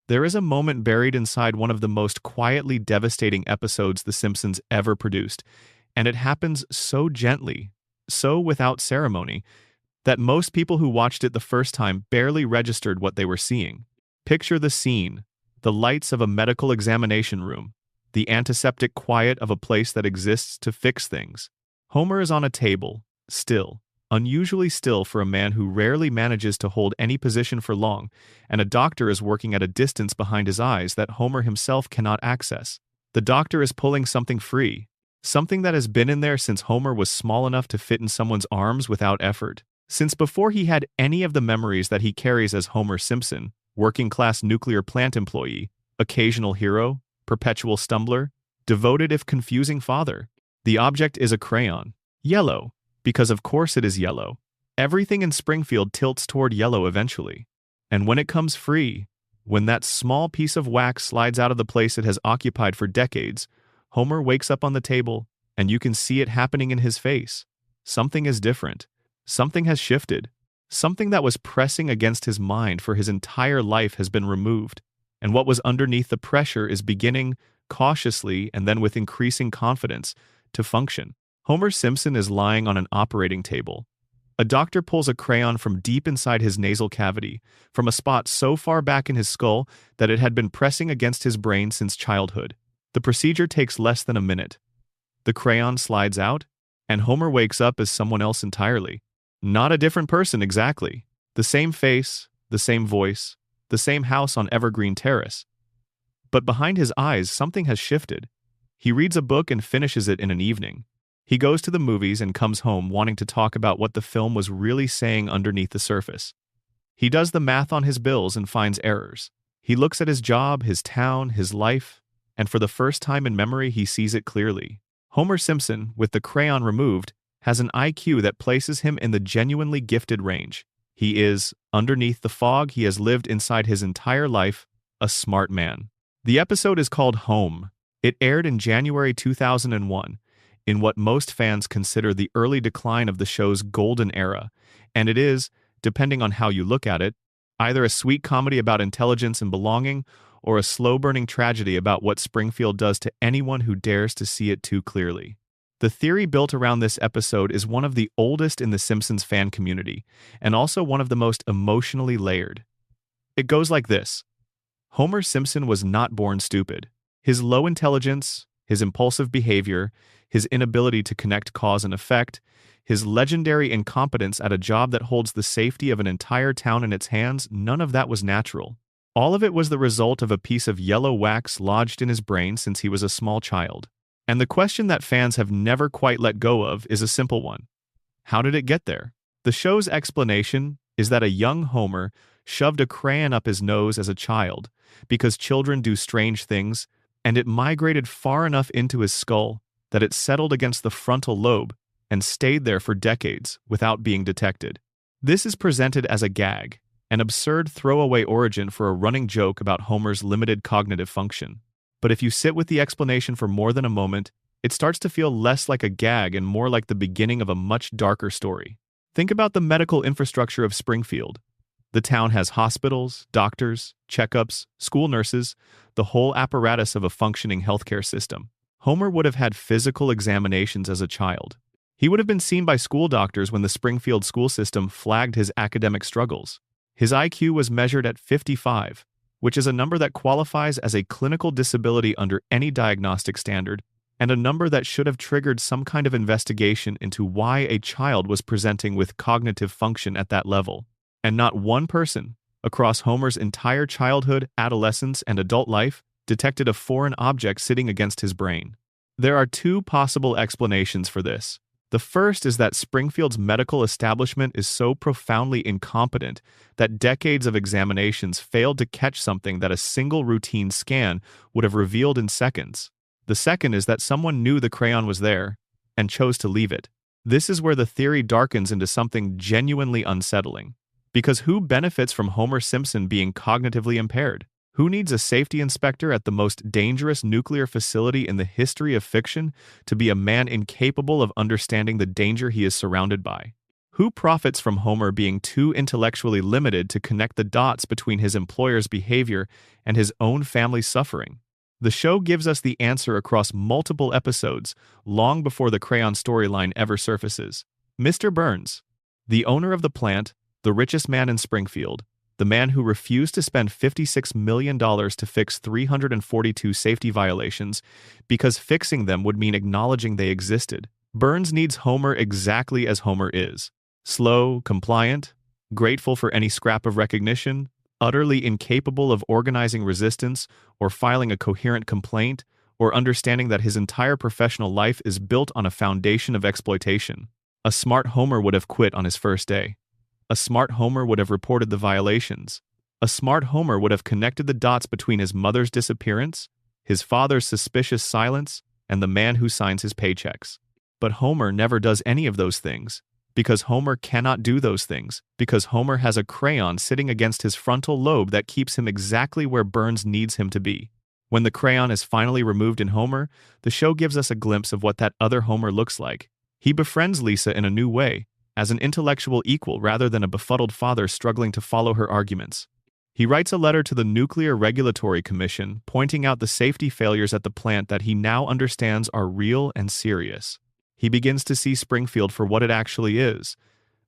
There is a moment buried inside one of the most quietly devastating episodes The Simpsons ever produced, and it happens so gently, so without ceremony, that most people who watched it the first time barely registered what they were seeing. Picture the scene: the lights of a medical examination room, the antiseptic quiet of a place that exists to fix things. Homer is on a table, still, unusually still for a man who rarely manages to hold any position for long, and a doctor is working at a distance behind his eyes that Homer himself cannot access. The doctor is pulling something free, something that has been in there since Homer was small enough to fit in someone's arms without effort. Since before he had any of the memories that he carries as Homer Simpson, working-class nuclear plant employee, occasional hero, perpetual stumbler, devoted if confusing father. The object is a crayon. Yellow, because of course it is yellow. Everything in Springfield tilts toward yellow eventually. And when it comes free, when that small piece of wax slides out of the place it has occupied for decades, Homer wakes up on the table, and you can see it happening in his face. Something is different. Something has shifted. Something that was pressing against his mind for his entire life has been removed, and what was underneath the pressure is beginning, cautiously and then with increasing confidence, to function. Homer Simpson is lying on an operating table. A doctor pulls a crayon from deep inside his nasal cavity, from a spot so far back in his skull that it had been pressing against his brain since childhood. The procedure takes less than a minute. The crayon slides out, and Homer wakes up as someone else entirely. Not a different person exactly. The same face, the same voice, the same house on Evergreen Terrace. But behind his eyes, something has shifted. He reads a book and finishes it in an evening. He goes to the movies and comes home wanting to talk about what the film was really saying underneath the surface. He does the math on his bills and finds errors. He looks at his job, his town, his life, and for the first time in memory he sees it clearly. Homer Simpson, with the crayon removed, has an IQ that places him in the genuinely gifted range. He is, underneath the fog he has lived inside his entire life, a smart man. The episode is called Home. It aired in January 2001, in what most fans consider the early decline of the show's golden era, and it is, depending on how you look at it, either a sweet comedy about intelligence and belonging, or a slow-burning tragedy about what Springfield does to anyone who dares to see it too clearly. The theory built around this episode is one of the oldest in the Simpsons fan community, and also one of the most emotionally layered. It goes like this. Homer Simpson was not born stupid. His low intelligence, his impulsive behavior, his inability to connect cause and effect, his legendary incompetence at a job that holds the safety of an entire town in its hands, none of that was natural. All of it was the result of a piece of yellow wax lodged in his brain since he was a small child. And the question that fans have never quite let go of is a simple one. How did it get there? The show's explanation is that a young Homer shoved a crayon up his nose as a child, because children do strange things, and it migrated far enough into his skull that it settled against the frontal lobe and stayed there for decades without being detected. This is presented as a gag, an absurd throwaway origin for a running joke about Homer's limited cognitive function. But if you sit with the explanation for more than a moment, it starts to feel less like a gag and more like the beginning of a much darker story. Think about the medical infrastructure of Springfield. The town has hospitals, doctors, checkups, school nurses, the whole apparatus of a functioning healthcare system. Homer would have had physical examinations as a child. He would have been seen by school doctors when the Springfield school system flagged his academic struggles. His IQ was measured at 55, which is a number that qualifies as a clinical disability under any diagnostic standard, and a number that should have triggered some kind of investigation into why a child was presenting with cognitive function at that level. And not one person, across Homer's entire childhood, adolescence, and adult life, detected a foreign object sitting against his brain. There are two possible explanations for this. The first is that Springfield's medical establishment is so profoundly incompetent that decades of examinations failed to catch something that a single routine scan would have revealed in seconds. The second is that someone knew the crayon was there and chose to leave it. This is where the theory darkens into something genuinely unsettling. Because who benefits from Homer Simpson being cognitively impaired? Who needs a safety inspector at the most dangerous nuclear facility in the history of fiction to be a man incapable of understanding the danger he is surrounded by? Who profits from Homer being too intellectually limited to connect the dots between his employer's behavior and his own family's suffering? The show gives us the answer across multiple episodes, long before the crayon storyline ever surfaces. Mr. Burns, the owner of the plant, the richest man in Springfield, the man who refused to spend $56 million to fix 342 safety violations because fixing them would mean acknowledging they existed. Burns needs Homer exactly as Homer is. Slow, compliant, grateful for any scrap of recognition, utterly incapable of organizing resistance or filing a coherent complaint, or understanding that his entire professional life is built on a foundation of exploitation. A smart Homer would have quit on his first day. A smart Homer would have reported the violations. A smart Homer would have connected the dots between his mother's disappearance, his father's suspicious silence, and the man who signs his paychecks. But Homer never does any of those things, because Homer cannot do those things, because Homer has a crayon sitting against his frontal lobe that keeps him exactly where Burns needs him to be. When the crayon is finally removed in Homer, the show gives us a glimpse of what that other Homer looks like. He befriends Lisa in a new way, as an intellectual equal rather than a befuddled father struggling to follow her arguments. He writes a letter to the Nuclear Regulatory Commission, pointing out the safety failures at the plant that he now understands are real and serious. He begins to see Springfield for what it actually is,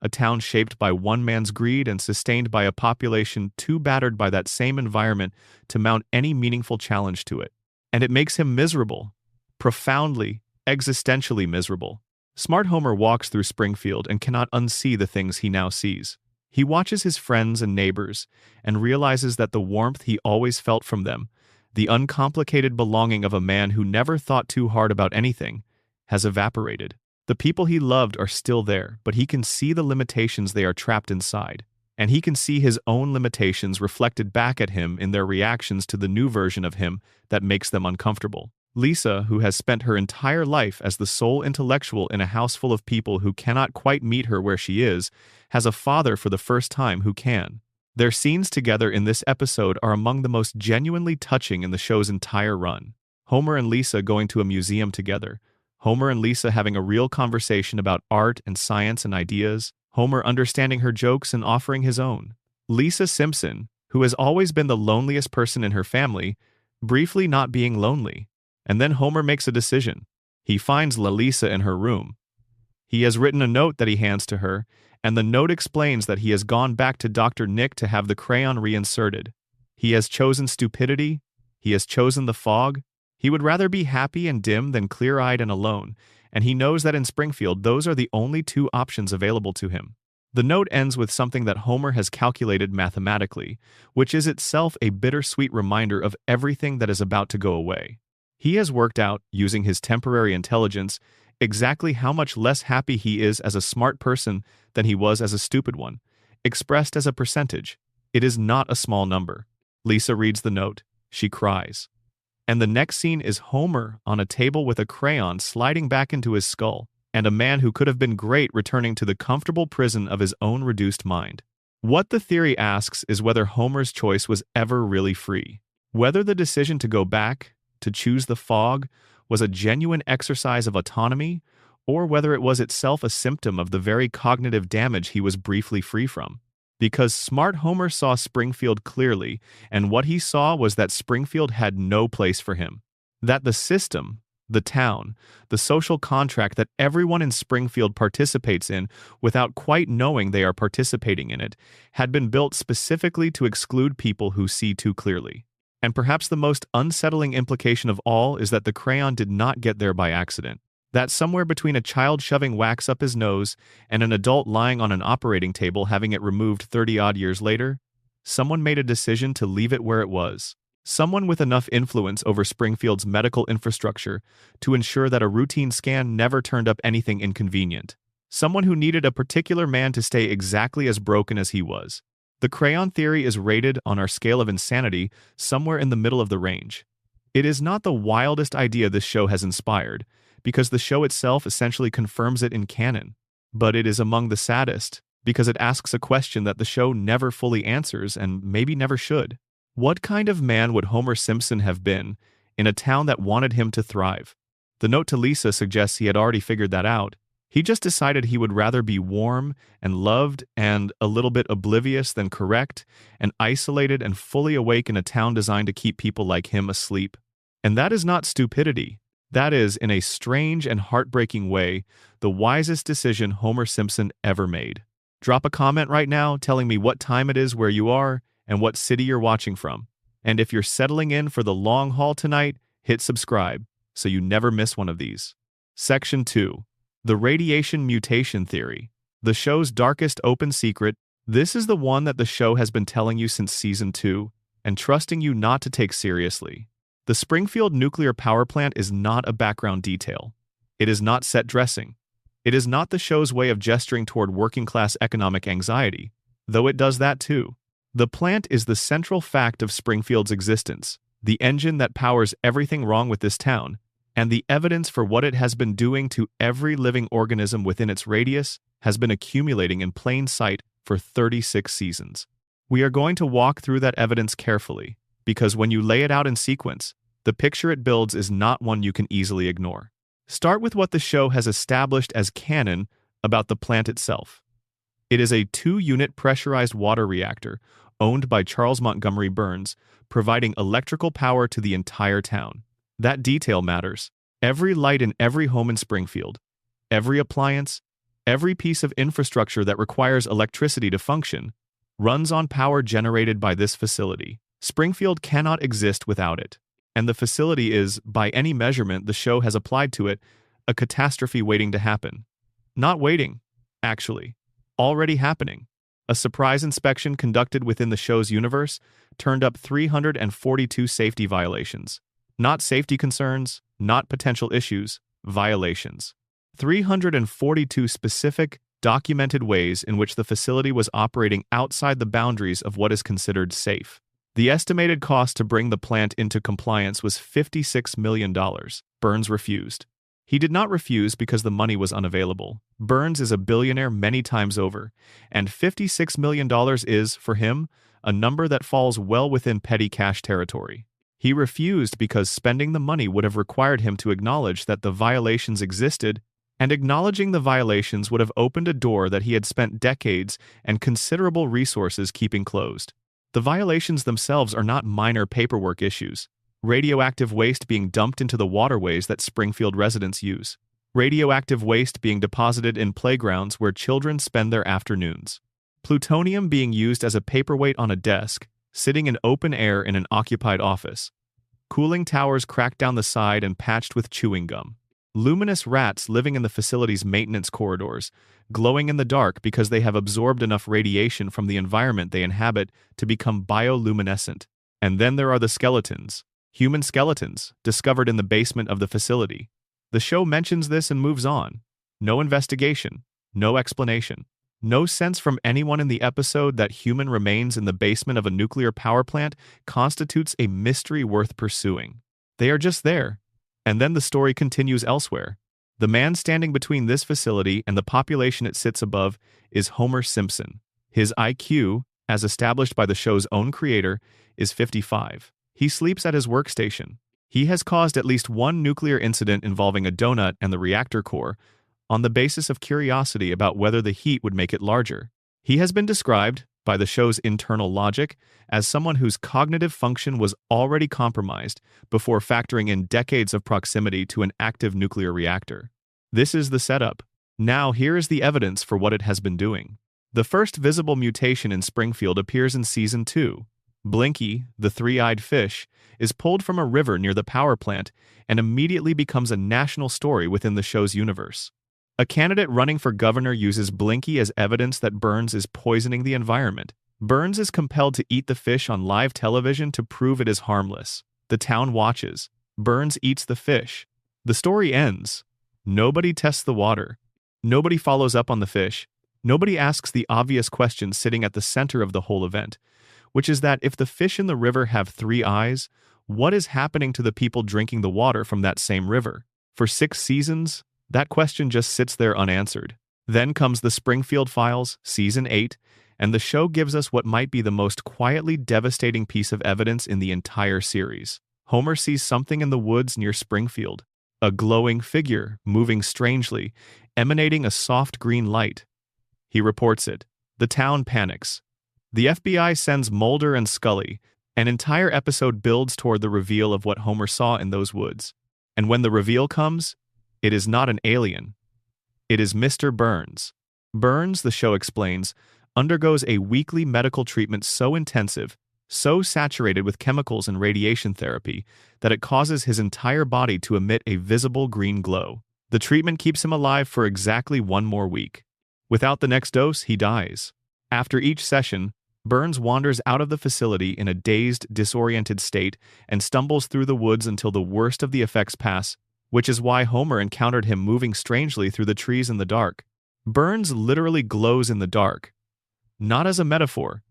a town shaped by one man's greed and sustained by a population too battered by that same environment to mount any meaningful challenge to it. And it makes him miserable, profoundly, existentially miserable. Smart Homer walks through Springfield and cannot unsee the things he now sees. He watches his friends and neighbors and realizes that the warmth he always felt from them, the uncomplicated belonging of a man who never thought too hard about anything, has evaporated. The people he loved are still there, but he can see the limitations they are trapped inside, and he can see his own limitations reflected back at him in their reactions to the new version of him that makes them uncomfortable. Lisa, who has spent her entire life as the sole intellectual in a house full of people who cannot quite meet her where she is, has a father for the first time who can. Their scenes together in this episode are among the most genuinely touching in the show's entire run. Homer and Lisa going to a museum together, Homer and Lisa having a real conversation about art and science and ideas, Homer understanding her jokes and offering his own. Lisa Simpson, who has always been the loneliest person in her family, briefly not being lonely. And then Homer makes a decision. He finds Lisa in her room. He has written a note that he hands to her, and the note explains that he has gone back to Dr. Nick to have the crayon reinserted. He has chosen stupidity. He has chosen the fog. He would rather be happy and dim than clear-eyed and alone, and he knows that in Springfield those are the only two options available to him. The note ends with something that Homer has calculated mathematically, which is itself a bittersweet reminder of everything that is about to go away. He has worked out, using his temporary intelligence, exactly how much less happy he is as a smart person than he was as a stupid one. Expressed as a percentage, it is not a small number. Lisa reads the note. She cries. And the next scene is Homer on a table with a crayon sliding back into his skull, and a man who could have been great returning to the comfortable prison of his own reduced mind. What the theory asks is whether Homer's choice was ever really free. Whether the decision to go back, to choose the fog, was a genuine exercise of autonomy, or whether it was itself a symptom of the very cognitive damage he was briefly free from. Because smart Homer saw Springfield clearly, and what he saw was that Springfield had no place for him. That the system, the town, the social contract that everyone in Springfield participates in without quite knowing they are participating in it, had been built specifically to exclude people who see too clearly. And perhaps the most unsettling implication of all is that the crayon did not get there by accident. That somewhere between a child shoving wax up his nose and an adult lying on an operating table having it removed 30-odd years later, someone made a decision to leave it where it was. Someone with enough influence over Springfield's medical infrastructure to ensure that a routine scan never turned up anything inconvenient. Someone who needed a particular man to stay exactly as broken as he was. The crayon theory is rated on our scale of insanity somewhere in the middle of the range. It is not the wildest idea this show has inspired, because the show itself essentially confirms it in canon. But it is among the saddest, because it asks a question that the show never fully answers and maybe never should. What kind of man would Homer Simpson have been in a town that wanted him to thrive? The note to Lisa suggests he had already figured that out, He just decided he would rather be warm and loved and a little bit oblivious than correct and isolated and fully awake in a town designed to keep people like him asleep. And that is not stupidity. That is, in a strange and heartbreaking way, the wisest decision Homer Simpson ever made. Drop a comment right now telling me what time it is where you are and what city you're watching from. And if you're settling in for the long haul tonight, hit subscribe so you never miss one of these. Section 2. The Radiation Mutation Theory. The show's darkest open secret. This is the one that the show has been telling you since season 2 and trusting you not to take seriously. The Springfield nuclear power plant is not a background detail. It is not set dressing. It is not the show's way of gesturing toward working-class economic anxiety, though it does that too. The plant is the central fact of Springfield's existence, the engine that powers everything wrong with this town, and the evidence for what it has been doing to every living organism within its radius has been accumulating in plain sight for 36 seasons. We are going to walk through that evidence carefully, because when you lay it out in sequence, the picture it builds is not one you can easily ignore. Start with what the show has established as canon about the plant itself. It is a 2-unit pressurized water reactor owned by Charles Montgomery Burns, providing electrical power to the entire town. That detail matters. Every light in every home in Springfield, every appliance, every piece of infrastructure that requires electricity to function, runs on power generated by this facility. Springfield cannot exist without it. And the facility is, by any measurement the show has applied to it, a catastrophe waiting to happen. Not waiting, actually. Already happening. A surprise inspection conducted within the show's universe turned up 342 safety violations. Not safety concerns, not potential issues, violations. 342 specific, documented ways in which the facility was operating outside the boundaries of what is considered safe. The estimated cost to bring the plant into compliance was $56 million. Burns refused. He did not refuse because the money was unavailable. Burns is a billionaire many times over, and $56 million is, for him, a number that falls well within petty cash territory. He refused because spending the money would have required him to acknowledge that the violations existed, and acknowledging the violations would have opened a door that he had spent decades and considerable resources keeping closed. The violations themselves are not minor paperwork issues. Radioactive waste being dumped into the waterways that Springfield residents use. Radioactive waste being deposited in playgrounds where children spend their afternoons. Plutonium being used as a paperweight on a desk, sitting in open air in an occupied office. Cooling towers cracked down the side and patched with chewing gum. Luminous rats living in the facility's maintenance corridors, glowing in the dark because they have absorbed enough radiation from the environment they inhabit to become bioluminescent. And then there are the skeletons. Human skeletons, discovered in the basement of the facility. The show mentions this and moves on. No investigation. No explanation. No sense from anyone in the episode that human remains in the basement of a nuclear power plant constitutes a mystery worth pursuing. They are just there. And then the story continues elsewhere. The man standing between this facility and the population it sits above is Homer Simpson. His IQ, as established by the show's own creator, is 55. He sleeps at his workstation. He has caused at least one nuclear incident involving a donut and the reactor core on the basis of curiosity about whether the heat would make it larger. He has been described, by the show's internal logic, as someone whose cognitive function was already compromised before factoring in decades of proximity to an active nuclear reactor. This is the setup. Now here is the evidence for what it has been doing. The first visible mutation in Springfield appears in Season 2. Blinky, the three-eyed fish, is pulled from a river near the power plant and immediately becomes a national story within the show's universe. A candidate running for governor uses Blinky as evidence that Burns is poisoning the environment. Burns is compelled to eat the fish on live television to prove it is harmless. The town watches. Burns eats the fish. The story ends. Nobody tests the water. Nobody follows up on the fish. Nobody asks the obvious question sitting at the center of the whole event, which is that if the fish in the river have 3 eyes, what is happening to the people drinking the water from that same river? For 6 seasons, that question just sits there unanswered. Then comes the Springfield Files, Season 8, and the show gives us what might be the most quietly devastating piece of evidence in the entire series. Homer sees something in the woods near Springfield. A glowing figure, moving strangely, emanating a soft green light. He reports it. The town panics. The FBI sends Mulder and Scully. An entire episode builds toward the reveal of what Homer saw in those woods. And when the reveal comes, it is not an alien. It is Mr. Burns. Burns, the show explains, undergoes a weekly medical treatment so intensive, so saturated with chemicals and radiation therapy, that it causes his entire body to emit a visible green glow. The treatment keeps him alive for exactly 1 more week. Without the next dose, he dies. After each session, Burns wanders out of the facility in a dazed, disoriented state and stumbles through the woods until the worst of the effects pass, which is why Homer encountered him moving strangely through the trees in the dark. Burns literally glows in the dark. Not as a metaphor.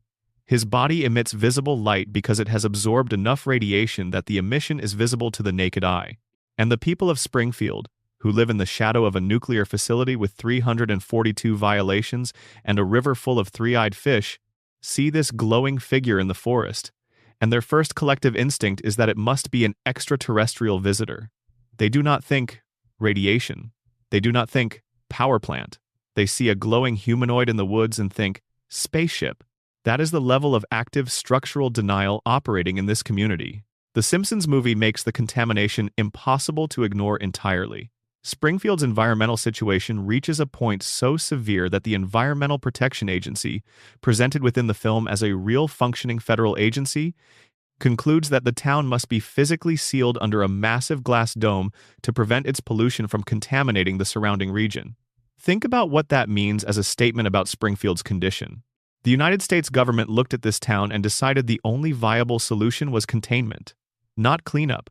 His body emits visible light because it has absorbed enough radiation that the emission is visible to the naked eye. And the people of Springfield, who live in the shadow of a nuclear facility with 342 violations and a river full of three-eyed fish, see this glowing figure in the forest, and their first collective instinct is that it must be an extraterrestrial visitor. They do not think radiation. They do not think power plant. They see a glowing humanoid in the woods and think spaceship. That is the level of active structural denial operating in this community. The Simpsons movie makes the contamination impossible to ignore entirely. Springfield's environmental situation reaches a point so severe that the Environmental Protection Agency, presented within the film as a real functioning federal agency, concludes that the town must be physically sealed under a massive glass dome to prevent its pollution from contaminating the surrounding region. Think about what that means as a statement about Springfield's condition. The United States government looked at this town and decided the only viable solution was containment. Not cleanup.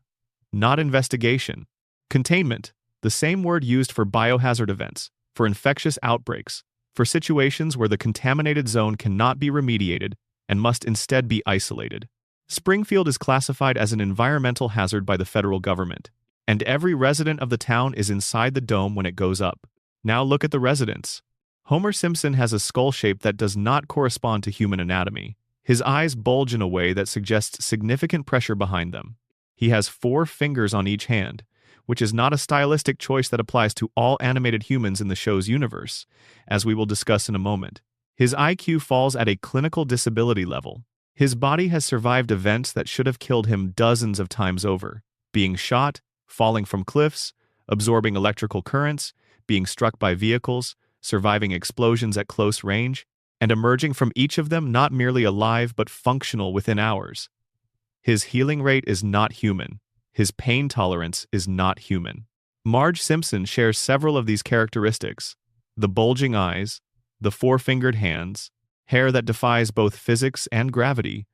Not investigation. Containment, the same word used for biohazard events, for infectious outbreaks, for situations where the contaminated zone cannot be remediated and must instead be isolated. Springfield is classified as an environmental hazard by the federal government, and every resident of the town is inside the dome when it goes up. Now look at the residents. Homer Simpson has a skull shape that does not correspond to human anatomy. His eyes bulge in a way that suggests significant pressure behind them. He has 4 fingers on each hand, which is not a stylistic choice that applies to all animated humans in the show's universe, as we will discuss in a moment. His IQ falls at a clinical disability level. His body has survived events that should have killed him dozens of times over: being shot, falling from cliffs, absorbing electrical currents, being struck by vehicles, surviving explosions at close range, and emerging from each of them not merely alive but functional within hours. His healing rate is not human. His pain tolerance is not human. Marge Simpson shares several of these characteristics: the bulging eyes, the 4-fingered hands, hair that defies both physics and gravity,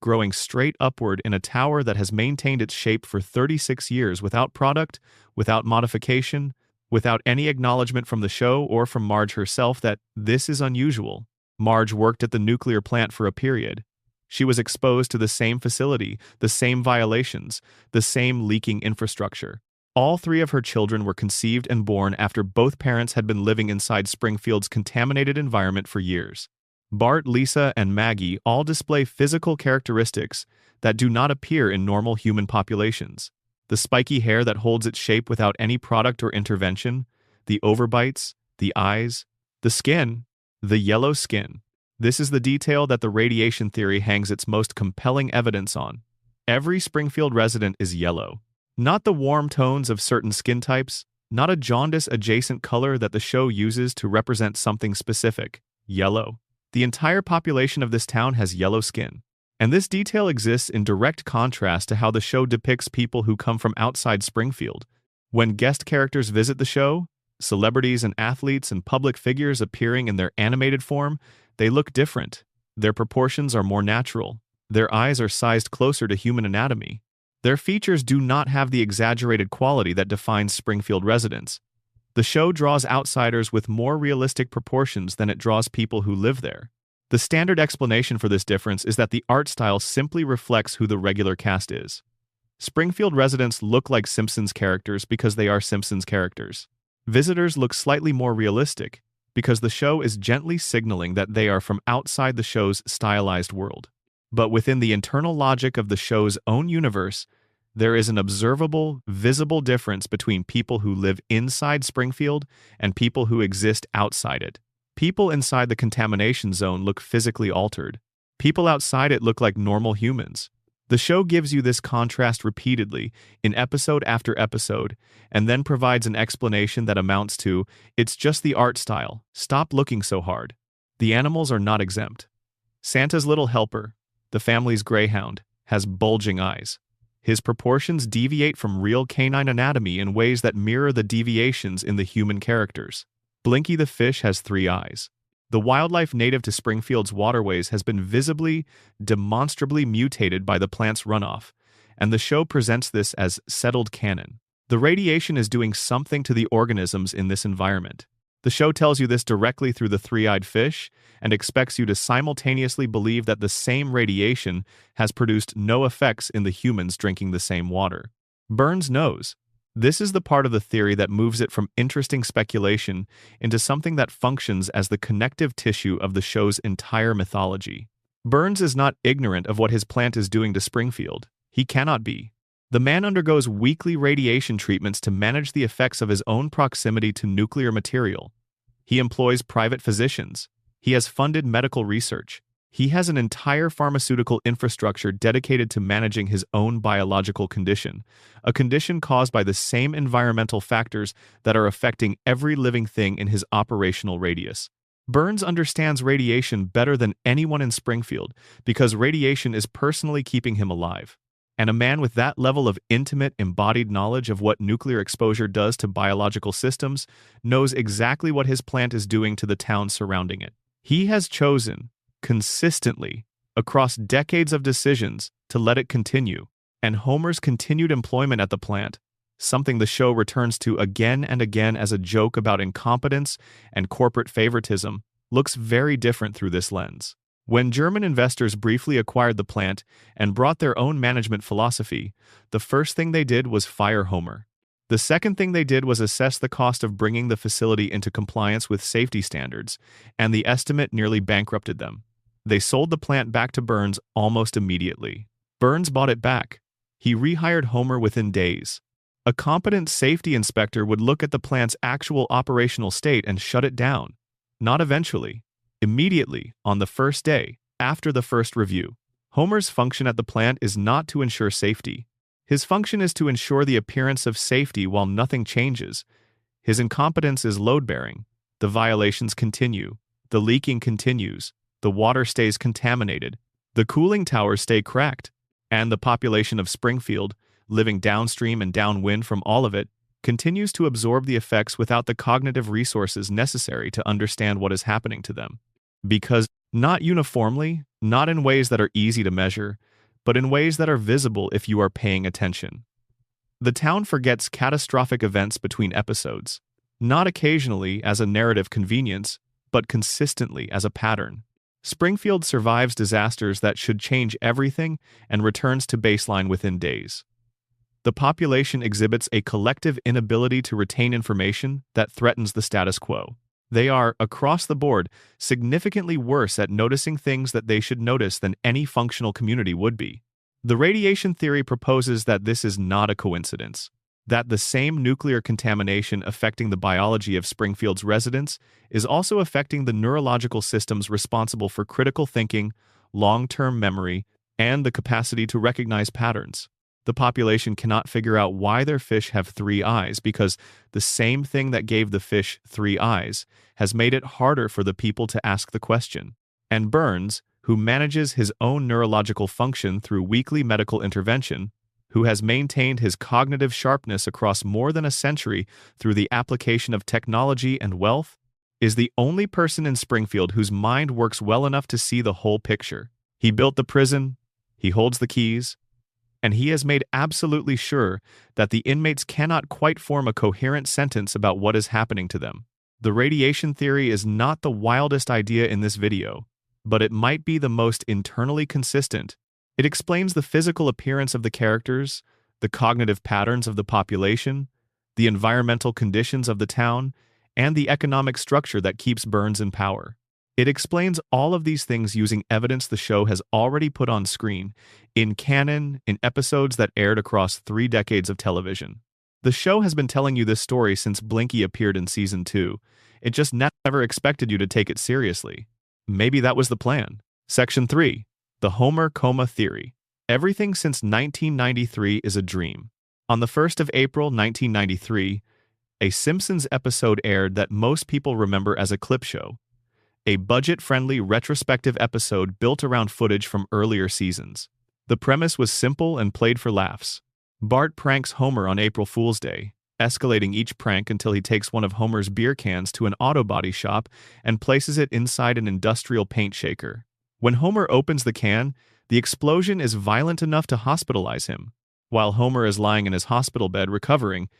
growing straight upward in a tower that has maintained its shape for 36 years without product, without modification, without any acknowledgement from the show or from Marge herself that this is unusual. Marge worked at the nuclear plant for a period. She was exposed to the same facility, the same violations, the same leaking infrastructure. All 3 of her children were conceived and born after both parents had been living inside Springfield's contaminated environment for years. Bart, Lisa, and Maggie all display physical characteristics that do not appear in normal human populations. The spiky hair that holds its shape without any product or intervention, the overbites, the eyes, the skin, the yellow skin. This is the detail that the radiation theory hangs its most compelling evidence on. Every Springfield resident is yellow. Not the warm tones of certain skin types, not a jaundice-adjacent color that the show uses to represent something specific. Yellow. The entire population of this town has yellow skin. And this detail exists in direct contrast to how the show depicts people who come from outside Springfield. When guest characters visit the show, celebrities and athletes and public figures appearing in their animated form, they look different. Their proportions are more natural. Their eyes are sized closer to human anatomy. Their features do not have the exaggerated quality that defines Springfield residents. The show draws outsiders with more realistic proportions than it draws people who live there. The standard explanation for this difference is that the art style simply reflects who the regular cast is. Springfield residents look like Simpsons characters because they are Simpsons characters. Visitors look slightly more realistic because the show is gently signaling that they are from outside the show's stylized world. But within the internal logic of the show's own universe, There is an observable, visible difference between people who live inside Springfield and people who exist outside it. People inside the contamination zone look physically altered. People outside it look like normal humans. The show gives you this contrast repeatedly, in episode after episode, and then provides an explanation that amounts to, "It's just the art style. Stop looking so hard." The animals are not exempt. Santa's little helper, the family's greyhound, has bulging eyes. His proportions deviate from real canine anatomy in ways that mirror the deviations in the human characters. Blinky the fish has 3 eyes. The wildlife native to Springfield's waterways has been visibly, demonstrably mutated by the plant's runoff, and the show presents this as settled canon. The radiation is doing something to the organisms in this environment. The show tells you this directly through the 3-eyed fish and expects you to simultaneously believe that the same radiation has produced no effects in the humans drinking the same water. Burns knows. This is the part of the theory that moves it from interesting speculation into something that functions as the connective tissue of the show's entire mythology. Burns is not ignorant of what his plant is doing to Springfield. He cannot be. The man undergoes weekly radiation treatments to manage the effects of his own proximity to nuclear material. He employs private physicians. He has funded medical research. He has an entire pharmaceutical infrastructure dedicated to managing his own biological condition, a condition caused by the same environmental factors that are affecting every living thing in his operational radius. Burns understands radiation better than anyone in Springfield because radiation is personally keeping him alive. And a man with that level of intimate, embodied knowledge of what nuclear exposure does to biological systems knows exactly what his plant is doing to the town surrounding it. He has chosen, consistently, across decades of decisions, to let it continue, and Homer's continued employment at the plant, something the show returns to again and again as a joke about incompetence and corporate favoritism, looks very different through this lens. When German investors briefly acquired the plant and brought their own management philosophy, the first thing they did was fire Homer. The second thing they did was assess the cost of bringing the facility into compliance with safety standards, and the estimate nearly bankrupted them. They sold the plant back to Burns almost immediately. Burns bought it back. He rehired Homer within days. A competent safety inspector would look at the plant's actual operational state and shut it down. Not eventually. Immediately, on the first day, after the first review. Homer's function at the plant is not to ensure safety. His function is to ensure the appearance of safety while nothing changes. His incompetence is load-bearing. The violations continue. The leaking continues. The water stays contaminated. The cooling towers stay cracked. And the population of Springfield, living downstream and downwind from all of it, continues to absorb the effects without the cognitive resources necessary to understand what is happening to them. Because, not uniformly, not in ways that are easy to measure, but in ways that are visible if you are paying attention. The town forgets catastrophic events between episodes, not occasionally as a narrative convenience, but consistently as a pattern. Springfield survives disasters that should change everything and returns to baseline within days. The population exhibits a collective inability to retain information that threatens the status quo. They are, across the board, significantly worse at noticing things that they should notice than any functional community would be. The radiation theory proposes that this is not a coincidence, that the same nuclear contamination affecting the biology of Springfield's residents is also affecting the neurological systems responsible for critical thinking, long-term memory, and the capacity to recognize patterns. The population cannot figure out why their fish have 3 eyes because the same thing that gave the fish 3 eyes has made it harder for the people to ask the question. And Burns, who manages his own neurological function through weekly medical intervention, who has maintained his cognitive sharpness across more than a century through the application of technology and wealth, is the only person in Springfield whose mind works well enough to see the whole picture. He built the prison, he holds the keys, and he has made absolutely sure that the inmates cannot quite form a coherent sentence about what is happening to them. The radiation theory is not the wildest idea in this video, but it might be the most internally consistent. It explains the physical appearance of the characters, the cognitive patterns of the population, the environmental conditions of the town, and the economic structure that keeps Burns in power. It explains all of these things using evidence the show has already put on screen, in canon, in episodes that aired across 3 decades of television. The show has been telling you this story since Blinky appeared in Season 2. It just never expected you to take it seriously. Maybe that was the plan. Section 3. The Homer Coma Theory. Everything since 1993 is a dream. On the 1st of April 1993, a Simpsons episode aired that most people remember as a clip show. A budget-friendly retrospective episode built around footage from earlier seasons. The premise was simple and played for laughs. Bart pranks Homer on April Fool's Day, escalating each prank until he takes one of Homer's beer cans to an auto body shop and places it inside an industrial paint shaker. When Homer opens the can, the explosion is violent enough to hospitalize him. While Homer is lying in his hospital bed recovering,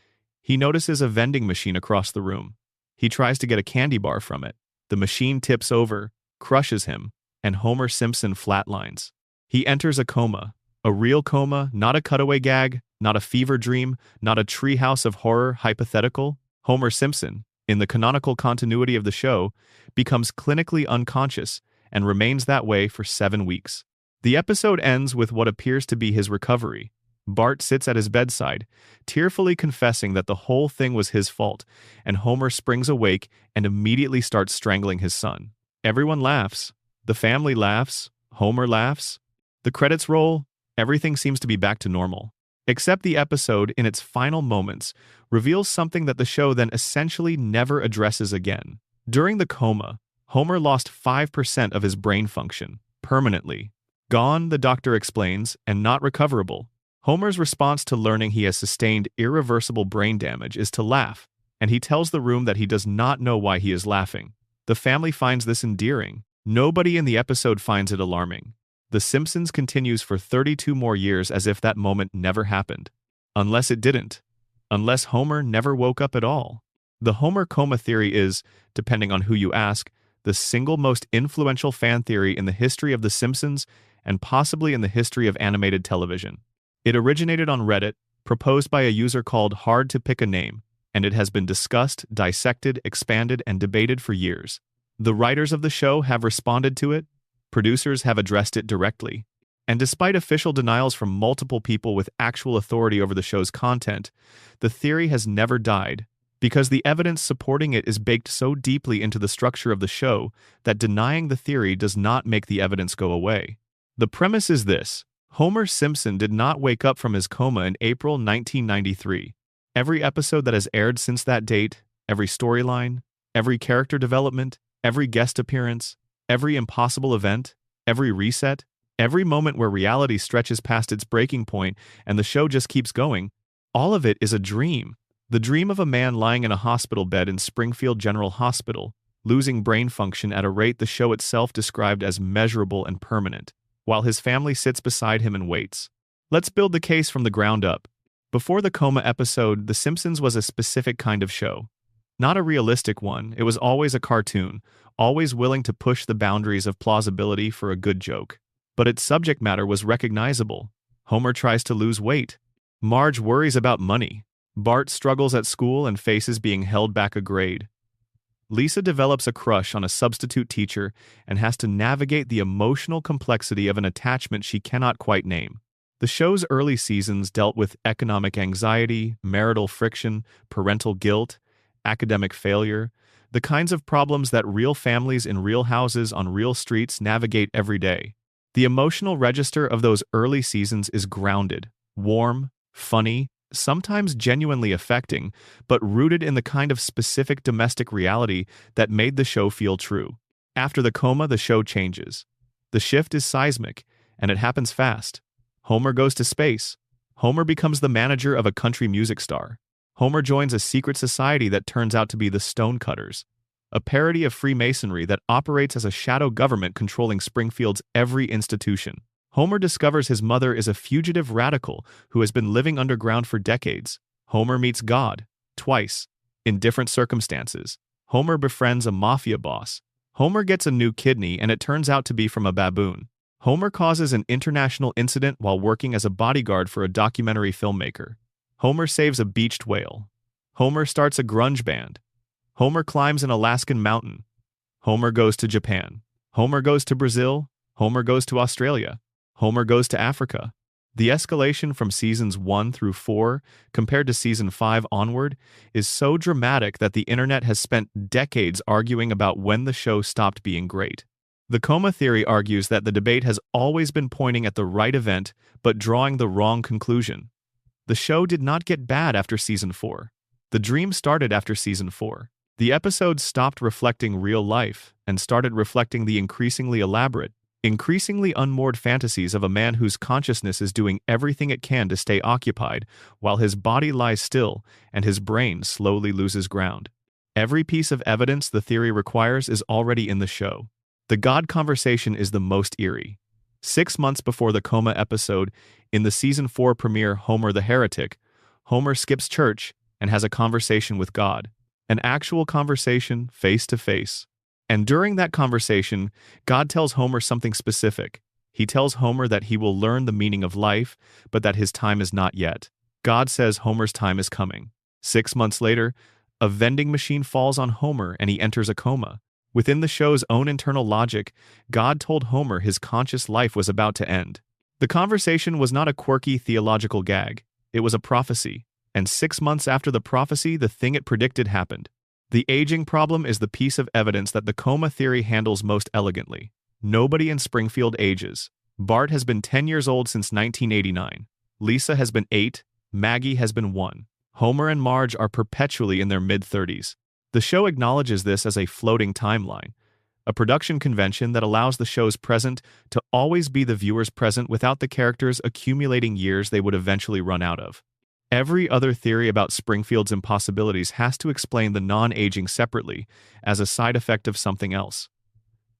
he notices a vending machine across the room. He tries to get a candy bar from it. The machine tips over, crushes him, and Homer Simpson flatlines. He enters a coma. A real coma, not a cutaway gag, not a fever dream, not a treehouse of horror hypothetical. Homer Simpson, in the canonical continuity of the show, becomes clinically unconscious and remains that way for 7 weeks. The episode ends with what appears to be his recovery. Bart sits at his bedside, tearfully confessing that the whole thing was his fault, and Homer springs awake and immediately starts strangling his son. Everyone laughs. The family laughs. Homer laughs. The credits roll. Everything seems to be back to normal. Except the episode, in its final moments, reveals something that the show then essentially never addresses again. During the coma, Homer lost 5% of his brain function, permanently. Gone, the doctor explains, and not recoverable. Homer's response to learning he has sustained irreversible brain damage is to laugh, and he tells the room that he does not know why he is laughing. The family finds this endearing. Nobody in the episode finds it alarming. The Simpsons continues for 32 more years as if that moment never happened. Unless it didn't. Unless Homer never woke up at all. The Homer coma theory is, depending on who you ask, the single most influential fan theory in the history of The Simpsons and possibly in the history of animated television. It originated on Reddit, proposed by a user called Hard to Pick a Name, and it has been discussed, dissected, expanded, and debated for years. The writers of the show have responded to it, producers have addressed it directly, and despite official denials from multiple people with actual authority over the show's content, the theory has never died, because the evidence supporting it is baked so deeply into the structure of the show that denying the theory does not make the evidence go away. The premise is this. Homer Simpson did not wake up from his coma in April 1993. Every episode that has aired since that date, every storyline, every character development, every guest appearance, every impossible event, every reset, every moment where reality stretches past its breaking point and the show just keeps going, all of it is a dream. The dream of a man lying in a hospital bed in Springfield General Hospital, losing brain function at a rate the show itself described as measurable and permanent, while his family sits beside him and waits. Let's build the case from the ground up. Before the coma episode, The Simpsons was a specific kind of show. Not a realistic one, it was always a cartoon, always willing to push the boundaries of plausibility for a good joke. But its subject matter was recognizable. Homer tries to lose weight. Marge worries about money. Bart struggles at school and faces being held back a grade. Lisa develops a crush on a substitute teacher and has to navigate the emotional complexity of an attachment she cannot quite name. The show's early seasons dealt with economic anxiety, marital friction, parental guilt, academic failure, the kinds of problems that real families in real houses on real streets navigate every day. The emotional register of those early seasons is grounded, warm, funny, sometimes genuinely affecting, but rooted in the kind of specific domestic reality that made the show feel true. After the coma, the show changes. The shift is seismic, and it happens fast. Homer goes to space. Homer becomes the manager of a country music star. Homer joins a secret society that turns out to be the Stonecutters, a parody of Freemasonry that operates as a shadow government controlling Springfield's every institution. Homer discovers his mother is a fugitive radical who has been living underground for decades. Homer meets God, twice, in different circumstances. Homer befriends a mafia boss. Homer gets a new kidney and it turns out to be from a baboon. Homer causes an international incident while working as a bodyguard for a documentary filmmaker. Homer saves a beached whale. Homer starts a grunge band. Homer climbs an Alaskan mountain. Homer goes to Japan. Homer goes to Brazil. Homer goes to Australia. Homer goes to Africa. The escalation from seasons 1 through 4, compared to season 5 onward, is so dramatic that the internet has spent decades arguing about when the show stopped being great. The coma theory argues that the debate has always been pointing at the right event, but drawing the wrong conclusion. The show did not get bad after season 4. The dream started after season 4. The episodes stopped reflecting real life and started reflecting the increasingly elaborate, increasingly unmoored fantasies of a man whose consciousness is doing everything it can to stay occupied while his body lies still and his brain slowly loses ground. Every piece of evidence the theory requires is already in the show. The God conversation is the most eerie. 6 months before the coma episode, in the season 4 premiere Homer the Heretic, Homer skips church and has a conversation with God. An actual conversation, face to face. And during that conversation, God tells Homer something specific. He tells Homer that he will learn the meaning of life, but that his time is not yet. God says Homer's time is coming. 6 months later, a vending machine falls on Homer and he enters a coma. Within the show's own internal logic, God told Homer his conscious life was about to end. The conversation was not a quirky theological gag. It was a prophecy. And 6 months after the prophecy, the thing it predicted happened. The aging problem is the piece of evidence that the coma theory handles most elegantly. Nobody in Springfield ages. Bart has been 10 years old since 1989. Lisa has been 8. Maggie has been 1. Homer and Marge are perpetually in their mid-30s. The show acknowledges this as a floating timeline, a production convention that allows the show's present to always be the viewer's present without the characters accumulating years they would eventually run out of. Every other theory about Springfield's impossibilities has to explain the non-aging separately, as a side effect of something else.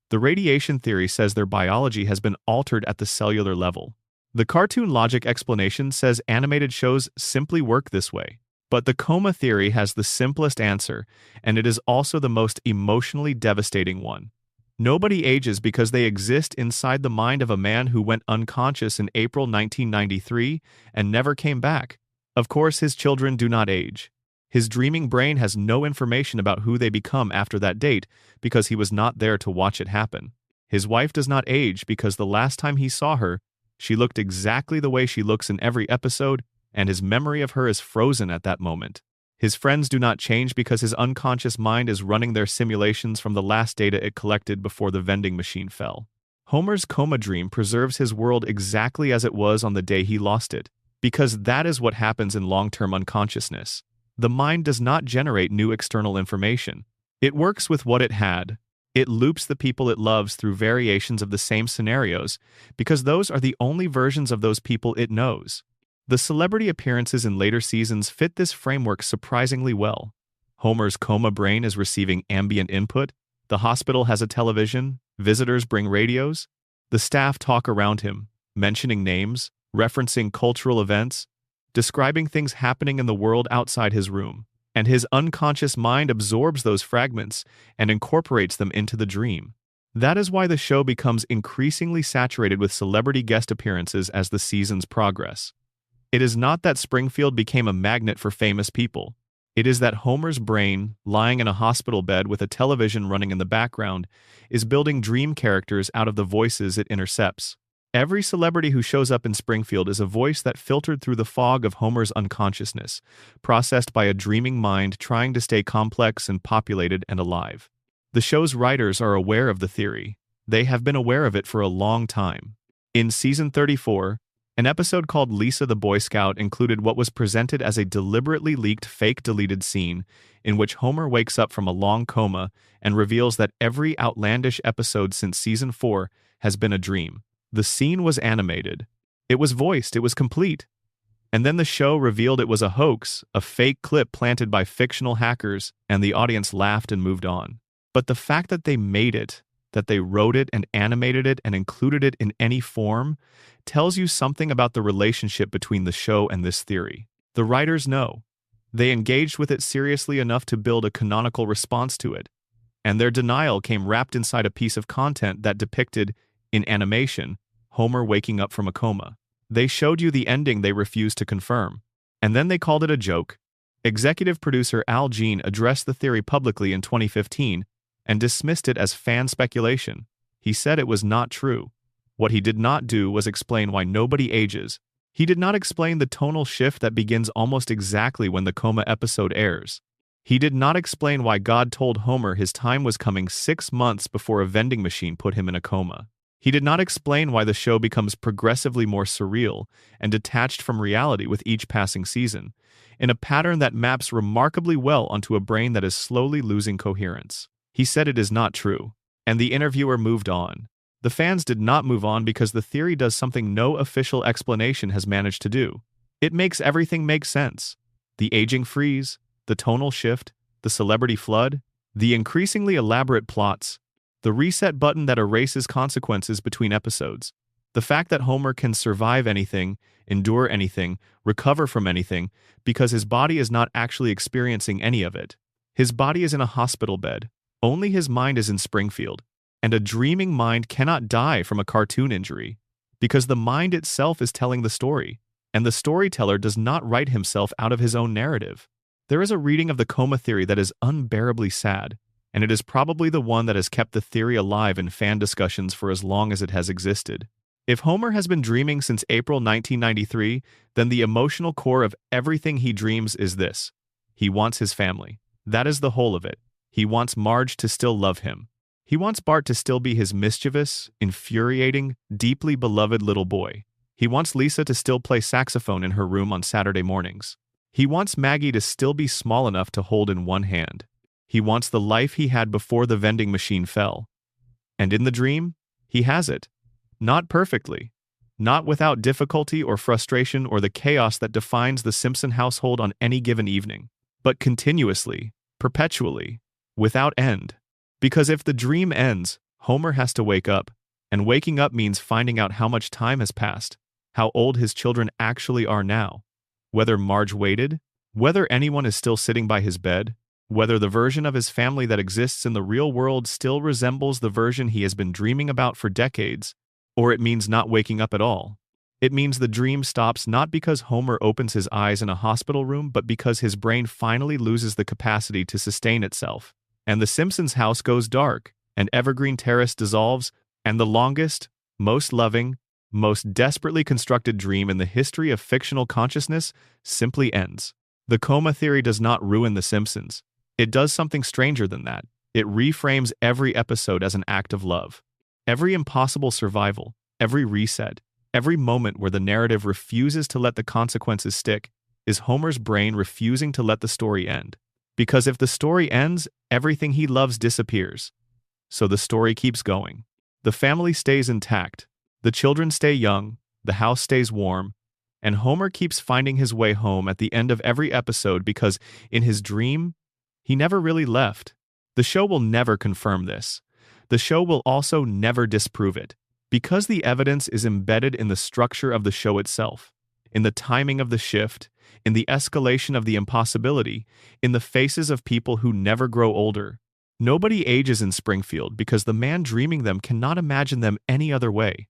The radiation theory says their biology has been altered at the cellular level. The cartoon logic explanation says animated shows simply work this way. But the coma theory has the simplest answer, and it is also the most emotionally devastating one. Nobody ages because they exist inside the mind of a man who went unconscious in April 1993 and never came back. Of course, his children do not age. His dreaming brain has no information about who they become after that date because he was not there to watch it happen. His wife does not age because the last time he saw her, she looked exactly the way she looks in every episode, and his memory of her is frozen at that moment. His friends do not change because his unconscious mind is running their simulations from the last data it collected before the vending machine fell. Homer's coma dream preserves his world exactly as it was on the day he lost it, because that is what happens in long-term unconsciousness. The mind does not generate new external information. It works with what it had. It loops the people it loves through variations of the same scenarios, because those are the only versions of those people it knows. The celebrity appearances in later seasons fit this framework surprisingly well. Homer's coma brain is receiving ambient input, the hospital has a television, visitors bring radios, the staff talk around him, mentioning names, referencing cultural events, describing things happening in the world outside his room, and his unconscious mind absorbs those fragments and incorporates them into the dream. That is why the show becomes increasingly saturated with celebrity guest appearances as the seasons progress. It is not that Springfield became a magnet for famous people. It is that Homer's brain, lying in a hospital bed with a television running in the background, is building dream characters out of the voices it intercepts. Every celebrity who shows up in Springfield is a voice that filtered through the fog of Homer's unconsciousness, processed by a dreaming mind trying to stay complex and populated and alive. The show's writers are aware of the theory. They have been aware of it for a long time. In season 34, an episode called Lisa the Boy Scout included what was presented as a deliberately leaked fake deleted scene in which Homer wakes up from a long coma and reveals that every outlandish episode since season 4 has been a dream. The scene was animated. It was voiced. It was complete. And then the show revealed it was a hoax, a fake clip planted by fictional hackers, and the audience laughed and moved on. But the fact that they made it, that they wrote it and animated it and included it in any form, tells you something about the relationship between the show and this theory. The writers know. They engaged with it seriously enough to build a canonical response to it. And their denial came wrapped inside a piece of content that depicted, in animation, Homer waking up from a coma. They showed you the ending they refused to confirm. And then they called it a joke. Executive producer Al Jean addressed the theory publicly in 2015, and dismissed it as fan speculation. He said it was not true. What he did not do was explain why nobody ages. He did not explain the tonal shift that begins almost exactly when the coma episode airs. He did not explain why God told Homer his time was coming 6 months before a vending machine put him in a coma. He did not explain why the show becomes progressively more surreal and detached from reality with each passing season, in a pattern that maps remarkably well onto a brain that is slowly losing coherence. He said it is not true, and the interviewer moved on. The fans did not move on because the theory does something no official explanation has managed to do. It makes everything make sense. The aging freeze, the tonal shift, the celebrity flood, the increasingly elaborate plots, the reset button that erases consequences between episodes, the fact that Homer can survive anything, endure anything, recover from anything, because his body is not actually experiencing any of it. His body is in a hospital bed. Only his mind is in Springfield. And a dreaming mind cannot die from a cartoon injury, because the mind itself is telling the story, and the storyteller does not write himself out of his own narrative. There is a reading of the coma theory that is unbearably sad, and it is probably the one that has kept the theory alive in fan discussions for as long as it has existed. If Homer has been dreaming since April 1993, then the emotional core of everything he dreams is this. He wants his family. That is the whole of it. He wants Marge to still love him. He wants Bart to still be his mischievous, infuriating, deeply beloved little boy. He wants Lisa to still play saxophone in her room on Saturday mornings. He wants Maggie to still be small enough to hold in one hand. He wants the life he had before the vending machine fell. And in the dream, he has it. Not perfectly. Not without difficulty or frustration or the chaos that defines the Simpson household on any given evening. But continuously, perpetually, without end. Because if the dream ends, Homer has to wake up, and waking up means finding out how much time has passed, how old his children actually are now, whether Marge waited, whether anyone is still sitting by his bed, whether the version of his family that exists in the real world still resembles the version he has been dreaming about for decades, or it means not waking up at all. It means the dream stops not because Homer opens his eyes in a hospital room, but because his brain finally loses the capacity to sustain itself. And the Simpsons house goes dark, and Evergreen Terrace dissolves, and the longest, most loving, most desperately constructed dream in the history of fictional consciousness simply ends. The coma theory does not ruin The Simpsons. It does something stranger than that. It reframes every episode as an act of love. Every impossible survival, every reset, every moment where the narrative refuses to let the consequences stick, is Homer's brain refusing to let the story end. Because if the story ends, everything he loves disappears. So the story keeps going. The family stays intact, the children stay young, the house stays warm, and Homer keeps finding his way home at the end of every episode because, in his dream, he never really left. The show will never confirm this. The show will also never disprove it, because the evidence is embedded in the structure of the show itself, in the timing of the shift, in the escalation of the impossibility, in the faces of people who never grow older. Nobody ages in Springfield because the man dreaming them cannot imagine them any other way.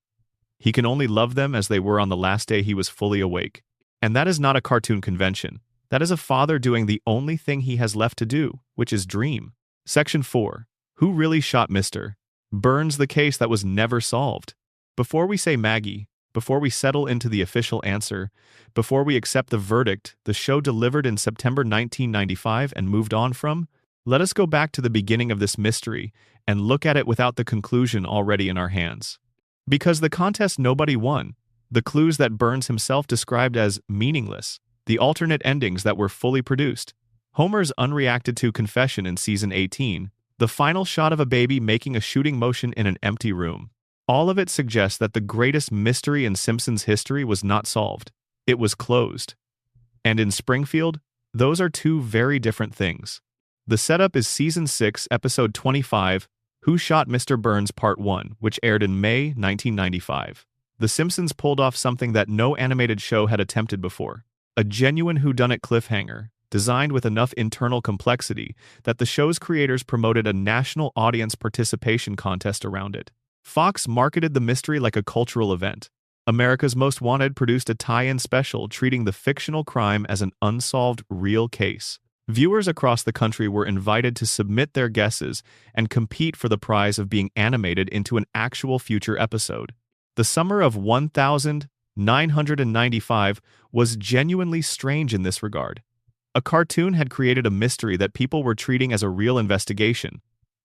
He can only love them as they were on the last day he was fully awake. And that is not a cartoon convention. That is a father doing the only thing he has left to do, which is dream. Section 4. Who really shot Mr. Burns, the case that was never solved? Before we say Maggie, before we settle into the official answer, before we accept the verdict the show delivered in September 1995 and moved on from, let us go back to the beginning of this mystery and look at it without the conclusion already in our hands. Because the contest nobody won, the clues that Burns himself described as meaningless, the alternate endings that were fully produced, Homer's unreacted-to confession in Season 18, the final shot of a baby making a shooting motion in an empty room. All of it suggests that the greatest mystery in Simpsons history was not solved. It was closed. And in Springfield, those are two very different things. The setup is Season 6, Episode 25, Who Shot Mr. Burns Part 1, which aired in May 1995. The Simpsons pulled off something that no animated show had attempted before. A genuine whodunit cliffhanger, designed with enough internal complexity that the show's creators promoted a national audience participation contest around it. Fox marketed the mystery like a cultural event. America's Most Wanted produced a tie-in special treating the fictional crime as an unsolved real case. Viewers across the country were invited to submit their guesses and compete for the prize of being animated into an actual future episode. The summer of 1995 was genuinely strange in this regard. A cartoon had created a mystery that people were treating as a real investigation.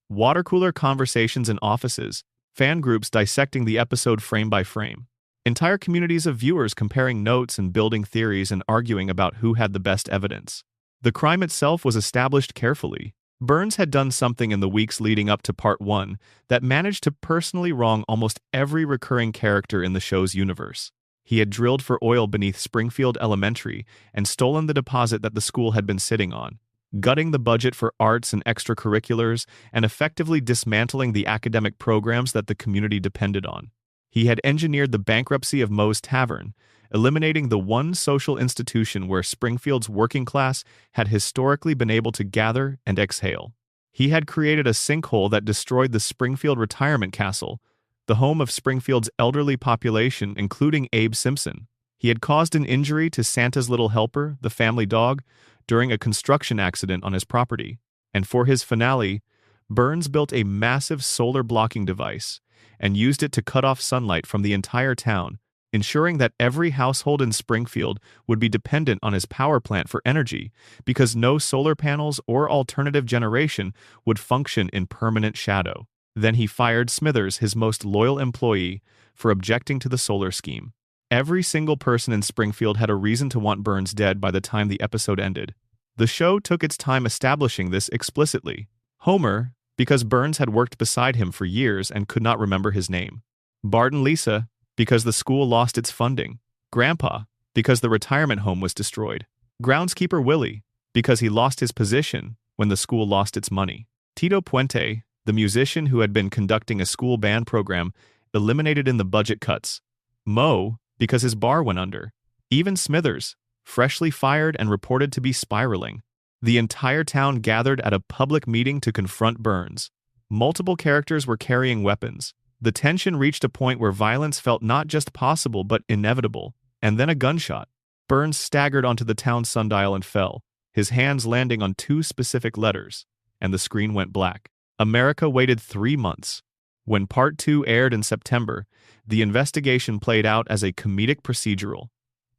Water cooler conversations in offices, fan groups dissecting the episode frame by frame, entire communities of viewers comparing notes and building theories and arguing about who had the best evidence. The crime itself was established carefully. Burns had done something in the weeks leading up to Part 1 that managed to personally wrong almost every recurring character in the show's universe. He had drilled for oil beneath Springfield Elementary and stolen the deposit that the school had been sitting on, gutting the budget for arts and extracurriculars and effectively dismantling the academic programs that the community depended on. He had engineered the bankruptcy of Moe's Tavern, eliminating the one social institution where Springfield's working class had historically been able to gather and exhale. He had created a sinkhole that destroyed the Springfield Retirement Castle, the home of Springfield's elderly population, including Abe Simpson. He had caused an injury to Santa's little helper, the family dog, during a construction accident on his property. And for his finale, Burns built a massive solar blocking device and used it to cut off sunlight from the entire town, ensuring that every household in Springfield would be dependent on his power plant for energy because no solar panels or alternative generation would function in permanent shadow. Then he fired Smithers, his most loyal employee, for objecting to the solar scheme. Every single person in Springfield had a reason to want Burns dead by the time the episode ended. The show took its time establishing this explicitly. Homer, because Burns had worked beside him for years and could not remember his name. Bart and Lisa, because the school lost its funding. Grandpa, because the retirement home was destroyed. Groundskeeper Willie, because he lost his position when the school lost its money. Tito Puente, the musician who had been conducting a school band program, eliminated in the budget cuts. Moe, because his bar went under. Even Smithers, freshly fired and reported to be spiraling. The entire town gathered at a public meeting to confront Burns. Multiple characters were carrying weapons. The tension reached a point where violence felt not just possible but inevitable. And then a gunshot. Burns staggered onto the town sundial and fell, his hands landing on two specific letters, and the screen went black. America waited 3 months. When Part 2 aired in September, the investigation played out as a comedic procedural.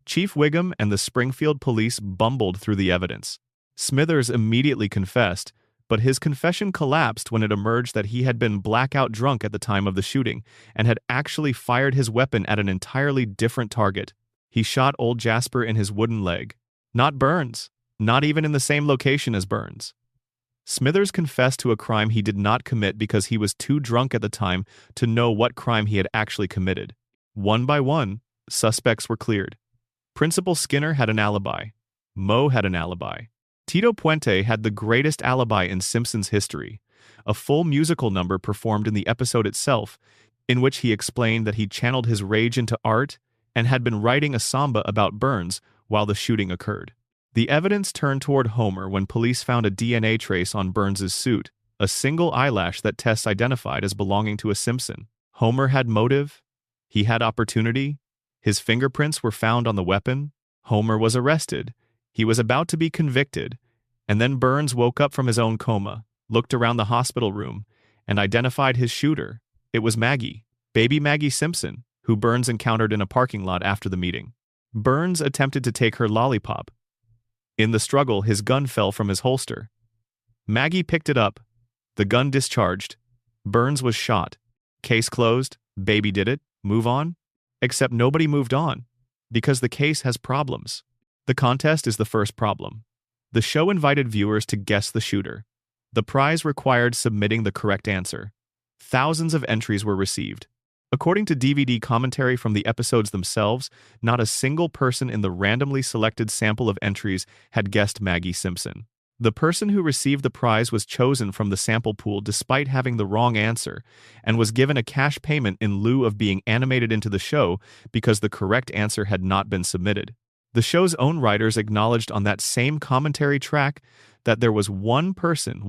Chief Wiggum and the Springfield police bumbled through the evidence. Smithers immediately confessed, but his confession collapsed when it emerged that he had been blackout drunk at the time of the shooting and had actually fired his weapon at an entirely different target. He shot old Jasper in his wooden leg. Not Burns. Not even in the same location as Burns. Smithers confessed to a crime he did not commit because he was too drunk at the time to know what crime he had actually committed. One by one, suspects were cleared. Principal Skinner had an alibi. Moe had an alibi. Tito Puente had the greatest alibi in Simpsons history, a full musical number performed in the episode itself, in which he explained that he channeled his rage into art and had been writing a samba about Burns while the shooting occurred. The evidence turned toward Homer when police found a DNA trace on Burns's suit, a single eyelash that tests identified as belonging to a Simpson. Homer had motive. He had opportunity. His fingerprints were found on the weapon. Homer was arrested. He was about to be convicted. And then Burns woke up from his own coma, looked around the hospital room, and identified his shooter. It was Maggie, baby Maggie Simpson, who Burns encountered in a parking lot after the meeting. Burns attempted to take her lollipop. In the struggle, his gun fell from his holster. Maggie picked it up. The gun discharged. Burns was shot. Case closed. Baby did it. Move on. Except nobody moved on, because the case has problems. The contest is the first problem. The show invited viewers to guess the shooter. The prize required submitting the correct answer. Thousands of entries were received. According to DVD commentary from the episodes themselves, not a single person in the randomly selected sample of entries had guessed Maggie Simpson. The person who received the prize was chosen from the sample pool despite having the wrong answer, and was given a cash payment in lieu of being animated into the show because the correct answer had not been submitted. The show's own writers acknowledged on that same commentary track that there was one person,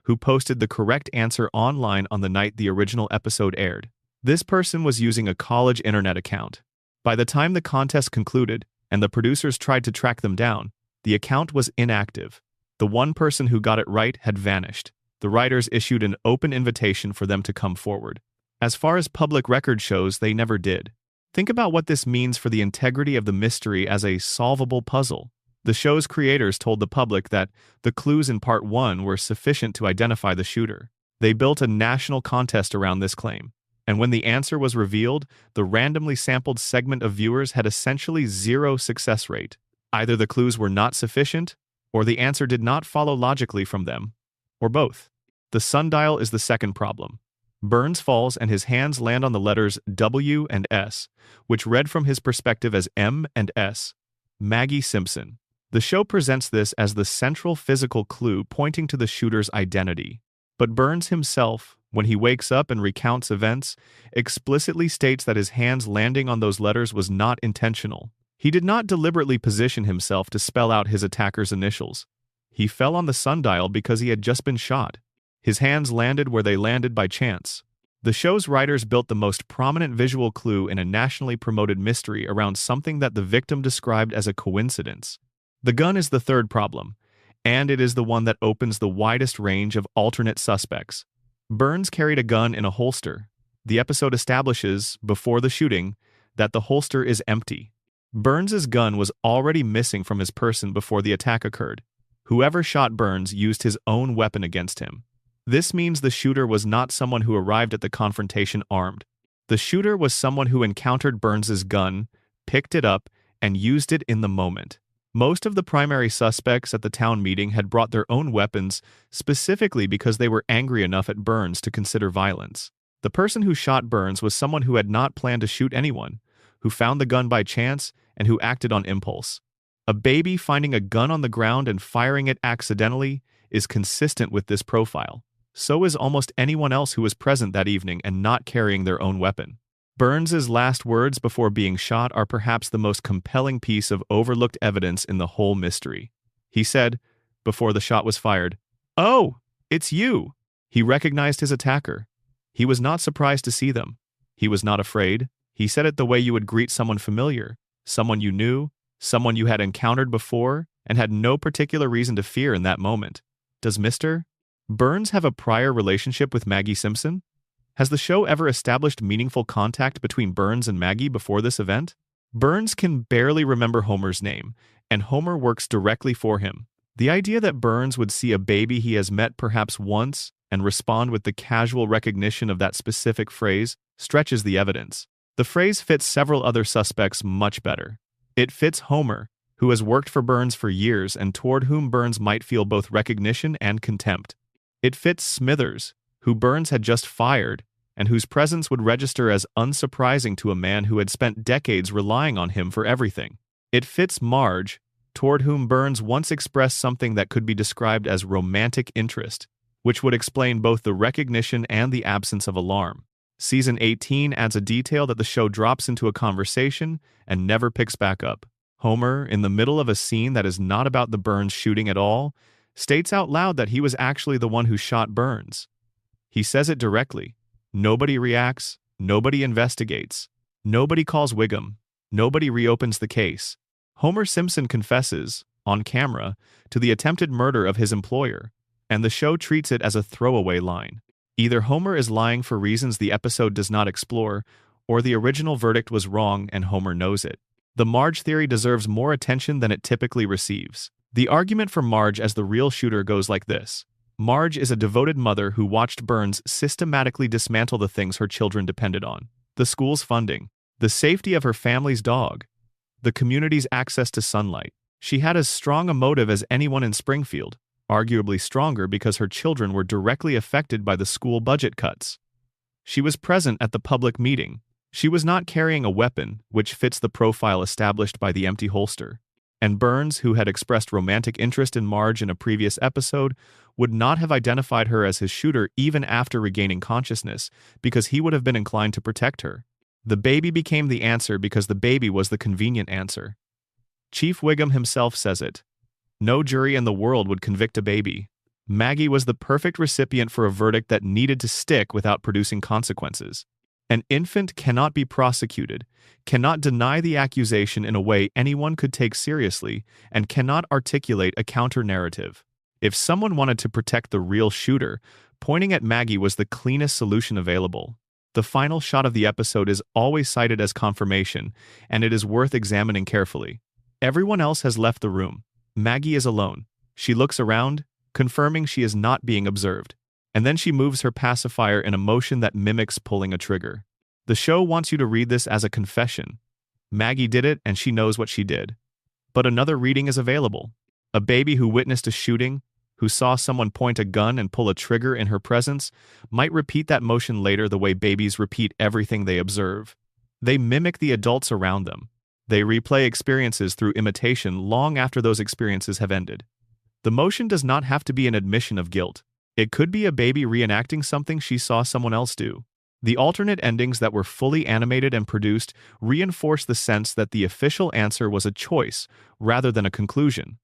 who posted the correct answer online on the night the original episode aired. This person was using a college internet account. By the time the contest concluded and the producers tried to track them down, the account was inactive. The one person who got it right had vanished. The writers issued an open invitation for them to come forward. As far as public record shows, they never did. Think about what this means for the integrity of the mystery as a solvable puzzle. The show's creators told the public that the clues in Part 1 were sufficient to identify the shooter. They built a national contest around this claim. And when the answer was revealed, the randomly sampled segment of viewers had essentially zero success rate. Either the clues were not sufficient, or the answer did not follow logically from them, or both. The sundial is the second problem. Burns falls and his hands land on the letters W and S, which read from his perspective as M and S. Maggie Simpson. The show presents this as the central physical clue pointing to the shooter's identity. But Burns himself, when he wakes up and recounts events, explicitly states that his hands landing on those letters was not intentional. He did not deliberately position himself to spell out his attacker's initials. He fell on the sundial because he had just been shot. His hands landed where they landed by chance. The show's writers built the most prominent visual clue in a nationally promoted mystery around something that the victim described as a coincidence. The gun is the third problem, and it is the one that opens the widest range of alternate suspects. Burns carried a gun in a holster. The episode establishes, before the shooting, that the holster is empty. Burns's gun was already missing from his person before the attack occurred. Whoever shot Burns used his own weapon against him. This means the shooter was not someone who arrived at the confrontation armed. The shooter was someone who encountered Burns's gun, picked it up, and used it in the moment. Most of the primary suspects at the town meeting had brought their own weapons specifically because they were angry enough at Burns to consider violence. The person who shot Burns was someone who had not planned to shoot anyone, who found the gun by chance, and who acted on impulse. A baby finding a gun on the ground and firing it accidentally is consistent with this profile. So is almost anyone else who was present that evening and not carrying their own weapon. Burns's last words before being shot are perhaps the most compelling piece of overlooked evidence in the whole mystery. He said, before the shot was fired, "Oh, it's you!" He recognized his attacker. He was not surprised to see them. He was not afraid. He said it the way you would greet someone familiar, someone you knew, someone you had encountered before, and had no particular reason to fear in that moment. Does Mr. Burns have a prior relationship with Maggie Simpson? Has the show ever established meaningful contact between Burns and Maggie before this event? Burns can barely remember Homer's name, and Homer works directly for him. The idea that Burns would see a baby he has met perhaps once and respond with the casual recognition of that specific phrase stretches the evidence. The phrase fits several other suspects much better. It fits Homer, who has worked for Burns for years and toward whom Burns might feel both recognition and contempt. It fits Smithers, who Burns had just fired, and whose presence would register as unsurprising to a man who had spent decades relying on him for everything. It fits Marge, toward whom Burns once expressed something that could be described as romantic interest, which would explain both the recognition and the absence of alarm. Season 18 adds a detail that the show drops into a conversation and never picks back up. Homer, in the middle of a scene that is not about the Burns shooting at all, states out loud that he was actually the one who shot Burns. He says it directly. Nobody reacts, nobody investigates, nobody calls Wiggum, nobody reopens the case. Homer Simpson confesses, on camera, to the attempted murder of his employer, and the show treats it as a throwaway line. Either Homer is lying for reasons the episode does not explore, or the original verdict was wrong and Homer knows it. The Marge theory deserves more attention than it typically receives. The argument for Marge as the real shooter goes like this. Marge is a devoted mother who watched Burns systematically dismantle the things her children depended on. The school's funding, the safety of her family's dog, the community's access to sunlight. She had as strong a motive as anyone in Springfield, arguably stronger because her children were directly affected by the school budget cuts. She was present at the public meeting. She was not carrying a weapon, which fits the profile established by the empty holster. And Burns, who had expressed romantic interest in Marge in a previous episode, would not have identified her as his shooter even after regaining consciousness, because he would have been inclined to protect her. The baby became the answer because the baby was the convenient answer. Chief Wiggum himself says it. No jury in the world would convict a baby. Maggie was the perfect recipient for a verdict that needed to stick without producing consequences. An infant cannot be prosecuted, cannot deny the accusation in a way anyone could take seriously, and cannot articulate a counter-narrative. If someone wanted to protect the real shooter, pointing at Maggie was the cleanest solution available. The final shot of the episode is always cited as confirmation, and it is worth examining carefully. Everyone else has left the room. Maggie is alone. She looks around, confirming she is not being observed. And then she moves her pacifier in a motion that mimics pulling a trigger. The show wants you to read this as a confession. Maggie did it, and she knows what she did. But another reading is available. A baby who witnessed a shooting, who saw someone point a gun and pull a trigger in her presence, might repeat that motion later the way babies repeat everything they observe. They mimic the adults around them. They replay experiences through imitation long after those experiences have ended. The motion does not have to be an admission of guilt. It could be a baby reenacting something she saw someone else do. The alternate endings that were fully animated and produced reinforce the sense that the official answer was a choice rather than a conclusion.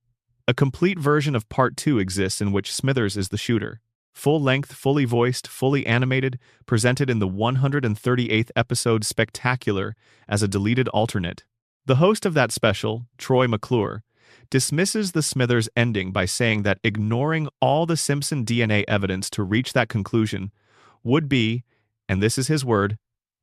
A complete version of Part 2 exists in which Smithers is the shooter. Full-length, fully voiced, fully animated, presented in the 138th episode Spectacular as a deleted alternate. The host of that special, Troy McClure, dismisses the Smithers ending by saying that ignoring all the Simpson DNA evidence to reach that conclusion would be, and this is his word,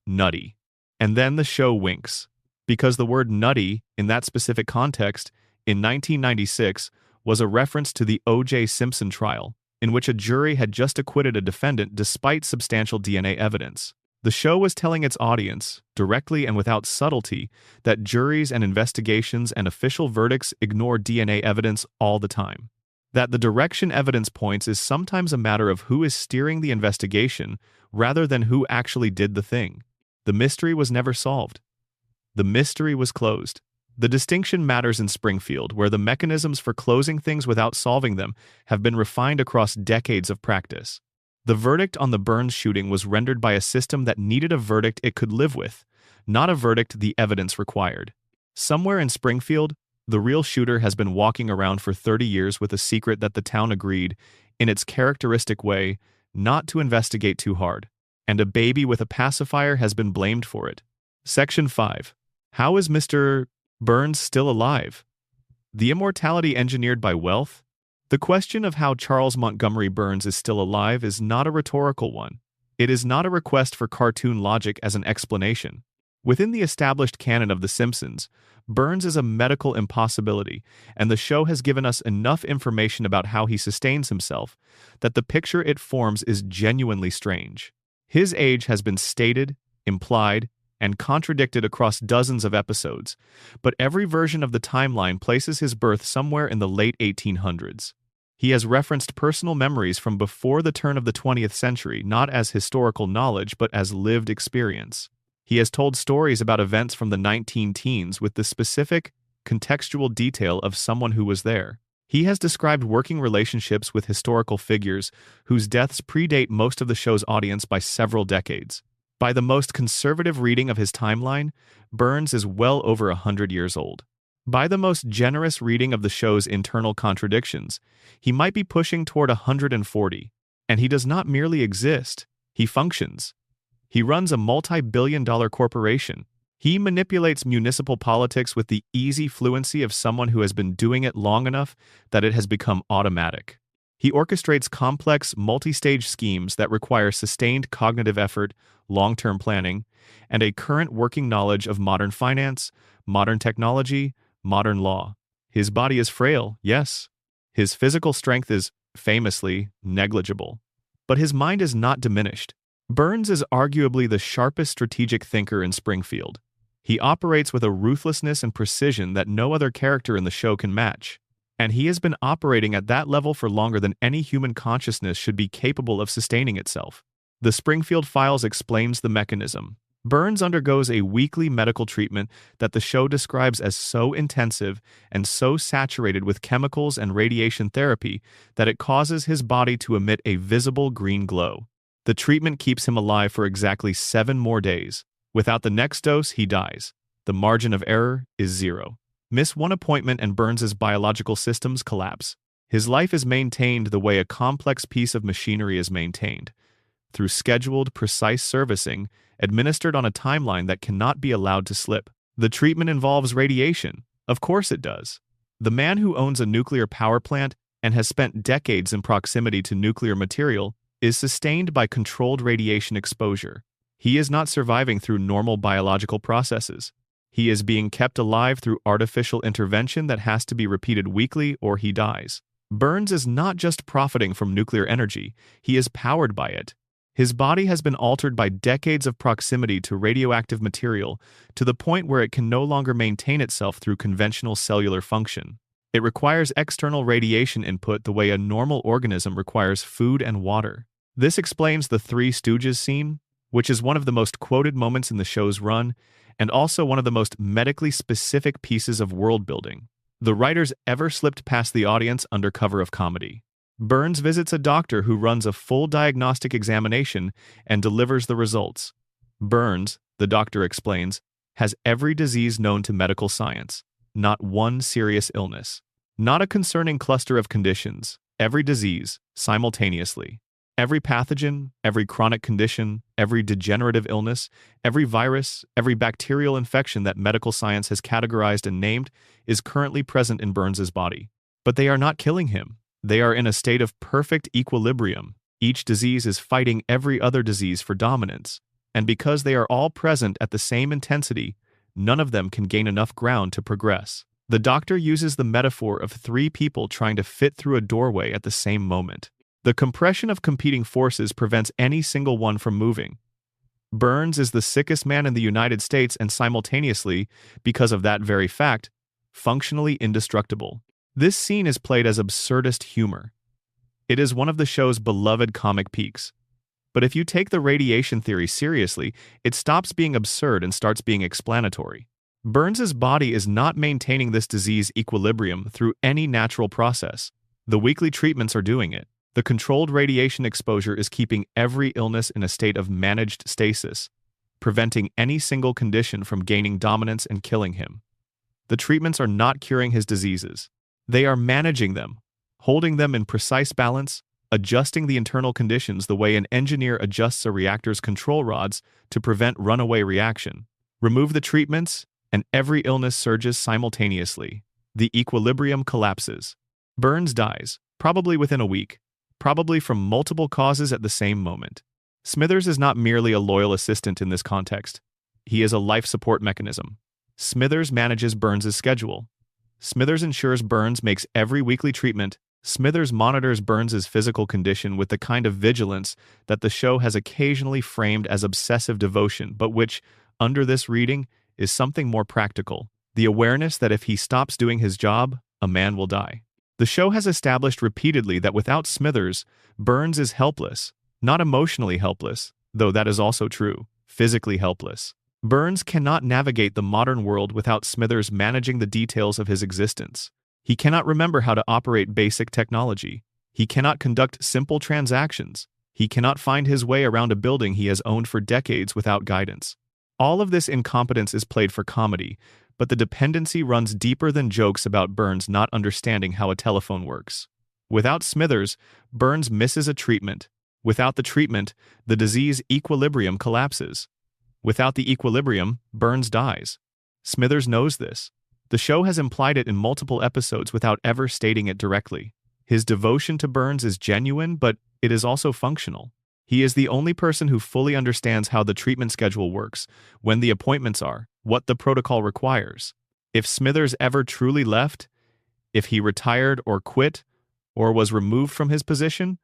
nutty. And then the show winks. Because the word nutty, in that specific context, in 1996, was a reference to the O.J. Simpson trial, in which a jury had just acquitted a defendant despite substantial DNA evidence. The show was telling its audience, directly and without subtlety, that juries and investigations and official verdicts ignore DNA evidence all the time. That the direction evidence points is sometimes a matter of who is steering the investigation rather than who actually did the thing. The mystery was never solved. The mystery was closed. The distinction matters in Springfield, where the mechanisms for closing things without solving them have been refined across decades of practice. The verdict on the Burns shooting was rendered by a system that needed a verdict it could live with, not a verdict the evidence required. Somewhere in Springfield, the real shooter has been walking around for 30 years with a secret that the town agreed, in its characteristic way, not to investigate too hard, and a baby with a pacifier has been blamed for it. Section 5. How is Mr. Burns still alive? The immortality engineered by wealth? The question of how Charles Montgomery Burns is still alive is not a rhetorical one. It is not a request for cartoon logic as an explanation. Within the established canon of The Simpsons, Burns is a medical impossibility, and the show has given us enough information about how he sustains himself that the picture it forms is genuinely strange. His age has been stated, implied, and contradicted across dozens of episodes, but every version of the timeline places his birth somewhere in the late 1800s. He has referenced personal memories from before the turn of the 20th century, not as historical knowledge but as lived experience. He has told stories about events from the 19-teens with the specific, contextual detail of someone who was there. He has described working relationships with historical figures whose deaths predate most of the show's audience by several decades. By the most conservative reading of his timeline, Burns is well over 100 years old. By the most generous reading of the show's internal contradictions, he might be pushing toward 140. And he does not merely exist, he functions. He runs a multi-billion-dollar corporation. He manipulates municipal politics with the easy fluency of someone who has been doing it long enough that it has become automatic. He orchestrates complex, multi-stage schemes that require sustained cognitive effort, long-term planning, and a current working knowledge of modern finance, modern technology, modern law. His body is frail, yes. His physical strength is, famously, negligible. But his mind is not diminished. Burns is arguably the sharpest strategic thinker in Springfield. He operates with a ruthlessness and precision that no other character in the show can match. And he has been operating at that level for longer than any human consciousness should be capable of sustaining itself. The Springfield Files explains the mechanism. Burns undergoes a weekly medical treatment that the show describes as so intensive and so saturated with chemicals and radiation therapy that it causes his body to emit a visible green glow. The treatment keeps him alive for exactly 7 more days. Without the next dose, he dies. The margin of error is 0. Miss one appointment and Burns's biological systems collapse. His life is maintained the way a complex piece of machinery is maintained, through scheduled, precise servicing, administered on a timeline that cannot be allowed to slip. The treatment involves radiation. Of course it does. The man who owns a nuclear power plant and has spent decades in proximity to nuclear material, is sustained by controlled radiation exposure. He is not surviving through normal biological processes. He is being kept alive through artificial intervention that has to be repeated weekly or he dies. Burns is not just profiting from nuclear energy, he is powered by it. His body has been altered by decades of proximity to radioactive material to the point where it can no longer maintain itself through conventional cellular function. It requires external radiation input the way a normal organism requires food and water. This explains the Three Stooges scene, which is one of the most quoted moments in the show's run, and also one of the most medically specific pieces of world building. The writers ever slipped past the audience under cover of comedy. Burns visits a doctor who runs a full diagnostic examination and delivers the results. Burns, the doctor explains, has every disease known to medical science, not one serious illness, not a concerning cluster of conditions, every disease, simultaneously. Every pathogen, every chronic condition, every degenerative illness, every virus, every bacterial infection that medical science has categorized and named is currently present in Burns's body. But they are not killing him. They are in a state of perfect equilibrium. Each disease is fighting every other disease for dominance. And because they are all present at the same intensity, none of them can gain enough ground to progress. The doctor uses the metaphor of three people trying to fit through a doorway at the same moment. The compression of competing forces prevents any single one from moving. Burns is the sickest man in the United States and simultaneously, because of that very fact, functionally indestructible. This scene is played as absurdist humor. It is one of the show's beloved comic peaks. But if you take the radiation theory seriously, it stops being absurd and starts being explanatory. Burns's body is not maintaining this disease equilibrium through any natural process. The weekly treatments are doing it. The controlled radiation exposure is keeping every illness in a state of managed stasis, preventing any single condition from gaining dominance and killing him. The treatments are not curing his diseases. They are managing them, holding them in precise balance, adjusting the internal conditions the way an engineer adjusts a reactor's control rods to prevent runaway reaction. Remove the treatments, and every illness surges simultaneously. The equilibrium collapses. Burns dies, probably within a week, probably from multiple causes at the same moment. Smithers is not merely a loyal assistant in this context. He is a life support mechanism. Smithers manages Burns's schedule. Smithers ensures Burns makes every weekly treatment. Smithers monitors Burns's physical condition with the kind of vigilance that the show has occasionally framed as obsessive devotion, but which, under this reading, is something more practical. The awareness that if he stops doing his job, a man will die. The show has established repeatedly that without Smithers, Burns is helpless, not emotionally helpless, though that is also true, physically helpless. Burns cannot navigate the modern world without Smithers managing the details of his existence. He cannot remember how to operate basic technology. He cannot conduct simple transactions. He cannot find his way around a building he has owned for decades without guidance. All of this incompetence is played for comedy, but the dependency runs deeper than jokes about Burns not understanding how a telephone works. Without Smithers, Burns misses a treatment. Without the treatment, the disease equilibrium collapses. Without the equilibrium, Burns dies. Smithers knows this. The show has implied it in multiple episodes without ever stating it directly. His devotion to Burns is genuine, but it is also functional. He is the only person who fully understands how the treatment schedule works, when the appointments are, what the protocol requires. If Smithers ever truly left, if he retired or quit, or was removed from his position,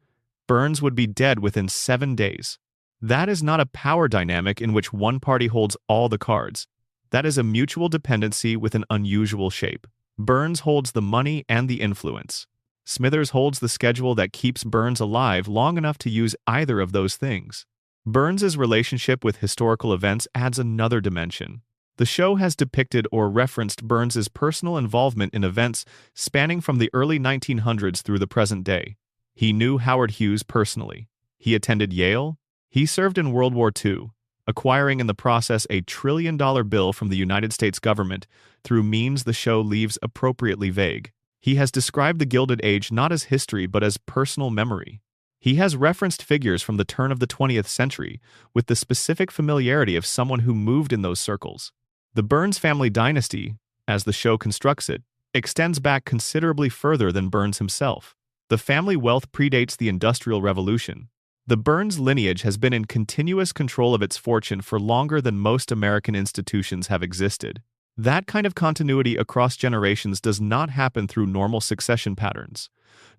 Burns would be dead within 7 days. That is not a power dynamic in which one party holds all the cards. That is a mutual dependency with an unusual shape. Burns holds the money and the influence. Smithers holds the schedule that keeps Burns alive long enough to use either of those things. Burns's relationship with historical events adds another dimension. The show has depicted or referenced Burns's personal involvement in events spanning from the early 1900s through the present day. He knew Howard Hughes personally. He attended Yale. He served in World War II, acquiring in the process a $1 trillion bill from the United States government through means the show leaves appropriately vague. He has described the Gilded Age not as history but as personal memory. He has referenced figures from the turn of the 20th century with the specific familiarity of someone who moved in those circles. The Burns family dynasty, as the show constructs it, extends back considerably further than Burns himself. The family wealth predates the Industrial Revolution. The Burns lineage has been in continuous control of its fortune for longer than most American institutions have existed. That kind of continuity across generations does not happen through normal succession patterns.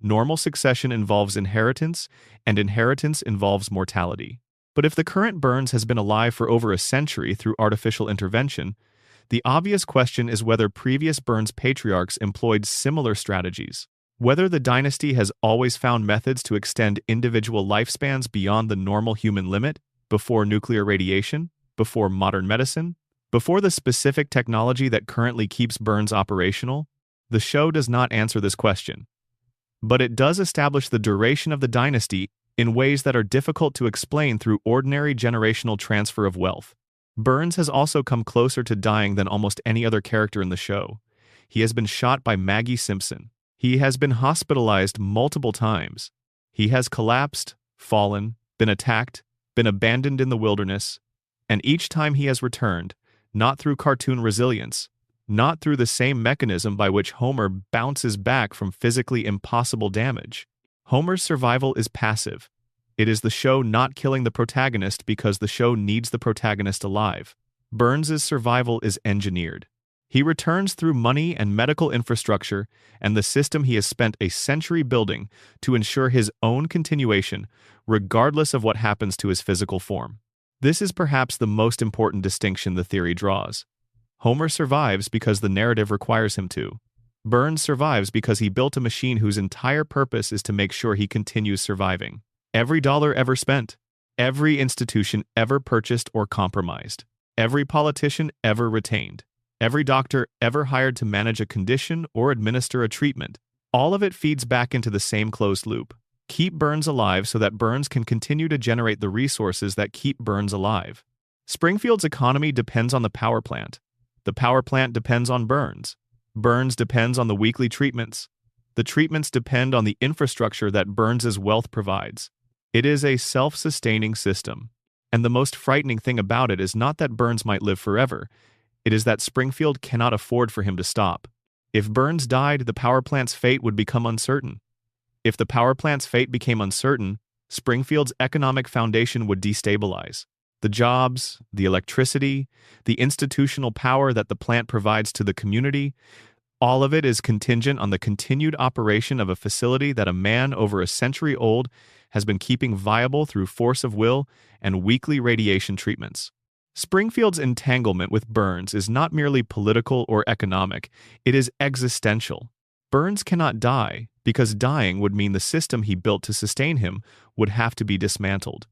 Normal succession involves inheritance, and inheritance involves mortality. But if the current Burns has been alive for over a century through artificial intervention, the obvious question is whether previous Burns patriarchs employed similar strategies. Whether the dynasty has always found methods to extend individual lifespans beyond the normal human limit, before nuclear radiation, before modern medicine, before the specific technology that currently keeps Burns operational, the show does not answer this question. But it does establish the duration of the dynasty in ways that are difficult to explain through ordinary generational transfer of wealth. Burns has also come closer to dying than almost any other character in the show. He has been shot by Maggie Simpson. He has been hospitalized multiple times. He has collapsed, fallen, been attacked, been abandoned in the wilderness, and each time he has returned, not through cartoon resilience, not through the same mechanism by which Homer bounces back from physically impossible damage. Homer's survival is passive. It is the show not killing the protagonist because the show needs the protagonist alive. Burns's survival is engineered. He returns through money and medical infrastructure and the system he has spent a century building to ensure his own continuation, regardless of what happens to his physical form. This is perhaps the most important distinction the theory draws. Homer survives because the narrative requires him to. Burns survives because he built a machine whose entire purpose is to make sure he continues surviving. Every dollar ever spent, every institution ever purchased or compromised, every politician ever retained, every doctor ever hired to manage a condition or administer a treatment, all of it feeds back into the same closed loop. Keep Burns alive so that Burns can continue to generate the resources that keep Burns alive. Springfield's economy depends on the power plant. The power plant depends on Burns. Burns depends on the weekly treatments. The treatments depend on the infrastructure that Burns's wealth provides. It is a self-sustaining system. And the most frightening thing about it is not that Burns might live forever. It is that Springfield cannot afford for him to stop. If Burns died, the power plant's fate would become uncertain. If the power plant's fate became uncertain, Springfield's economic foundation would destabilize. The jobs, the electricity, the institutional power that the plant provides to the community, all of it is contingent on the continued operation of a facility that a man over a century old has been keeping viable through force of will and weekly radiation treatments. Springfield's entanglement with Burns is not merely political or economic, it is existential. Burns cannot die because dying would mean the system he built to sustain him would have to be dismantled.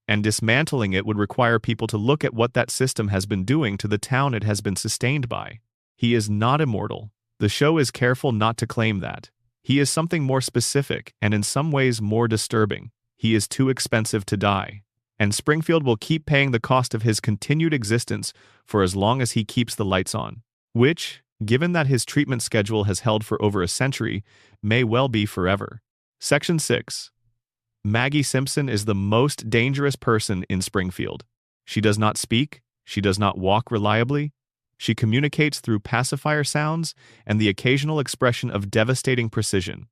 And dismantling it would require people to look at what that system has been doing to the town it has been sustained by. He is not immortal. The show is careful not to claim that. He is something more specific and in some ways more disturbing. He is too expensive to die. And Springfield will keep paying the cost of his continued existence for as long as he keeps the lights on, which, given that his treatment schedule has held for over a century, may well be forever. Section 6. Maggie Simpson is the most dangerous person in Springfield. She does not speak, she does not walk reliably, she communicates through pacifier sounds and the occasional expression of devastating precision.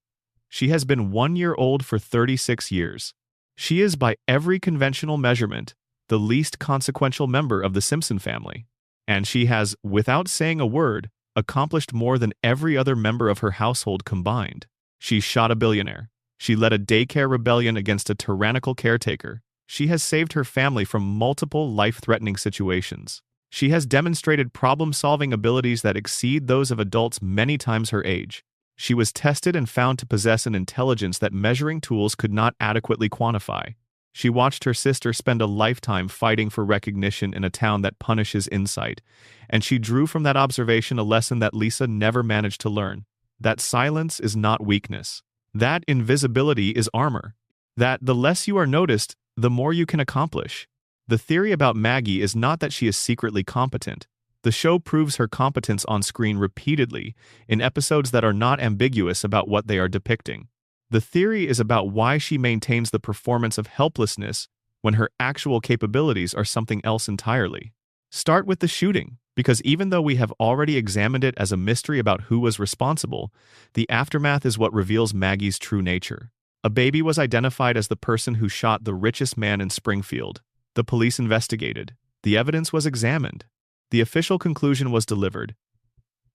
She has been 1 year old for 36 years. She is, by every conventional measurement, the least consequential member of the Simpson family. And she has, without saying a word, accomplished more than every other member of her household combined. She shot a billionaire. She led a daycare rebellion against a tyrannical caretaker. She has saved her family from multiple life-threatening situations. She has demonstrated problem-solving abilities that exceed those of adults many times her age. She was tested and found to possess an intelligence that measuring tools could not adequately quantify. She watched her sister spend a lifetime fighting for recognition in a town that punishes insight, and she drew from that observation a lesson that Lisa never managed to learn: that silence is not weakness. That invisibility is armor. That the less you are noticed, the more you can accomplish. The theory about Maggie is not that she is secretly competent. The show proves her competence on screen repeatedly in episodes that are not ambiguous about what they are depicting. The theory is about why she maintains the performance of helplessness when her actual capabilities are something else entirely. Start with the shooting. Because even though we have already examined it as a mystery about who was responsible, the aftermath is what reveals Maggie's true nature. A baby was identified as the person who shot the richest man in Springfield. The police investigated. The evidence was examined. The official conclusion was delivered.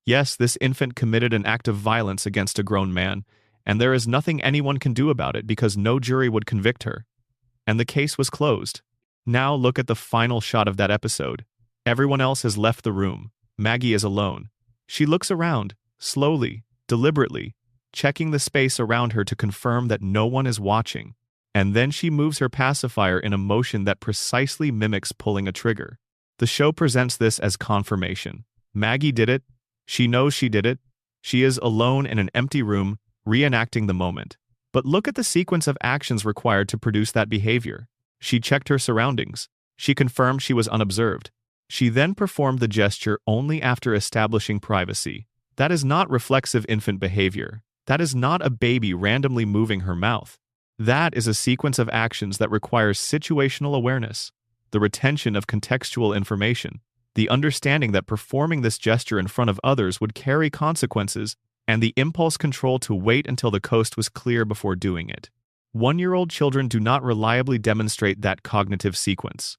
Yes, this infant committed an act of violence against a grown man, and there is nothing anyone can do about it because no jury would convict her. And the case was closed. Now look at the final shot of that episode. Everyone else has left the room. Maggie is alone. She looks around, slowly, deliberately, checking the space around her to confirm that no one is watching. And then she moves her pacifier in a motion that precisely mimics pulling a trigger. The show presents this as confirmation. Maggie did it. She knows she did it. She is alone in an empty room, reenacting the moment. But look at the sequence of actions required to produce that behavior. She checked her surroundings. She confirmed she was unobserved. She then performed the gesture only after establishing privacy. That is not reflexive infant behavior. That is not a baby randomly moving her mouth. That is a sequence of actions that requires situational awareness, the retention of contextual information, the understanding that performing this gesture in front of others would carry consequences, and the impulse control to wait until the coast was clear before doing it. 1-year-old children do not reliably demonstrate that cognitive sequence.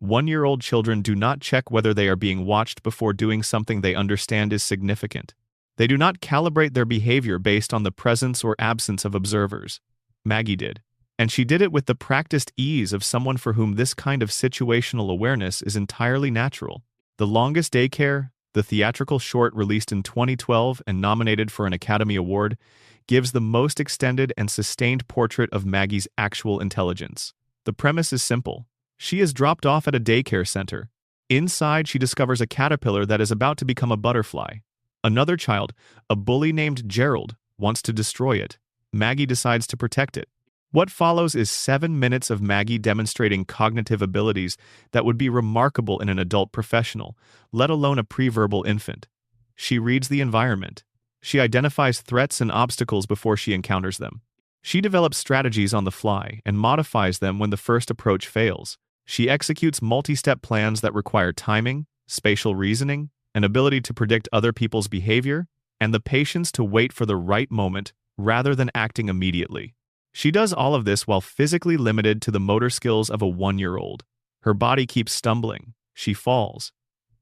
1-year-old children do not check whether they are being watched before doing something they understand is significant. They do not calibrate their behavior based on the presence or absence of observers. Maggie did. And she did it with the practiced ease of someone for whom this kind of situational awareness is entirely natural. The Longest Daycare, the theatrical short released in 2012 and nominated for an Academy Award, gives the most extended and sustained portrait of Maggie's actual intelligence. The premise is simple. She is dropped off at a daycare center. Inside, she discovers a caterpillar that is about to become a butterfly. Another child, a bully named Gerald, wants to destroy it. Maggie decides to protect it. What follows is 7 minutes of Maggie demonstrating cognitive abilities that would be remarkable in an adult professional, let alone a preverbal infant. She reads the environment. She identifies threats and obstacles before she encounters them. She develops strategies on the fly and modifies them when the first approach fails. She executes multi-step plans that require timing, spatial reasoning, an ability to predict other people's behavior, and the patience to wait for the right moment rather than acting immediately. She does all of this while physically limited to the motor skills of a 1-year-old. Her body keeps stumbling. She falls.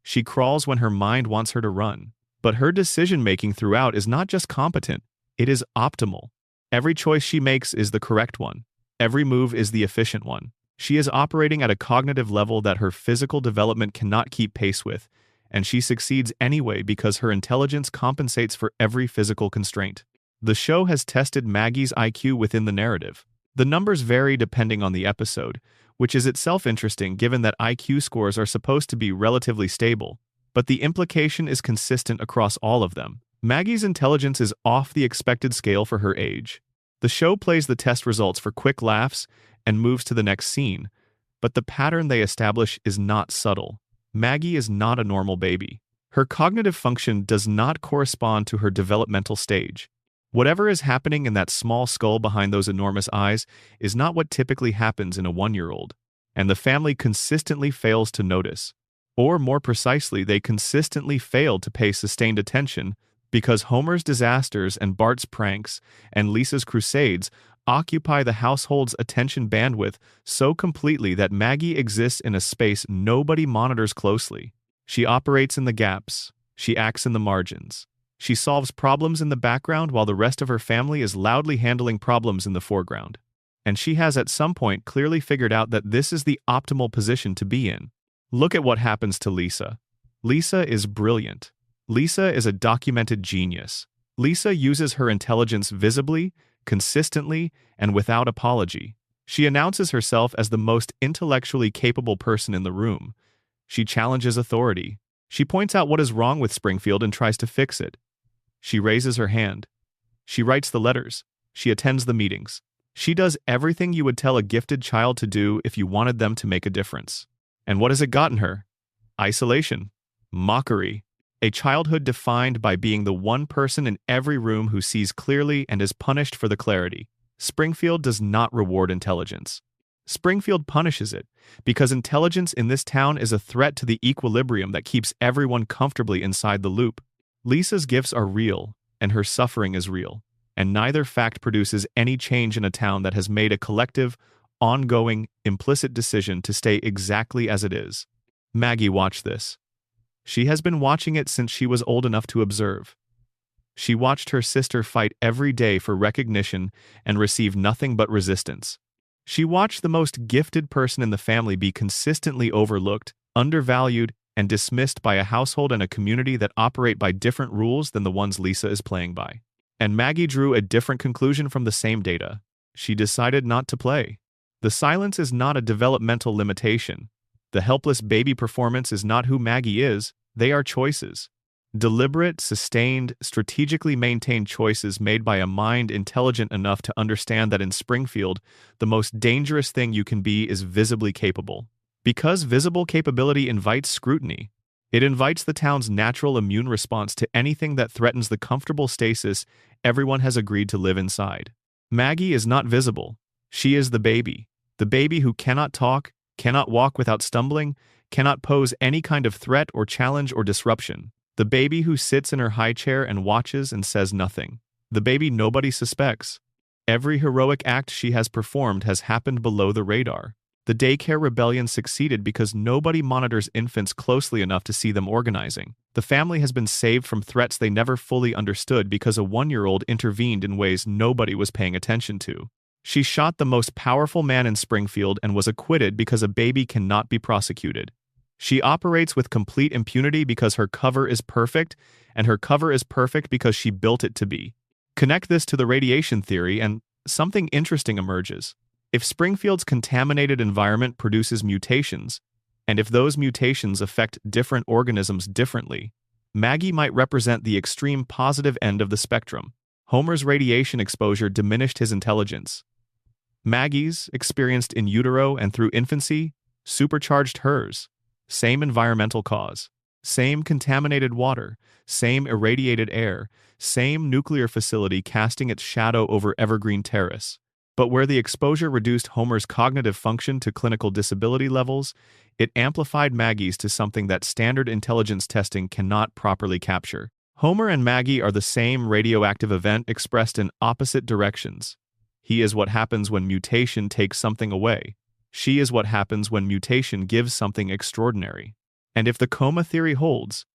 She crawls when her mind wants her to run. But her decision-making throughout is not just competent, it is optimal. Every choice she makes is the correct one. Every move is the efficient one. She is operating at a cognitive level that her physical development cannot keep pace with, and she succeeds anyway because her intelligence compensates for every physical constraint. The show has tested Maggie's IQ within the narrative. The numbers vary depending on the episode, which is itself interesting given that IQ scores are supposed to be relatively stable, but the implication is consistent across all of them. Maggie's intelligence is off the expected scale for her age. The show plays the test results for quick laughs and moves to the next scene, but the pattern they establish is not subtle. Maggie is not a normal baby. Her cognitive function does not correspond to her developmental stage. Whatever is happening in that small skull behind those enormous eyes is not what typically happens in a 1-year-old, and the family consistently fails to notice. Or more precisely, they consistently fail to pay sustained attention because Homer's disasters and Bart's pranks and Lisa's crusades occupy the household's attention bandwidth so completely that Maggie exists in a space nobody monitors closely. She operates in the gaps. She acts in the margins. She solves problems in the background while the rest of her family is loudly handling problems in the foreground. And she has at some point clearly figured out that this is the optimal position to be in. Look at what happens to Lisa. Lisa is brilliant. Lisa is a documented genius. Lisa uses her intelligence visibly, consistently, and without apology. She announces herself as the most intellectually capable person in the room. She challenges authority. She points out what is wrong with Springfield and tries to fix it. She raises her hand. She writes the letters. She attends the meetings. She does everything you would tell a gifted child to do if you wanted them to make a difference. And what has it gotten her? Isolation. Mockery. A childhood defined by being the one person in every room who sees clearly and is punished for the clarity. Springfield does not reward intelligence. Springfield punishes it, because intelligence in this town is a threat to the equilibrium that keeps everyone comfortably inside the loop. Lisa's gifts are real, and her suffering is real, and neither fact produces any change in a town that has made a collective, ongoing, implicit decision to stay exactly as it is. Maggie watched this. She has been watching it since she was old enough to observe. She watched her sister fight every day for recognition and receive nothing but resistance. She watched the most gifted person in the family be consistently overlooked, undervalued, and dismissed by a household and a community that operate by different rules than the ones Lisa is playing by. And Maggie drew a different conclusion from the same data. She decided not to play. The silence is not a developmental limitation. The helpless baby performance is not who Maggie is, they are choices. Deliberate, sustained, strategically maintained choices made by a mind intelligent enough to understand that in Springfield, the most dangerous thing you can be is visibly capable. Because visible capability invites scrutiny. It invites the town's natural immune response to anything that threatens the comfortable stasis everyone has agreed to live inside. Maggie is not visible. She is the baby who cannot talk, cannot walk without stumbling, cannot pose any kind of threat or challenge or disruption. The baby who sits in her high chair and watches and says nothing. The baby nobody suspects. Every heroic act she has performed has happened below the radar. The daycare rebellion succeeded because nobody monitors infants closely enough to see them organizing. The family has been saved from threats they never fully understood because a 1-year-old intervened in ways nobody was paying attention to. She shot the most powerful man in Springfield and was acquitted because a baby cannot be prosecuted. She operates with complete impunity because her cover is perfect, and her cover is perfect because she built it to be. Connect this to the radiation theory and something interesting emerges. If Springfield's contaminated environment produces mutations, and if those mutations affect different organisms differently, Maggie might represent the extreme positive end of the spectrum. Homer's radiation exposure diminished his intelligence. Maggie's, experienced in utero and through infancy, supercharged hers. Same environmental cause, same contaminated water, same irradiated air, same nuclear facility casting its shadow over Evergreen Terrace. But where the exposure reduced Homer's cognitive function to clinical disability levels, it amplified Maggie's to something that standard intelligence testing cannot properly capture. Homer and Maggie are the same radioactive event expressed in opposite directions. He is what happens when mutation takes something away. She is what happens when mutation gives something extraordinary. And if the coma theory holds,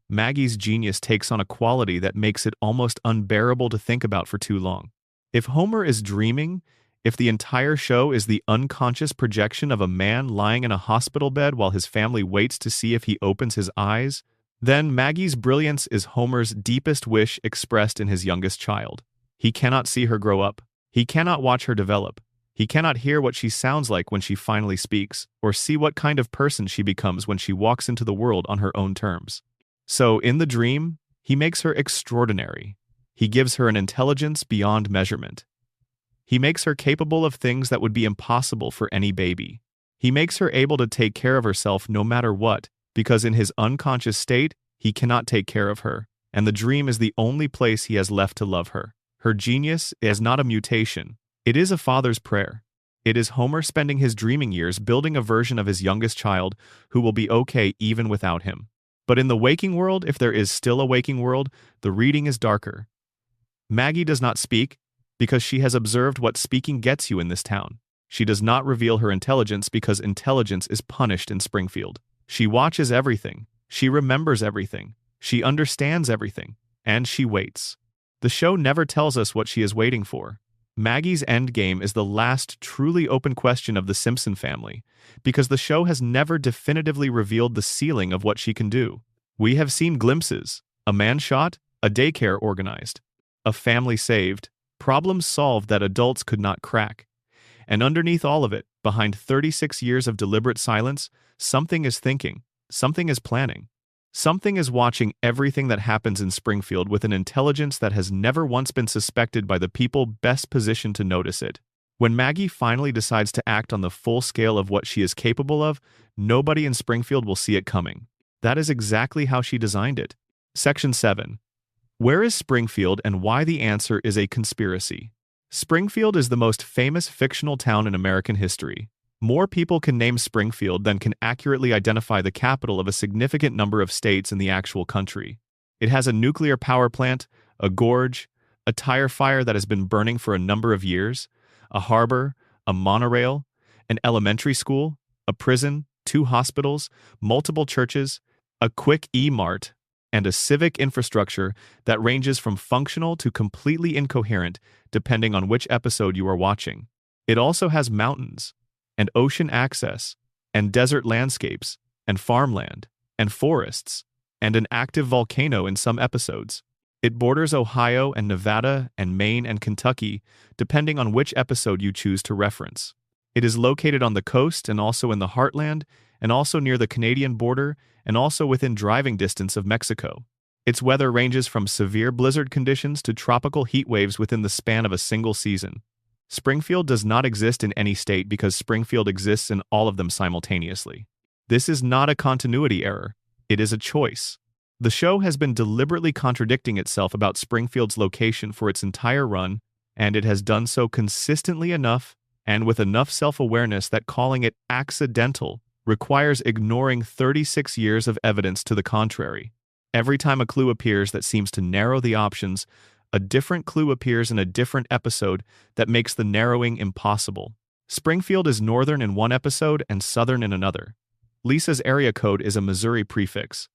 Maggie's genius takes on a quality that makes it almost unbearable to think about for too long. If Homer is dreaming, if the entire show is the unconscious projection of a man lying in a hospital bed while his family waits to see if he opens his eyes, then Maggie's brilliance is Homer's deepest wish expressed in his youngest child. He cannot see her grow up. He cannot watch her develop. He cannot hear what she sounds like when she finally speaks, or see what kind of person she becomes when she walks into the world on her own terms. So, in the dream, he makes her extraordinary. He gives her an intelligence beyond measurement. He makes her capable of things that would be impossible for any baby. He makes her able to take care of herself no matter what, because in his unconscious state, he cannot take care of her, and the dream is the only place he has left to love her. Her genius is not a mutation. It is a father's prayer. It is Homer spending his dreaming years building a version of his youngest child who will be okay even without him. But in the waking world, if there is still a waking world, the reading is darker. Maggie does not speak because she has observed what speaking gets you in this town. She does not reveal her intelligence because intelligence is punished in Springfield. She watches everything. She remembers everything. She understands everything. And she waits. The show never tells us what she is waiting for. Maggie's endgame is the last truly open question of the Simpson family, because the show has never definitively revealed the ceiling of what she can do. We have seen glimpses: a man shot, a daycare organized, a family saved, problems solved that adults could not crack. And underneath all of it, behind 36 years of deliberate silence, something is thinking, something is planning. Something is watching everything that happens in Springfield with an intelligence that has never once been suspected by the people best positioned to notice it. When Maggie finally decides to act on the full scale of what she is capable of, nobody in Springfield will see it coming. That is exactly how she designed it. Section 7. Where is Springfield and why the answer is a conspiracy? Springfield is the most famous fictional town in American history. More people can name Springfield than can accurately identify the capital of a significant number of states in the actual country. It has a nuclear power plant, a gorge, a tire fire that has been burning for a number of years, a harbor, a monorail, an elementary school, a prison, 2 hospitals, multiple churches, a quick e-mart, and a civic infrastructure that ranges from functional to completely incoherent depending on which episode you are watching. It also has mountains, and ocean access, and desert landscapes, and farmland, and forests, and an active volcano in some episodes. It borders Ohio and Nevada and Maine and Kentucky, depending on which episode you choose to reference. It is located on the coast and also in the heartland, and also near the Canadian border, and also within driving distance of Mexico. Its weather ranges from severe blizzard conditions to tropical heat waves within the span of a single season. Springfield does not exist in any state because Springfield exists in all of them simultaneously. This is not a continuity error. It is a choice. The show has been deliberately contradicting itself about Springfield's location for its entire run, and it has done so consistently enough and with enough self-awareness that calling it accidental requires ignoring 36 years of evidence to the contrary. Every time a clue appears that seems to narrow the options, a different clue appears in a different episode that makes the narrowing impossible. Springfield is northern in one episode and southern in another. Lisa's area code is a Missouri prefix.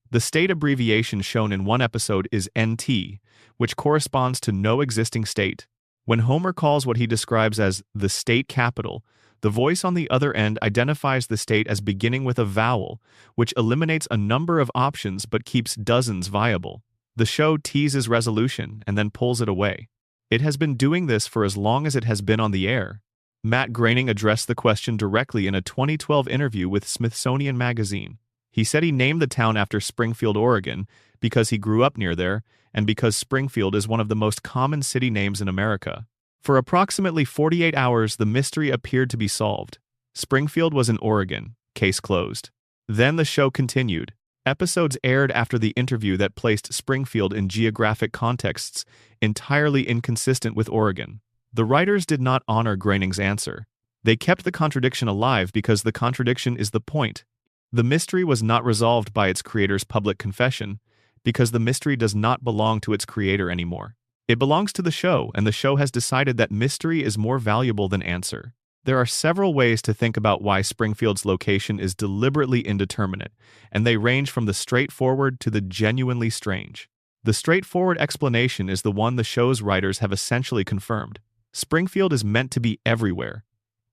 The state abbreviation shown in one episode is NT, which corresponds to no existing state. When Homer calls what he describes as the state capital, the voice on the other end identifies the state as beginning with a vowel, which eliminates a number of options but keeps dozens viable. The show teases resolution and then pulls it away. It has been doing this for as long as it has been on the air. Matt Groening addressed the question directly in a 2012 interview with Smithsonian Magazine. He said he named the town after Springfield, Oregon, because he grew up near there, and because Springfield is one of the most common city names in America. For approximately 48 hours, the mystery appeared to be solved. Springfield was in Oregon. Case closed. Then the show continued. Episodes aired after the interview that placed Springfield in geographic contexts entirely inconsistent with Oregon. The writers did not honor Groening's answer. They kept the contradiction alive because the contradiction is the point. The mystery was not resolved by its creator's public confession because the mystery does not belong to its creator anymore. It belongs to the show, and the show has decided that mystery is more valuable than answer. There are several ways to think about why Springfield's location is deliberately indeterminate, and they range from the straightforward to the genuinely strange. The straightforward explanation is the one the show's writers have essentially confirmed. Springfield is meant to be everywhere.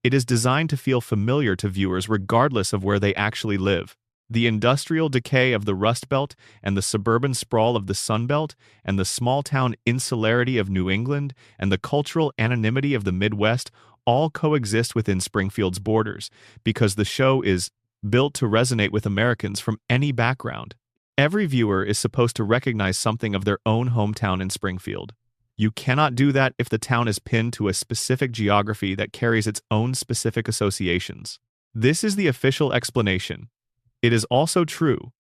It is designed to feel familiar to viewers regardless of where they actually live. The industrial decay of the Rust Belt and the suburban sprawl of the Sun Belt and the small-town insularity of New England and the cultural anonymity of the Midwest all coexist within Springfield's borders because the show is built to resonate with Americans from any background. Every viewer is supposed to recognize something of their own hometown in Springfield. You cannot do that if the town is pinned to a specific geography that carries its own specific associations. This is the official explanation. It is also true,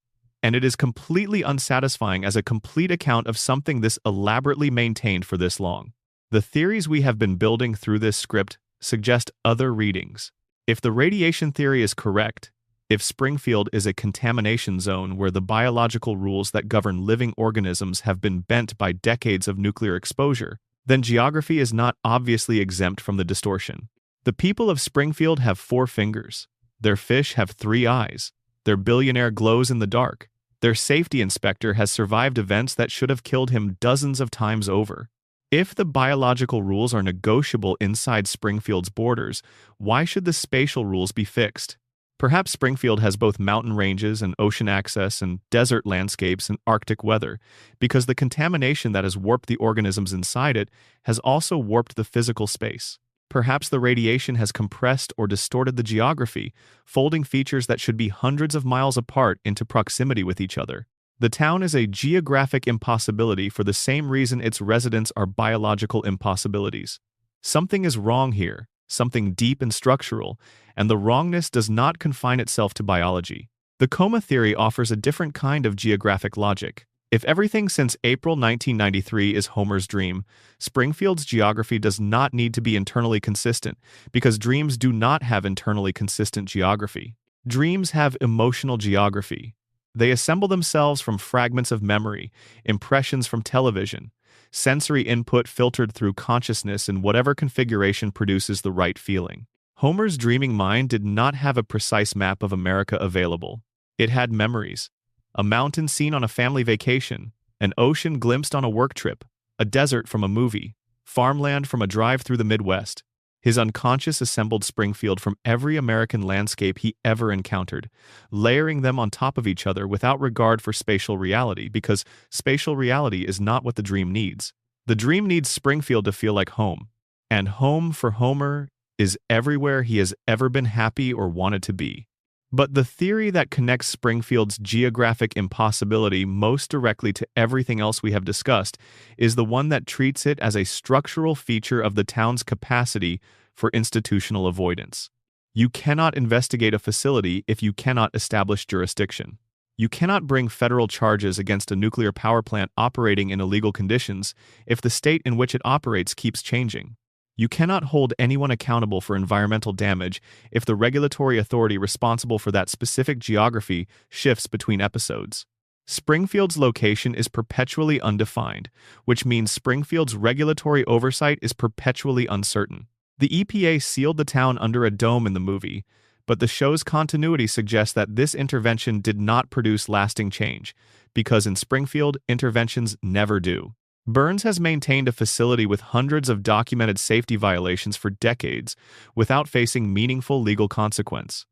and it is completely unsatisfying as a complete account of something this elaborately maintained for this long. The theories we have been building through this script suggest other readings. If the radiation theory is correct, if Springfield is a contamination zone where the biological rules that govern living organisms have been bent by decades of nuclear exposure, then geography is not obviously exempt from the distortion. The people of Springfield have 4 fingers. Their fish have 3 eyes. Their billionaire glows in the dark. Their safety inspector has survived events that should have killed him dozens of times over. If the biological rules are negotiable inside Springfield's borders, why should the spatial rules be fixed? Perhaps Springfield has both mountain ranges and ocean access and desert landscapes and Arctic weather, because the contamination that has warped the organisms inside it has also warped the physical space. Perhaps the radiation has compressed or distorted the geography, folding features that should be hundreds of miles apart into proximity with each other. The town is a geographic impossibility for the same reason its residents are biological impossibilities. Something is wrong here, something deep and structural, and the wrongness does not confine itself to biology. The coma theory offers a different kind of geographic logic. If everything since April 1993 is Homer's dream, Springfield's geography does not need to be internally consistent, because dreams do not have internally consistent geography. Dreams have emotional geography. They assemble themselves from fragments of memory, impressions from television, sensory input filtered through consciousness in whatever configuration produces the right feeling. Homer's dreaming mind did not have a precise map of America available. It had memories. A mountain seen on a family vacation, an ocean glimpsed on a work trip, a desert from a movie, farmland from a drive through the Midwest. His unconscious assembled Springfield from every American landscape he ever encountered, layering them on top of each other without regard for spatial reality, because spatial reality is not what the dream needs. The dream needs Springfield to feel like home. And home for Homer is everywhere he has ever been happy or wanted to be. But the theory that connects Springfield's geographic impossibility most directly to everything else we have discussed is the one that treats it as a structural feature of the town's capacity for institutional avoidance. You cannot investigate a facility if you cannot establish jurisdiction. You cannot bring federal charges against a nuclear power plant operating in illegal conditions if the state in which it operates keeps changing. You cannot hold anyone accountable for environmental damage if the regulatory authority responsible for that specific geography shifts between episodes. Springfield's location is perpetually undefined, which means Springfield's regulatory oversight is perpetually uncertain. The EPA sealed the town under a dome in the movie, but the show's continuity suggests that this intervention did not produce lasting change, because in Springfield, interventions never do. Burns has maintained a facility with hundreds of documented safety violations for decades without facing meaningful legal consequence.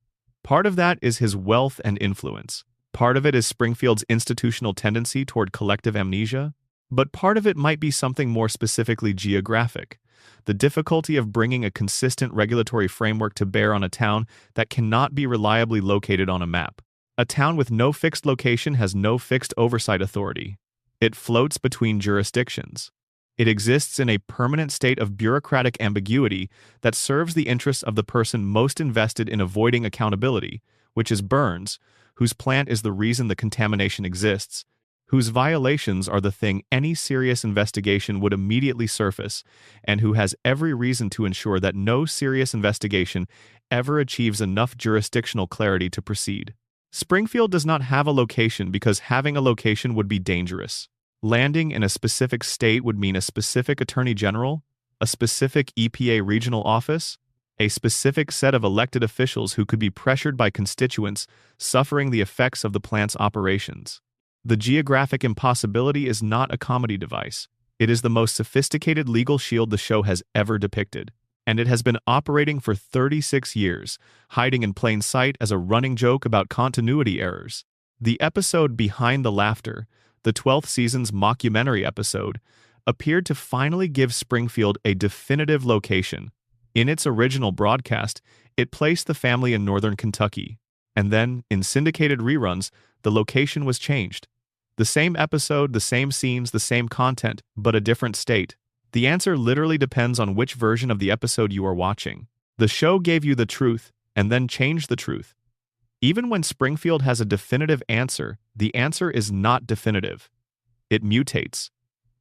Part of that is his wealth and influence. Part of it is Springfield's institutional tendency toward collective amnesia. But part of it might be something more specifically geographic: the difficulty of bringing a consistent regulatory framework to bear on a town that cannot be reliably located on a map. A town with no fixed location has no fixed oversight authority. It floats between jurisdictions. It exists in a permanent state of bureaucratic ambiguity that serves the interests of the person most invested in avoiding accountability, which is Burns, whose plant is the reason the contamination exists, whose violations are the thing any serious investigation would immediately surface, and who has every reason to ensure that no serious investigation ever achieves enough jurisdictional clarity to proceed. Springfield does not have a location because having a location would be dangerous. Landing in a specific state would mean a specific attorney general, a specific EPA regional office, a specific set of elected officials who could be pressured by constituents suffering the effects of the plant's operations. The geographic impossibility is not a comedy device. It is the most sophisticated legal shield the show has ever depicted. And it has been operating for 36 years, hiding in plain sight as a running joke about continuity errors. The episode Behind the Laughter, the 12th season's mockumentary episode, appeared to finally give Springfield a definitive location. In its original broadcast, it placed the family in northern Kentucky, and then, in syndicated reruns, the location was changed. The same episode, the same scenes, the same content, but a different state. The answer literally depends on which version of the episode you are watching. The show gave you the truth, and then changed the truth. Even when Springfield has a definitive answer, the answer is not definitive. It mutates.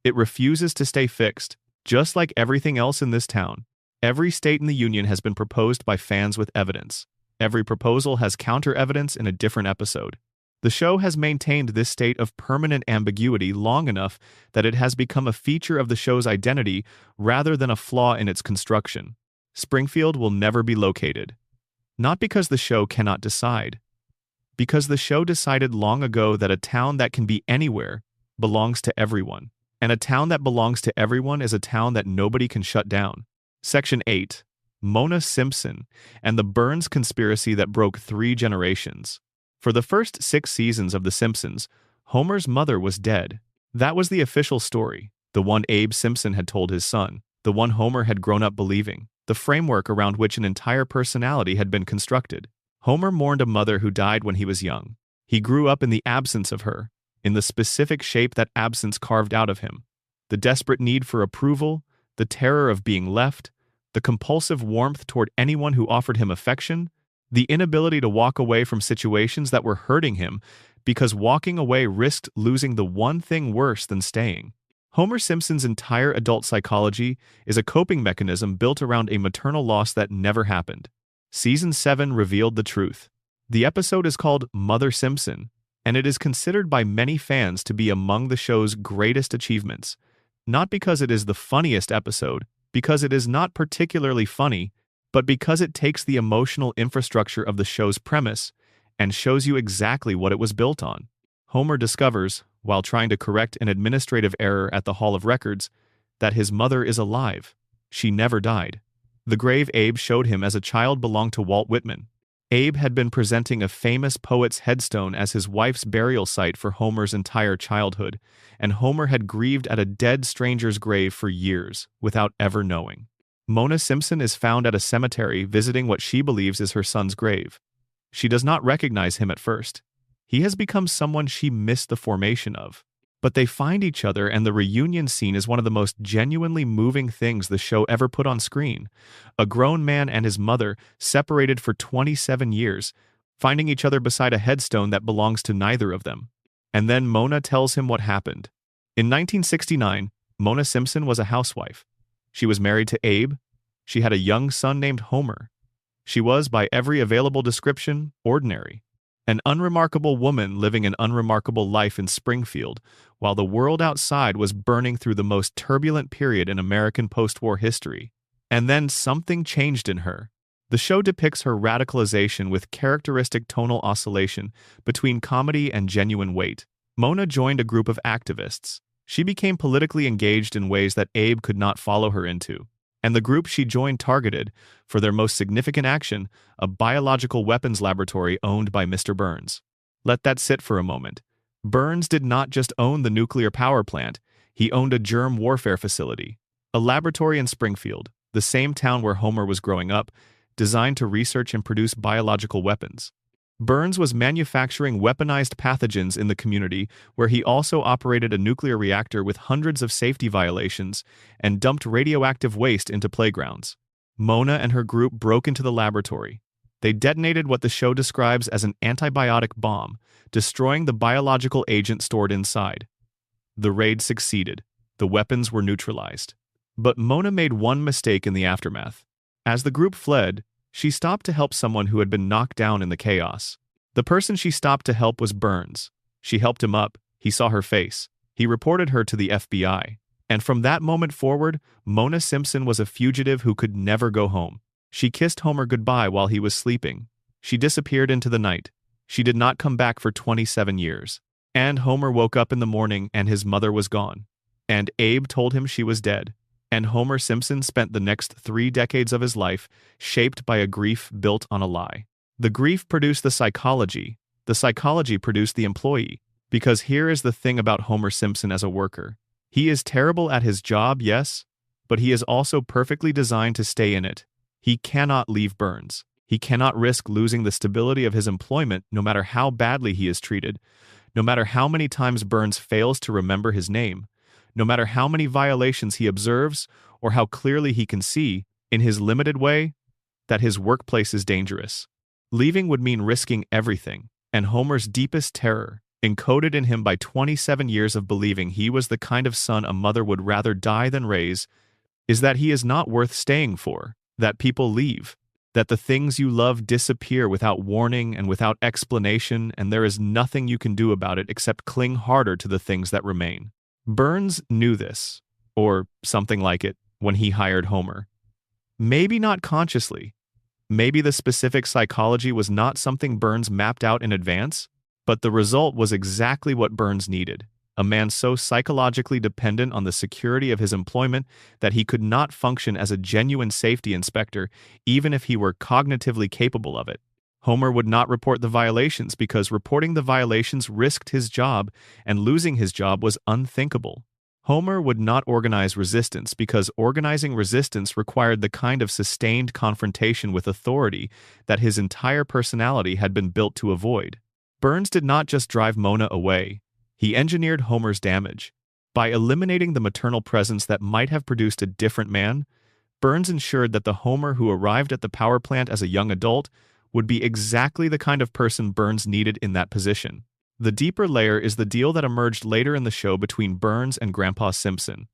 It refuses to stay fixed, just like everything else in this town. Every state in the Union has been proposed by fans with evidence. Every proposal has counter-evidence in a different episode. The show has maintained this state of permanent ambiguity long enough that it has become a feature of the show's identity rather than a flaw in its construction. Springfield will never be located. Not because the show cannot decide. Because the show decided long ago that a town that can be anywhere belongs to everyone. And a town that belongs to everyone is a town that nobody can shut down. Section 8. Mona Simpson and the Burns conspiracy that broke 3 generations. For the first 6 seasons of The Simpsons, Homer's mother was dead. That was the official story, the one Abe Simpson had told his son, the one Homer had grown up believing, the framework around which an entire personality had been constructed. Homer mourned a mother who died when he was young. He grew up in the absence of her, in the specific shape that absence carved out of him. The desperate need for approval, the terror of being left, the compulsive warmth toward anyone who offered him affection, the inability to walk away from situations that were hurting him because walking away risked losing the one thing worse than staying. Homer Simpson's entire adult psychology is a coping mechanism built around a maternal loss that never happened. Season 7 revealed the truth. The episode is called Mother Simpson, and it is considered by many fans to be among the show's greatest achievements. Not because it is the funniest episode, because it is not particularly funny, but because it takes the emotional infrastructure of the show's premise and shows you exactly what it was built on. Homer discovers, while trying to correct an administrative error at the Hall of Records, that his mother is alive. She never died. The grave Abe showed him as a child belonged to Walt Whitman. Abe had been presenting a famous poet's headstone as his wife's burial site for Homer's entire childhood, and Homer had grieved at a dead stranger's grave for years, without ever knowing. Mona Simpson is found at a cemetery visiting what she believes is her son's grave. She does not recognize him at first. He has become someone she missed the formation of. But they find each other, and the reunion scene is one of the most genuinely moving things the show ever put on screen. A grown man and his mother, separated for 27 years, finding each other beside a headstone that belongs to neither of them. And then Mona tells him what happened. In 1969, Mona Simpson was a housewife. She was married to Abe. She had a young son named Homer. She was, by every available description, ordinary. An unremarkable woman living an unremarkable life in Springfield, while the world outside was burning through the most turbulent period in American post-war history. And then something changed in her. The show depicts her radicalization with characteristic tonal oscillation between comedy and genuine weight. Mona joined a group of activists. She became politically engaged in ways that Abe could not follow her into. And the group she joined targeted, for their most significant action, a biological weapons laboratory owned by Mr. Burns. Let that sit for a moment. Burns did not just own the nuclear power plant, he owned a germ warfare facility. A laboratory in Springfield, the same town where Homer was growing up, designed to research and produce biological weapons. Burns was manufacturing weaponized pathogens in the community, where he also operated a nuclear reactor with hundreds of safety violations and dumped radioactive waste into playgrounds. Mona and her group broke into the laboratory. They detonated what the show describes as an antibiotic bomb, destroying the biological agent stored inside. The raid succeeded. The weapons were neutralized. But Mona made one mistake in the aftermath. As the group fled, she stopped to help someone who had been knocked down in the chaos. The person she stopped to help was Burns. She helped him up. He saw her face. He reported her to the FBI. And from that moment forward, Mona Simpson was a fugitive who could never go home. She kissed Homer goodbye while he was sleeping. She disappeared into the night. She did not come back for 27 years. And Homer woke up in the morning and his mother was gone. And Abe told him she was dead. And Homer Simpson spent the next 3 decades of his life shaped by a grief built on a lie. The grief produced the psychology produced the employee. Because here is the thing about Homer Simpson as a worker. He is terrible at his job, yes, but he is also perfectly designed to stay in it. He cannot leave Burns. He cannot risk losing the stability of his employment no matter how badly he is treated, no matter how many times Burns fails to remember his name, no matter how many violations he observes or how clearly he can see, in his limited way, that his workplace is dangerous. Leaving would mean risking everything, and Homer's deepest terror, encoded in him by 27 years of believing he was the kind of son a mother would rather die than raise, is that he is not worth staying for, that people leave, that the things you love disappear without warning and without explanation, and there is nothing you can do about it except cling harder to the things that remain. Burns knew this, or something like it, when he hired Homer. Maybe not consciously. Maybe the specific psychology was not something Burns mapped out in advance, but the result was exactly what Burns needed. A man so psychologically dependent on the security of his employment that he could not function as a genuine safety inspector, even if he were cognitively capable of it. Homer would not report the violations because reporting the violations risked his job, and losing his job was unthinkable. Homer would not organize resistance because organizing resistance required the kind of sustained confrontation with authority that his entire personality had been built to avoid. Burns did not just drive Mona away. He engineered Homer's damage. By eliminating the maternal presence that might have produced a different man, Burns ensured that the Homer who arrived at the power plant as a young adult would be exactly the kind of person Burns needed in that position. The deeper layer is the deal that emerged later in the show between Burns and Grandpa Simpson.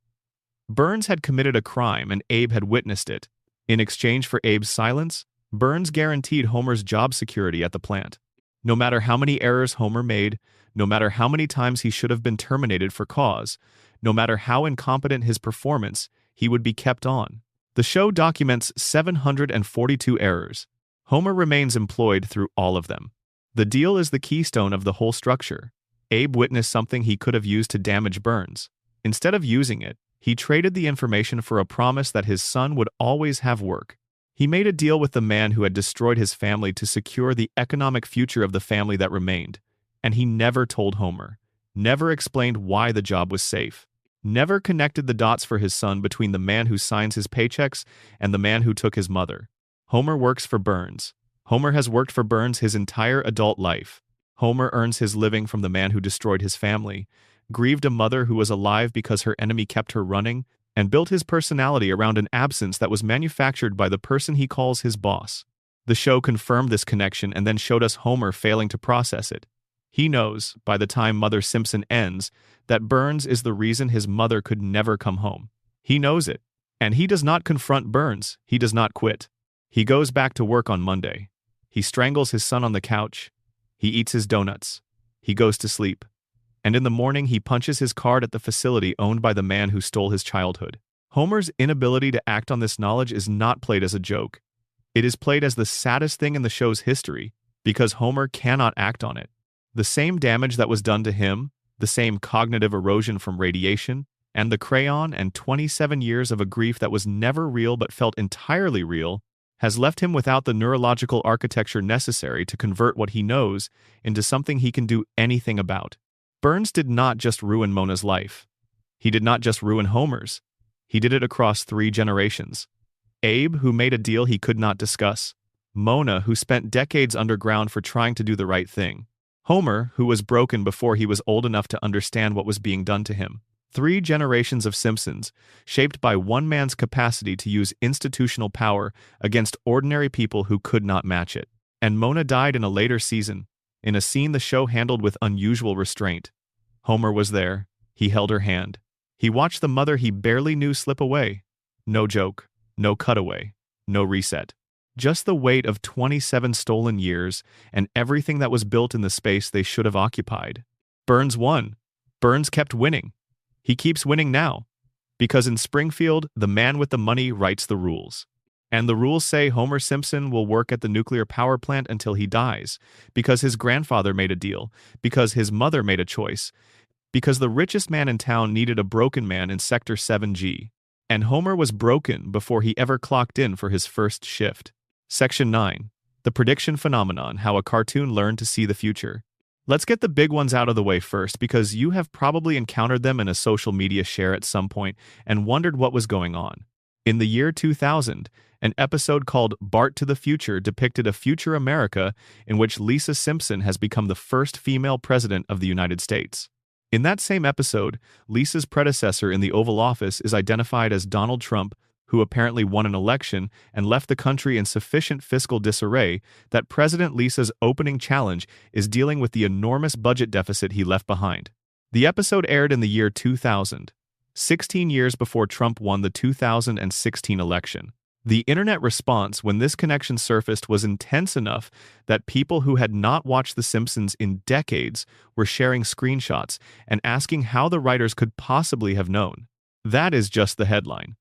Burns had committed a crime and Abe had witnessed it. In exchange for Abe's silence, Burns guaranteed Homer's job security at the plant. No matter how many errors Homer made, no matter how many times he should have been terminated for cause, no matter how incompetent his performance, he would be kept on. The show documents 742 errors. Homer remains employed through all of them. The deal is the keystone of the whole structure. Abe witnessed something he could have used to damage Burns. Instead of using it, he traded the information for a promise that his son would always have work. He made a deal with the man who had destroyed his family to secure the economic future of the family that remained. And he never told Homer, never explained why the job was safe, never connected the dots for his son between the man who signs his paychecks and the man who took his mother. Homer works for Burns. Homer has worked for Burns his entire adult life. Homer earns his living from the man who destroyed his family, grieved a mother who was alive because her enemy kept her running, and built his personality around an absence that was manufactured by the person he calls his boss. The show confirmed this connection and then showed us Homer failing to process it. He knows, by the time Mother Simpson ends, that Burns is the reason his mother could never come home. He knows it. And he does not confront Burns. He does not quit. He goes back to work on Monday. He strangles his son on the couch. He eats his donuts. He goes to sleep. And in the morning he punches his card at the facility owned by the man who stole his childhood. Homer's inability to act on this knowledge is not played as a joke. It is played as the saddest thing in the show's history, because Homer cannot act on it. The same damage that was done to him, the same cognitive erosion from radiation, and the crayon and 27 years of a grief that was never real but felt entirely real, has left him without the neurological architecture necessary to convert what he knows into something he can do anything about. Burns did not just ruin Mona's life. He did not just ruin Homer's. He did it across 3 generations. Abe, who made a deal he could not discuss. Mona, who spent decades underground for trying to do the right thing. Homer, who was broken before he was old enough to understand what was being done to him. 3 generations of Simpsons, shaped by one man's capacity to use institutional power against ordinary people who could not match it. And Mona died in a later season, in a scene the show handled with unusual restraint. Homer was there. He held her hand. He watched the mother he barely knew slip away. No joke, no cutaway, no reset. Just the weight of 27 stolen years and everything that was built in the space they should have occupied. Burns won. Burns kept winning. He keeps winning now. Because in Springfield, the man with the money writes the rules. And the rules say Homer Simpson will work at the nuclear power plant until he dies, because his grandfather made a deal, because his mother made a choice, because the richest man in town needed a broken man in Sector 7G. And Homer was broken before he ever clocked in for his first shift. Section 9. The Prediction Phenomenon, How a Cartoon Learned to See the Future. Let's get the big ones out of the way first, because you have probably encountered them in a social media share at some point and wondered what was going on. In the year 2000, an episode called Bart to the Future depicted a future America in which Lisa Simpson has become the first female president of the United States. In that same episode, Lisa's predecessor in the Oval Office is identified as Donald Trump, who apparently won an election and left the country in sufficient fiscal disarray that President Lisa's opening challenge is dealing with the enormous budget deficit he left behind. The episode aired in the year 2000, 16 years before Trump won the 2016 election. The internet response when this connection surfaced was intense enough that people who had not watched The Simpsons in decades were sharing screenshots and asking how the writers could possibly have known. That is just the headline.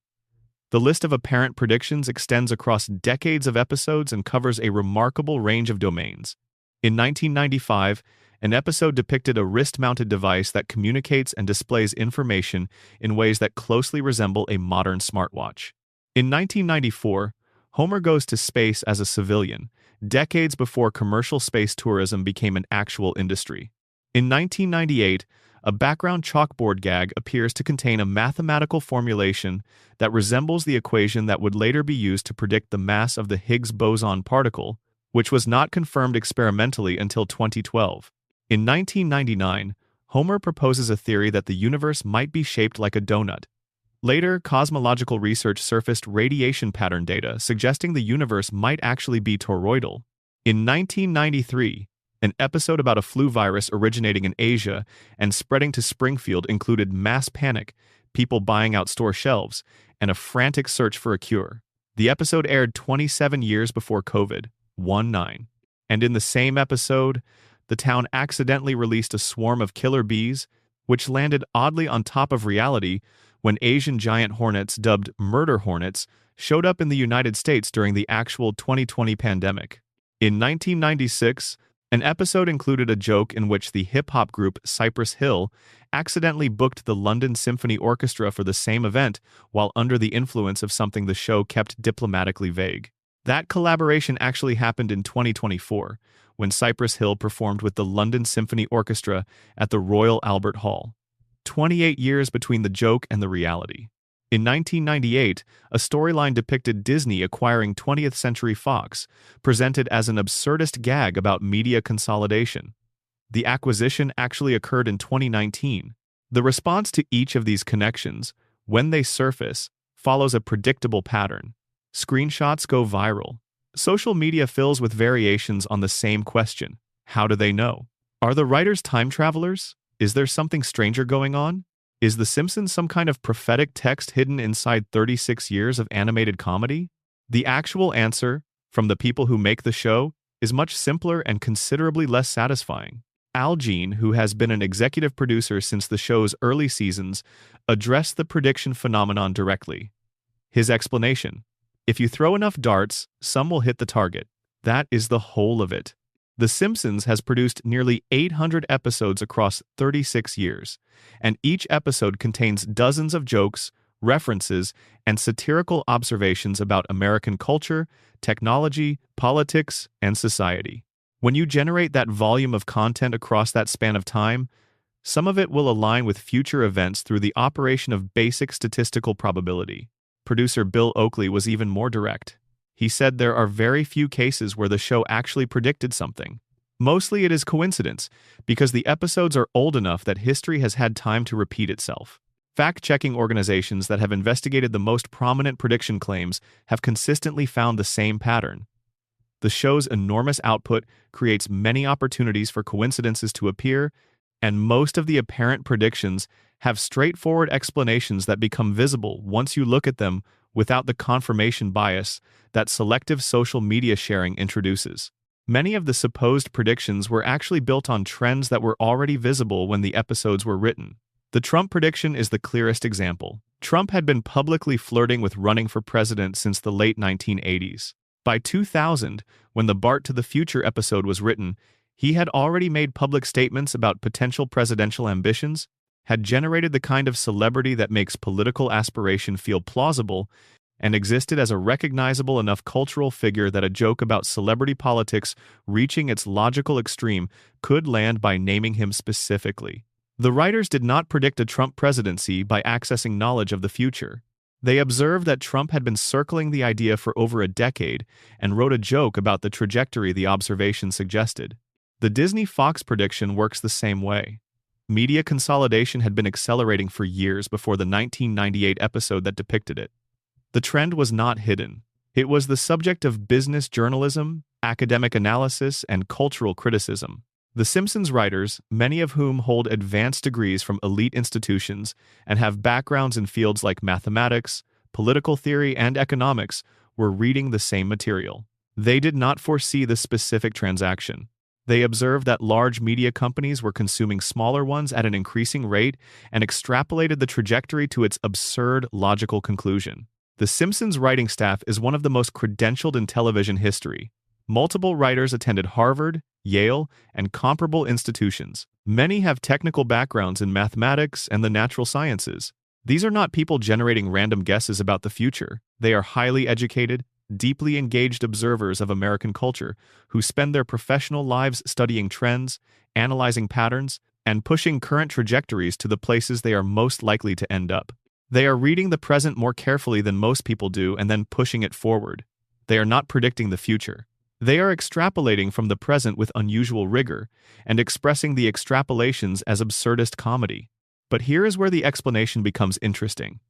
The list of apparent predictions extends across decades of episodes and covers a remarkable range of domains. In 1995, an episode depicted a wrist-mounted device that communicates and displays information in ways that closely resemble a modern smartwatch. In 1994, Homer goes to space as a civilian, decades before commercial space tourism became an actual industry. In 1998, a background chalkboard gag appears to contain a mathematical formulation that resembles the equation that would later be used to predict the mass of the Higgs boson particle, which was not confirmed experimentally until 2012. In 1999, Homer proposes a theory that the universe might be shaped like a donut. Later, cosmological research surfaced radiation pattern data suggesting the universe might actually be toroidal. In 1993, An episode about a flu virus originating in Asia and spreading to Springfield included mass panic, people buying out store shelves, and a frantic search for a cure. The episode aired 27 years before COVID-19. And in the same episode, the town accidentally released a swarm of killer bees, which landed oddly on top of reality when Asian giant hornets dubbed murder hornets showed up in the United States during the actual 2020 pandemic. In 1996, an episode included a joke in which the hip-hop group Cypress Hill accidentally booked the London Symphony Orchestra for the same event while under the influence of something the show kept diplomatically vague. That collaboration actually happened in 2024, when Cypress Hill performed with the London Symphony Orchestra at the Royal Albert Hall. 28 years between the joke and the reality. In 1998, a storyline depicted Disney acquiring 20th Century Fox, presented as an absurdist gag about media consolidation. The acquisition actually occurred in 2019. The response to each of these connections, when they surface, follows a predictable pattern. Screenshots go viral. Social media fills with variations on the same question. How do they know? Are the writers time travelers? Is there something stranger going on? Is The Simpsons some kind of prophetic text hidden inside 36 years of animated comedy? The actual answer, from the people who make the show, is much simpler and considerably less satisfying. Al Jean, who has been an executive producer since the show's early seasons, addressed the prediction phenomenon directly. His explanation: if you throw enough darts, some will hit the target. That is the whole of it. The Simpsons has produced nearly 800 episodes across 36 years, and each episode contains dozens of jokes, references, and satirical observations about American culture, technology, politics, and society. When you generate that volume of content across that span of time, some of it will align with future events through the operation of basic statistical probability. Producer Bill Oakley was even more direct. He said there are very few cases where the show actually predicted something. Mostly it is coincidence, because the episodes are old enough that history has had time to repeat itself. Fact-checking organizations that have investigated the most prominent prediction claims have consistently found the same pattern. The show's enormous output creates many opportunities for coincidences to appear, and most of the apparent predictions have straightforward explanations that become visible once you look at them without the confirmation bias that selective social media sharing introduces. Many of the supposed predictions were actually built on trends that were already visible when the episodes were written. The Trump prediction is the clearest example. Trump had been publicly flirting with running for president since the late 1980s. By 2000, when the Bart to the Future episode was written, he had already made public statements about potential presidential ambitions, had generated the kind of celebrity that makes political aspiration feel plausible, and existed as a recognizable enough cultural figure that a joke about celebrity politics reaching its logical extreme could land by naming him specifically. The writers did not predict a Trump presidency by accessing knowledge of the future. They observed that Trump had been circling the idea for over a decade and wrote a joke about the trajectory the observation suggested. The Disney-Fox prediction works the same way. Media consolidation had been accelerating for years before the 1998 episode that depicted it. The trend was not hidden. It was the subject of business journalism, academic analysis, and cultural criticism. The Simpsons writers, many of whom hold advanced degrees from elite institutions and have backgrounds in fields like mathematics, political theory, and economics, were reading the same material. They did not foresee the specific transaction. They observed that large media companies were consuming smaller ones at an increasing rate and extrapolated the trajectory to its absurd logical conclusion. The Simpsons writing staff is one of the most credentialed in television history. Multiple writers attended Harvard, Yale, and comparable institutions. Many have technical backgrounds in mathematics and the natural sciences. These are not people generating random guesses about the future. They are highly educated, deeply engaged observers of American culture who spend their professional lives studying trends, analyzing patterns, and pushing current trajectories to the places they are most likely to end up. They are reading the present more carefully than most people do and then pushing it forward. They are not predicting the future. They are extrapolating from the present with unusual rigor and expressing the extrapolations as absurdist comedy. But here is where the explanation becomes interesting.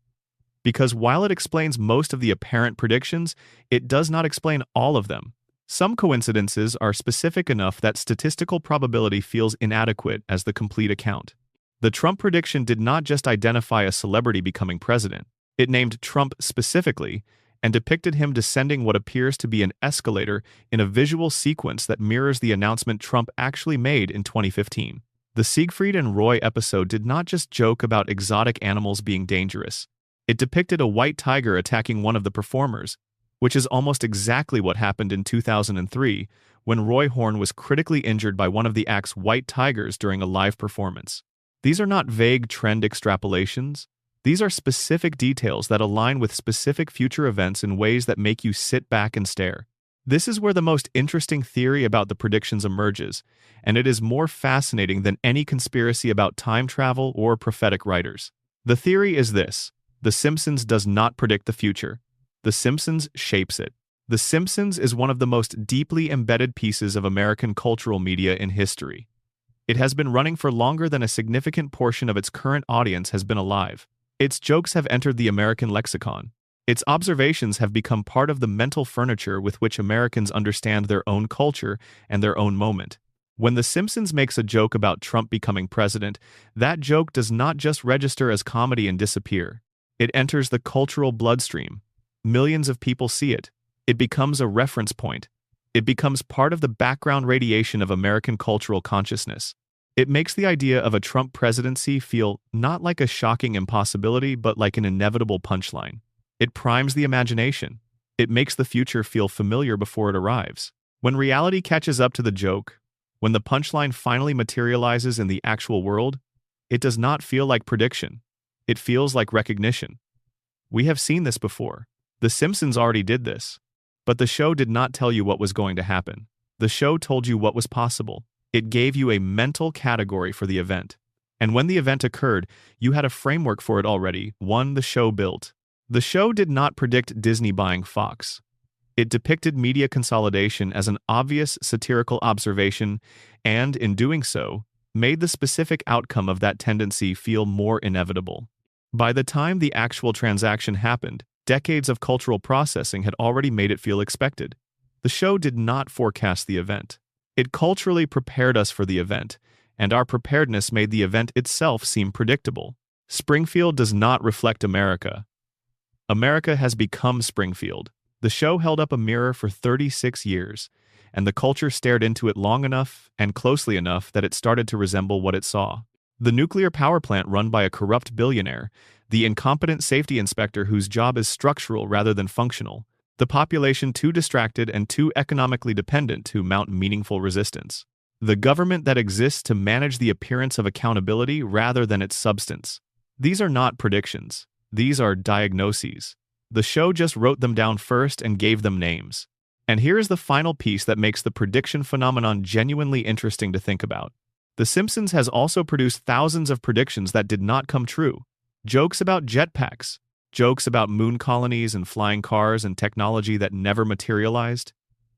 Because while it explains most of the apparent predictions, it does not explain all of them. Some coincidences are specific enough that statistical probability feels inadequate as the complete account. The Trump prediction did not just identify a celebrity becoming president. It named Trump specifically and depicted him descending what appears to be an escalator in a visual sequence that mirrors the announcement Trump actually made in 2015. The Siegfried and Roy episode did not just joke about exotic animals being dangerous. It depicted a white tiger attacking one of the performers, which is almost exactly what happened in 2003 when Roy Horn was critically injured by one of the act's white tigers during a live performance. These are not vague trend extrapolations. These are specific details that align with specific future events in ways that make you sit back and stare. This is where the most interesting theory about the predictions emerges, and it is more fascinating than any conspiracy about time travel or prophetic writers. The theory is this: The Simpsons does not predict the future. The Simpsons shapes it. The Simpsons is one of the most deeply embedded pieces of American cultural media in history. It has been running for longer than a significant portion of its current audience has been alive. Its jokes have entered the American lexicon. Its observations have become part of the mental furniture with which Americans understand their own culture and their own moment. When The Simpsons makes a joke about Trump becoming president, that joke does not just register as comedy and disappear. It enters the cultural bloodstream. Millions of people see it. It becomes a reference point. It becomes part of the background radiation of American cultural consciousness. It makes the idea of a Trump presidency feel not like a shocking impossibility, but like an inevitable punchline. It primes the imagination. It makes the future feel familiar before it arrives. When reality catches up to the joke, when the punchline finally materializes in the actual world, it does not feel like prediction. It feels like recognition. We have seen this before. The Simpsons already did this. But the show did not tell you what was going to happen. The show told you what was possible. It gave you a mental category for the event. And when the event occurred, you had a framework for it already, one the show built. The show did not predict Disney buying Fox. It depicted media consolidation as an obvious satirical observation and, in doing so, made the specific outcome of that tendency feel more inevitable. By the time the actual transaction happened, decades of cultural processing had already made it feel expected. The show did not forecast the event. It culturally prepared us for the event, and our preparedness made the event itself seem predictable. Springfield does not reflect America. America has become Springfield. The show held up a mirror for 36 years, and the culture stared into it long enough and closely enough that it started to resemble what it saw. The nuclear power plant run by a corrupt billionaire, the incompetent safety inspector whose job is structural rather than functional, the population too distracted and too economically dependent to mount meaningful resistance. The government that exists to manage the appearance of accountability rather than its substance. These are not predictions. These are diagnoses. The show just wrote them down first and gave them names. And here is the final piece that makes the prediction phenomenon genuinely interesting to think about. The Simpsons has also produced thousands of predictions that did not come true. Jokes about jetpacks, jokes about moon colonies and flying cars and technology that never materialized,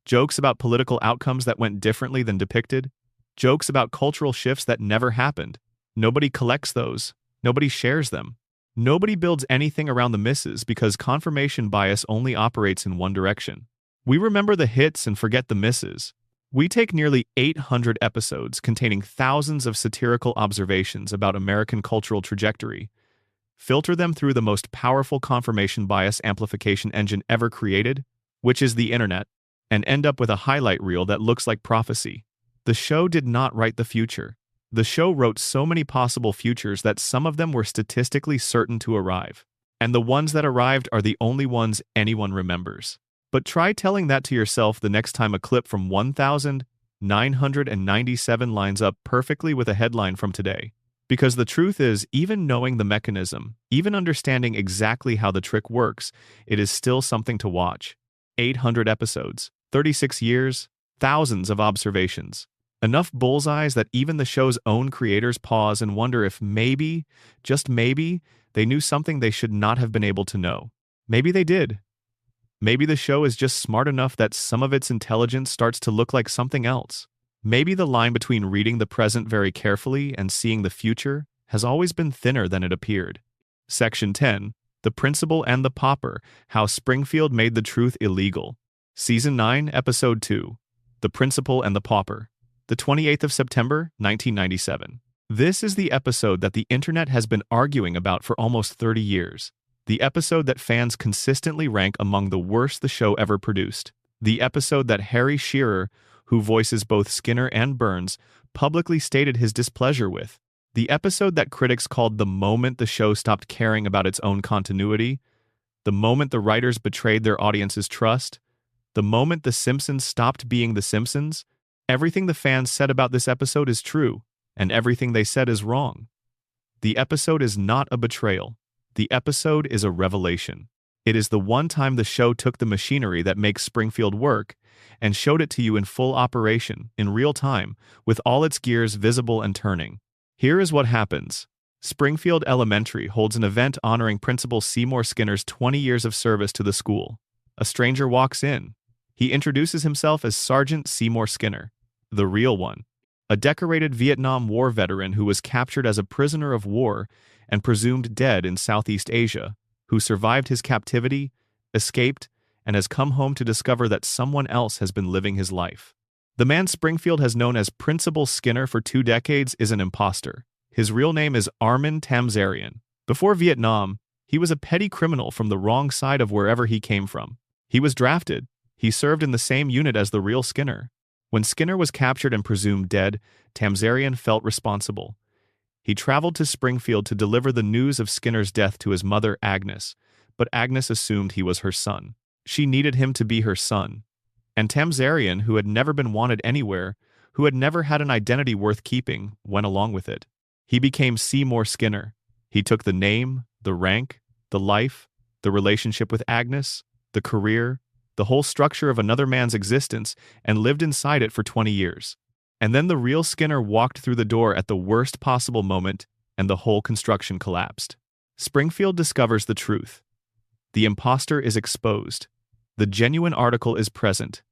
jokes about political outcomes that went differently than depicted, jokes about cultural shifts that never happened. Nobody collects those. Nobody shares them. Nobody builds anything around the misses because confirmation bias only operates in one direction. We remember the hits and forget the misses. We take nearly 800 episodes containing thousands of satirical observations about American cultural trajectory, filter them through the most powerful confirmation bias amplification engine ever created, which is the internet, and end up with a highlight reel that looks like prophecy. The show did not write the future. The show wrote so many possible futures that some of them were statistically certain to arrive. And the ones that arrived are the only ones anyone remembers. But try telling that to yourself the next time a clip from 1,997 lines up perfectly with a headline from today. Because the truth is, even knowing the mechanism, even understanding exactly how the trick works, it is still something to watch. 800 episodes, 36 years, thousands of observations. Enough bullseyes that even the show's own creators pause and wonder if maybe, just maybe, they knew something they should not have been able to know. Maybe they did. Maybe the show is just smart enough that some of its intelligence starts to look like something else. Maybe the line between reading the present very carefully and seeing the future has always been thinner than it appeared. Section 10. The Principal and the Pauper, How Springfield Made the Truth Illegal. Season 9, Episode 2, The Principal and the Pauper, the 28th of September, 1997. This is the episode that the internet has been arguing about for almost 30 years. The episode that fans consistently rank among the worst the show ever produced. The episode that Harry Shearer, who voices both Skinner and Burns, publicly stated his displeasure with. The episode that critics called the moment the show stopped caring about its own continuity. The moment the writers betrayed their audience's trust. The moment The Simpsons stopped being The Simpsons. Everything the fans said about this episode is true, and everything they said is wrong. The episode is not a betrayal. The episode is a revelation. It is the one time the show took the machinery that makes Springfield work and showed it to you in full operation, in real time, with all its gears visible and turning. Here is what happens. Springfield Elementary holds an event honoring Principal Seymour Skinner's 20 years of service to the school. A stranger walks in. He introduces himself as Sergeant Seymour Skinner, the real one, a decorated Vietnam War veteran who was captured as a prisoner of war and presumed dead in Southeast Asia, who survived his captivity, escaped, and has come home to discover that someone else has been living his life. The man Springfield has known as Principal Skinner for 2 decades is an imposter. His real name is Armin Tamzarian. Before Vietnam, he was a petty criminal from the wrong side of wherever he came from. He was drafted. He served in the same unit as the real Skinner. When Skinner was captured and presumed dead, Tamzarian felt responsible. He traveled to Springfield to deliver the news of Skinner's death to his mother, Agnes, but Agnes assumed he was her son. She needed him to be her son. And Tamzarian, who had never been wanted anywhere, who had never had an identity worth keeping, went along with it. He became Seymour Skinner. He took the name, the rank, the life, the relationship with Agnes, the career, the whole structure of another man's existence, and lived inside it for 20 years. And then the real Skinner walked through the door at the worst possible moment, and the whole construction collapsed. Springfield discovers the truth. The imposter is exposed. The genuine article is present,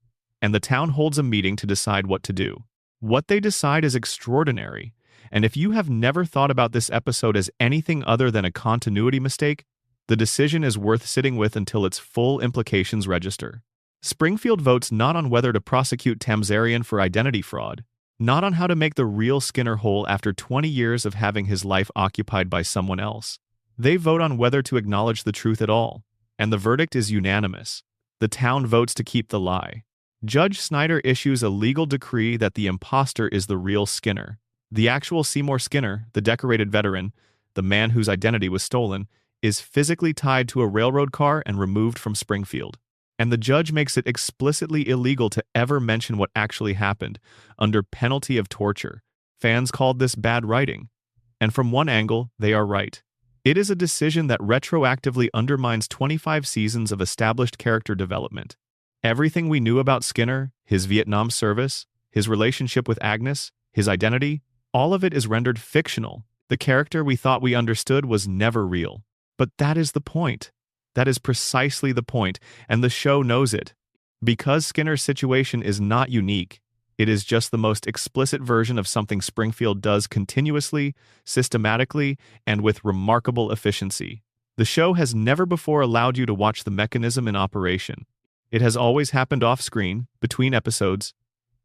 and the town holds a meeting to decide what to do. What they decide is extraordinary, and if you have never thought about this episode as anything other than a continuity mistake, the decision is worth sitting with until its full implications register. Springfield votes not on whether to prosecute Tamzarian for identity fraud, not on how to make the real Skinner whole after 20 years of having his life occupied by someone else. They vote on whether to acknowledge the truth at all, and the verdict is unanimous. The town votes to keep the lie. Judge Snyder issues a legal decree that the imposter is the real Skinner. The actual Seymour Skinner, the decorated veteran, the man whose identity was stolen, is physically tied to a railroad car and removed from Springfield. And the judge makes it explicitly illegal to ever mention what actually happened, under penalty of torture. Fans called this bad writing. And from one angle, they are right. It is a decision that retroactively undermines 25 seasons of established character development. Everything we knew about Skinner, his Vietnam service, his relationship with Agnes, his identity, all of it is rendered fictional. The character we thought we understood was never real. But that is the point. That is precisely the point, and the show knows it. Because Skinner's situation is not unique, it is just the most explicit version of something Springfield does continuously, systematically, and with remarkable efficiency. The show has never before allowed you to watch the mechanism in operation. It has always happened off-screen, between episodes,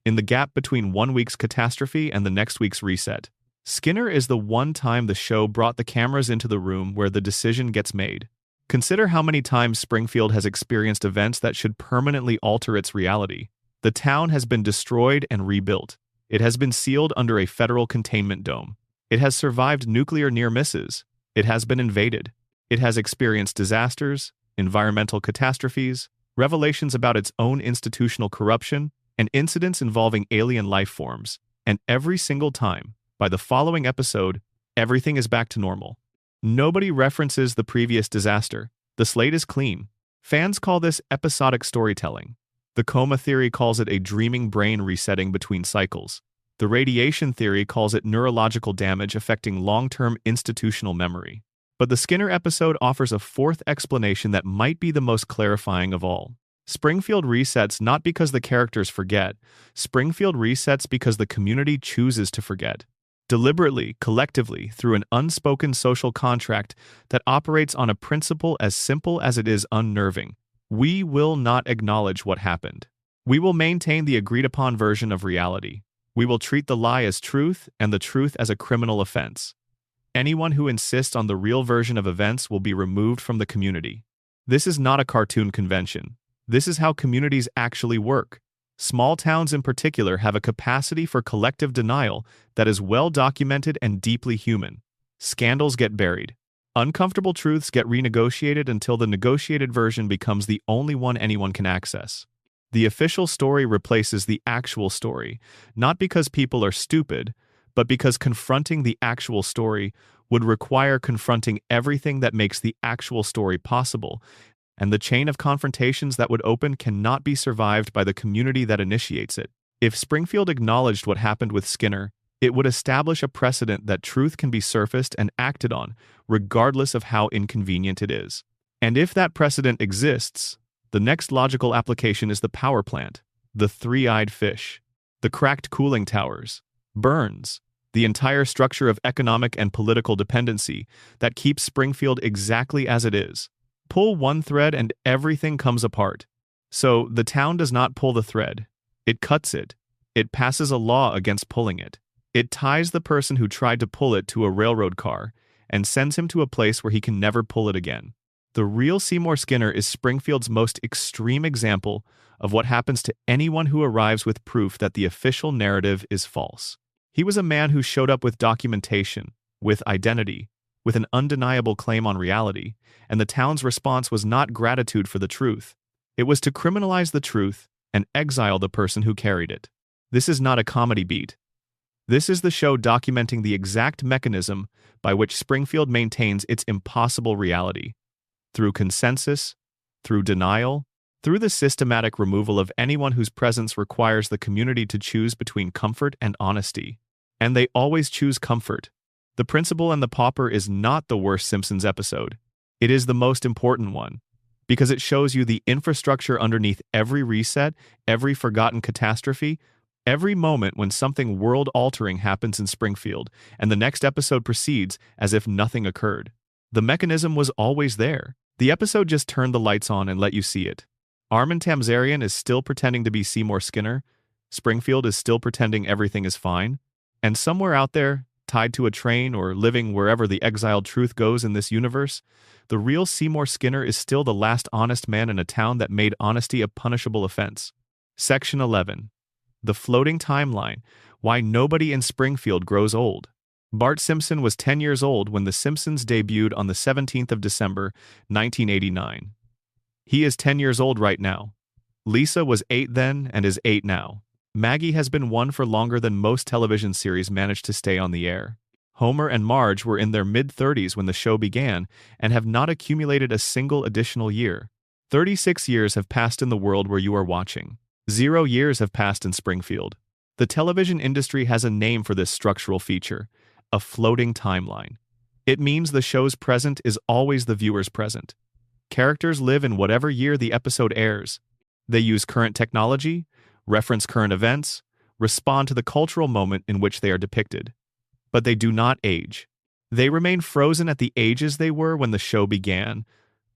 in the gap between one week's catastrophe and the next week's reset. Skinner is the one time the show brought the cameras into the room where the decision gets made. Consider how many times Springfield has experienced events that should permanently alter its reality. The town has been destroyed and rebuilt. It has been sealed under a federal containment dome. It has survived nuclear near misses. It has been invaded. It has experienced disasters, environmental catastrophes, revelations about its own institutional corruption, and incidents involving alien life forms. And every single time, by the following episode, everything is back to normal. Nobody references the previous disaster. The slate is clean. Fans call this episodic storytelling. The coma theory calls it a dreaming brain resetting between cycles. The radiation theory calls it neurological damage affecting long-term institutional memory. But the Skinner episode offers a fourth explanation that might be the most clarifying of all. Springfield resets not because the characters forget. Springfield resets because the community chooses to forget. Deliberately, collectively, through an unspoken social contract that operates on a principle as simple as it is unnerving. We will not acknowledge what happened. We will maintain the agreed-upon version of reality. We will treat the lie as truth and the truth as a criminal offense. Anyone who insists on the real version of events will be removed from the community. This is not a cartoon convention. This is how communities actually work. Small towns in particular have a capacity for collective denial that is well documented and deeply human. Scandals get buried. Uncomfortable truths get renegotiated until the negotiated version becomes the only one anyone can access. The official story replaces the actual story, not because people are stupid, but because confronting the actual story would require confronting everything that makes the actual story possible, and the chain of confrontations that would open cannot be survived by the community that initiates it. If Springfield acknowledged what happened with Skinner, it would establish a precedent that truth can be surfaced and acted on, regardless of how inconvenient it is. And if that precedent exists, the next logical application is the power plant, the three-eyed fish, the cracked cooling towers, Burns, the entire structure of economic and political dependency that keeps Springfield exactly as it is. Pull one thread and everything comes apart. So the town does not pull the thread. It cuts it. It passes a law against pulling it. It ties the person who tried to pull it to a railroad car and sends him to a place where he can never pull it again. The real Seymour Skinner is Springfield's most extreme example of what happens to anyone who arrives with proof that the official narrative is false. He was a man who showed up with documentation, with identity, with an undeniable claim on reality, and the town's response was not gratitude for the truth. It was to criminalize the truth and exile the person who carried it. This is not a comedy beat. This is the show documenting the exact mechanism by which Springfield maintains its impossible reality. Through consensus, through denial, through the systematic removal of anyone whose presence requires the community to choose between comfort and honesty. And they always choose comfort. The Principal and the Pauper is not the worst Simpsons episode. It is the most important one, because it shows you the infrastructure underneath every reset, every forgotten catastrophe, every moment when something world-altering happens in Springfield, and the next episode proceeds as if nothing occurred. The mechanism was always there. The episode just turned the lights on and let you see it. Armin Tamzarian is still pretending to be Seymour Skinner. Springfield is still pretending everything is fine. And somewhere out there, tied to a train or living wherever the exiled truth goes in this universe, the real Seymour Skinner is still the last honest man in a town that made honesty a punishable offense. Section 11. The Floating Timeline. Why Nobody in Springfield Grows Old. Bart Simpson was 10 years old when The Simpsons debuted on the 17th of December, 1989. He is 10 years old right now. Lisa was 8 then and is 8 now. Maggie has been 1 for longer than most television series managed to stay on the air. Homer and Marge were in their mid-30s when the show began and have not accumulated a single additional year. 36 years have passed in the world where you are watching. 0 years have passed in Springfield. The television industry has a name for this structural feature. A floating timeline. It means the show's present is always the viewer's present. Characters live in whatever year the episode airs. They use current technology, reference current events, respond to the cultural moment in which they are depicted. But they do not age. They remain frozen at the ages they were when the show began,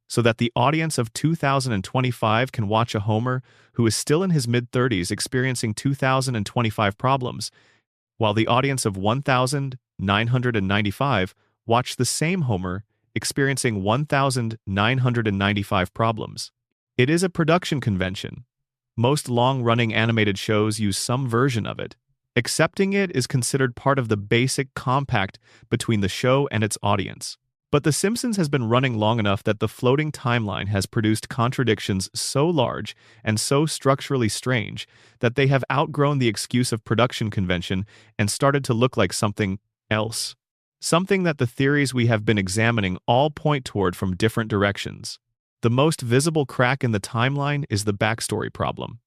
so that the audience of 2025 can watch a Homer who is still in his mid-30s experiencing 2025 problems, while the audience of 1995 watch the same Homer experiencing 1995 problems. It is a production convention. Most long-running animated shows use some version of it. Accepting it is considered part of the basic compact between the show and its audience. But The Simpsons has been running long enough that the floating timeline has produced contradictions so large and so structurally strange that they have outgrown the excuse of production convention and started to look like something else. Something that the theories we have been examining all point toward from different directions. The most visible crack in the timeline is the backstory problem.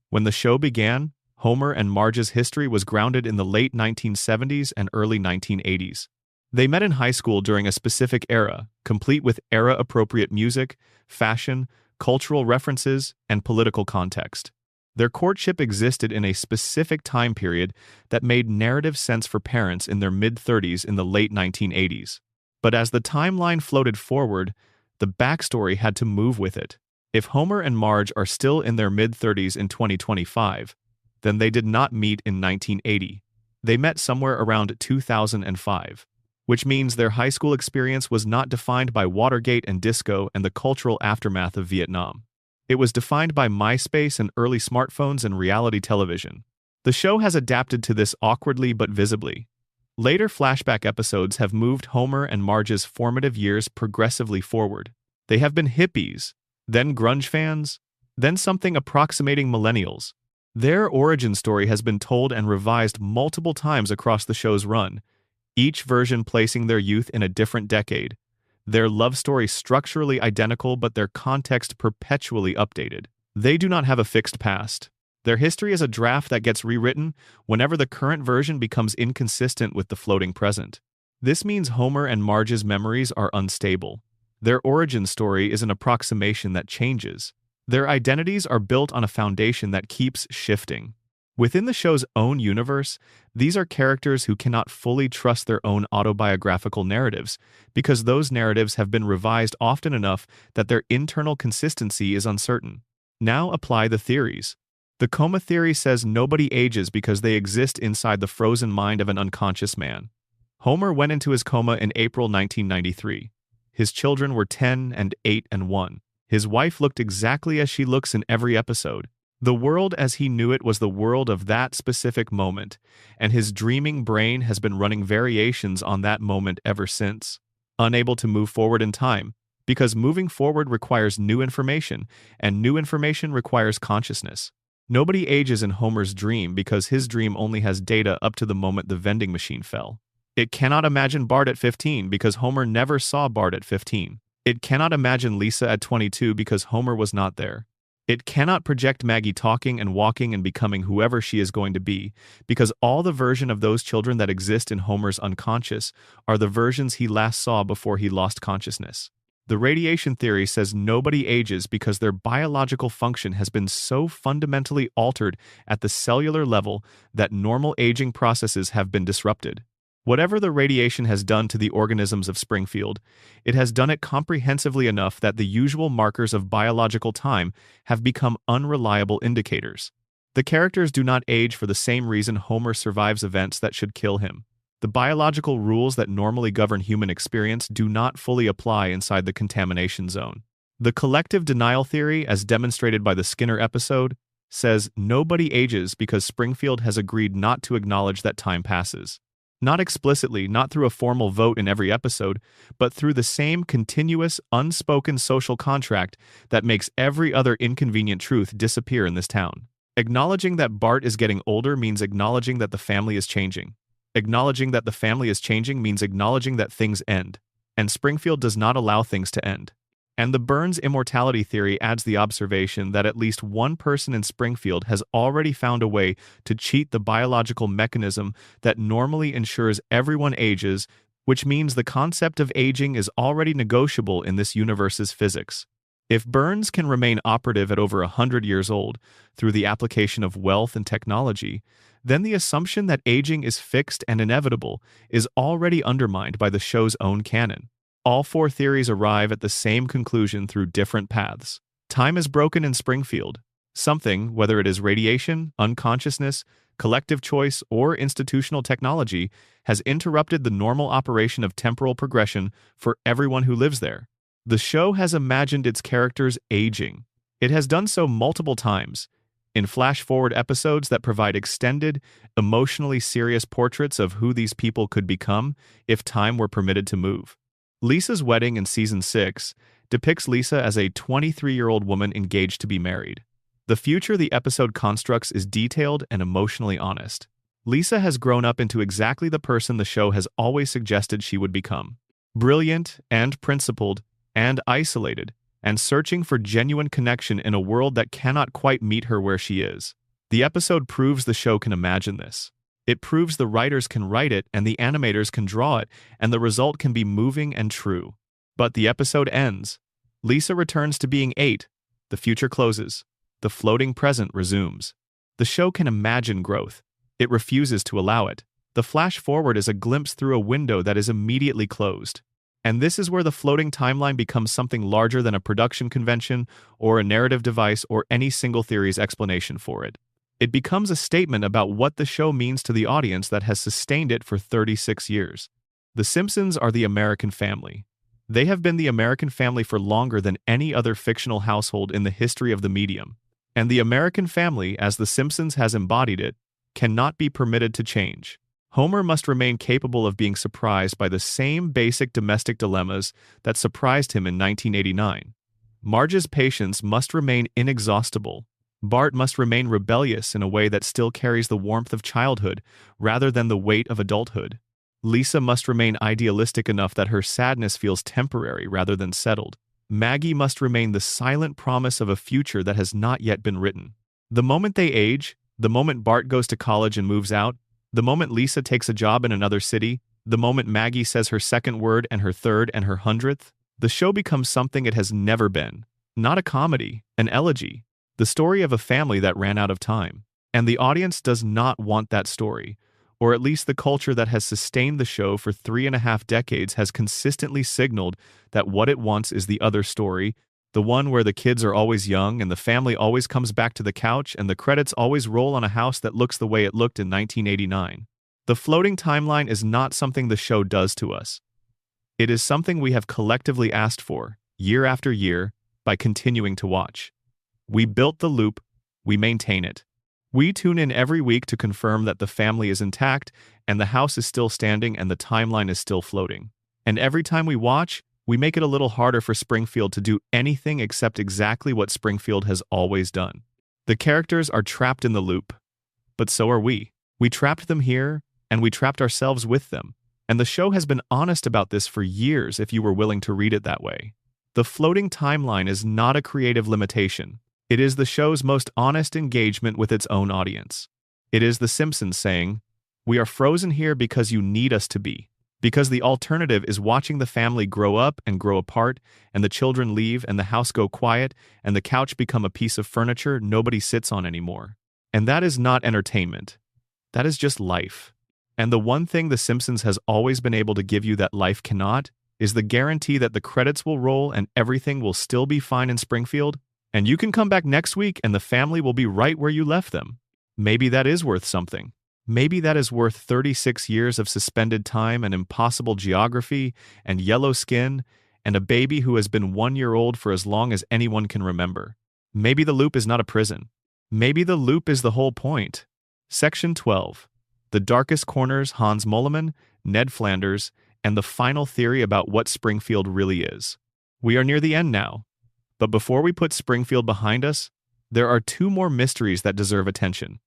When the show began, Homer and Marge's history was grounded in the late 1970s and early 1980s. They met in high school during a specific era, complete with era-appropriate music, fashion, cultural references, and political context. Their courtship existed in a specific time period that made narrative sense for parents in their mid-30s in the late 1980s. But as the timeline floated forward, the backstory had to move with it. If Homer and Marge are still in their mid-30s in 2025, then they did not meet in 1980. They met somewhere around 2005, which means their high school experience was not defined by Watergate and disco and the cultural aftermath of Vietnam. It was defined by MySpace and early smartphones and reality television. The show has adapted to this awkwardly but visibly. Later flashback episodes have moved Homer and Marge's formative years progressively forward. They have been hippies, then grunge fans, then something approximating millennials. Their origin story has been told and revised multiple times across the show's run, each version placing their youth in a different decade. Their love story structurally identical but their context perpetually updated. They do not have a fixed past. Their history is a draft that gets rewritten whenever the current version becomes inconsistent with the floating present. This means Homer and Marge's memories are unstable. Their origin story is an approximation that changes. Their identities are built on a foundation that keeps shifting. Within the show's own universe, these are characters who cannot fully trust their own autobiographical narratives because those narratives have been revised often enough that their internal consistency is uncertain. Now apply the theories. The coma theory says nobody ages because they exist inside the frozen mind of an unconscious man. Homer went into his coma in April 1993. His children were 10 and 8 and 1. His wife looked exactly as she looks in every episode. The world as he knew it was the world of that specific moment, and his dreaming brain has been running variations on that moment ever since. Unable to move forward in time, because moving forward requires new information, and new information requires consciousness. Nobody ages in Homer's dream because his dream only has data up to the moment the vending machine fell. It cannot imagine Bart at 15 because Homer never saw Bart at 15. It cannot imagine Lisa at 22 because Homer was not there. It cannot project Maggie talking and walking and becoming whoever she is going to be because all the version of those children that exist in Homer's unconscious are the versions he last saw before he lost consciousness. The radiation theory says nobody ages because their biological function has been so fundamentally altered at the cellular level that normal aging processes have been disrupted. Whatever the radiation has done to the organisms of Springfield, it has done it comprehensively enough that the usual markers of biological time have become unreliable indicators. The characters do not age for the same reason Homer survives events that should kill him. The biological rules that normally govern human experience do not fully apply inside the contamination zone. The collective denial theory, as demonstrated by the Skinner episode, says nobody ages because Springfield has agreed not to acknowledge that time passes. Not explicitly, not through a formal vote in every episode, but through the same continuous, unspoken social contract that makes every other inconvenient truth disappear in this town. Acknowledging that Bart is getting older means acknowledging that the family is changing. Acknowledging that the family is changing means acknowledging that things end, and Springfield does not allow things to end. And the Burns immortality theory adds the observation that at least one person in Springfield has already found a way to cheat the biological mechanism that normally ensures everyone ages, which means the concept of aging is already negotiable in this universe's physics. If Burns can remain operative at over 100 years old through the application of wealth and technology, then the assumption that aging is fixed and inevitable is already undermined by the show's own canon. All four theories arrive at the same conclusion through different paths. Time is broken in Springfield. Something, whether it is radiation, unconsciousness, collective choice, or institutional technology, has interrupted the normal operation of temporal progression for everyone who lives there. The show has imagined its characters aging. It has done so multiple times, in flash-forward episodes that provide extended, emotionally serious portraits of who these people could become if time were permitted to move. Lisa's wedding in Season 6 depicts Lisa as a 23-year-old woman engaged to be married. The future the episode constructs is detailed and emotionally honest. Lisa has grown up into exactly the person the show has always suggested she would become. Brilliant and principled and isolated, and searching for genuine connection in a world that cannot quite meet her where she is. The episode proves the show can imagine this. It proves the writers can write it and the animators can draw it, and the result can be moving and true. But the episode ends. Lisa returns to being 8. The future closes. The floating present resumes. The show can imagine growth. It refuses to allow it. The flash forward is a glimpse through a window that is immediately closed. And this is where the floating timeline becomes something larger than a production convention or a narrative device or any single theory's explanation for it. It becomes a statement about what the show means to the audience that has sustained it for 36 years. The Simpsons are the American family. They have been the American family for longer than any other fictional household in the history of the medium. And the American family, as The Simpsons has embodied it, cannot be permitted to change. Homer must remain capable of being surprised by the same basic domestic dilemmas that surprised him in 1989. Marge's patience must remain inexhaustible. Bart must remain rebellious in a way that still carries the warmth of childhood rather than the weight of adulthood. Lisa must remain idealistic enough that her sadness feels temporary rather than settled. Maggie must remain the silent promise of a future that has not yet been written. The moment they age, the moment Bart goes to college and moves out, the moment Lisa takes a job in another city, the moment Maggie says her second word and her third and her 100th, the show becomes something it has never been. Not a comedy, an elegy. The story of a family that ran out of time. And the audience does not want that story. Or at least the culture that has sustained the show for 3.5 decades has consistently signaled that what it wants is the other story, the one where the kids are always young and the family always comes back to the couch and the credits always roll on a house that looks the way it looked in 1989. The floating timeline is not something the show does to us. It is something we have collectively asked for, year after year, by continuing to watch. We built the loop, we maintain it. We tune in every week to confirm that the family is intact and the house is still standing and the timeline is still floating. And every time we watch, we make it a little harder for Springfield to do anything except exactly what Springfield has always done. The characters are trapped in the loop, but so are we. We trapped them here, and we trapped ourselves with them. And the show has been honest about this for years if you were willing to read it that way. The floating timeline is not a creative limitation. It is the show's most honest engagement with its own audience. It is The Simpsons saying, "We are frozen here because you need us to be." Because the alternative is watching the family grow up and grow apart, and the children leave and the house go quiet, and the couch become a piece of furniture nobody sits on anymore. And that is not entertainment. That is just life. And the one thing The Simpsons has always been able to give you that life cannot is the guarantee that the credits will roll and everything will still be fine in Springfield, and you can come back next week and the family will be right where you left them. Maybe that is worth something. Maybe that is worth 36 years of suspended time and impossible geography and yellow skin and a baby who has been 1 year old for as long as anyone can remember. Maybe the loop is not a prison. Maybe the loop is the whole point. Section 12. The darkest corners, Hans Moleman, Ned Flanders, and the final theory about what Springfield really is. We are near the end now. But before we put Springfield behind us, there are 2 more mysteries that deserve attention.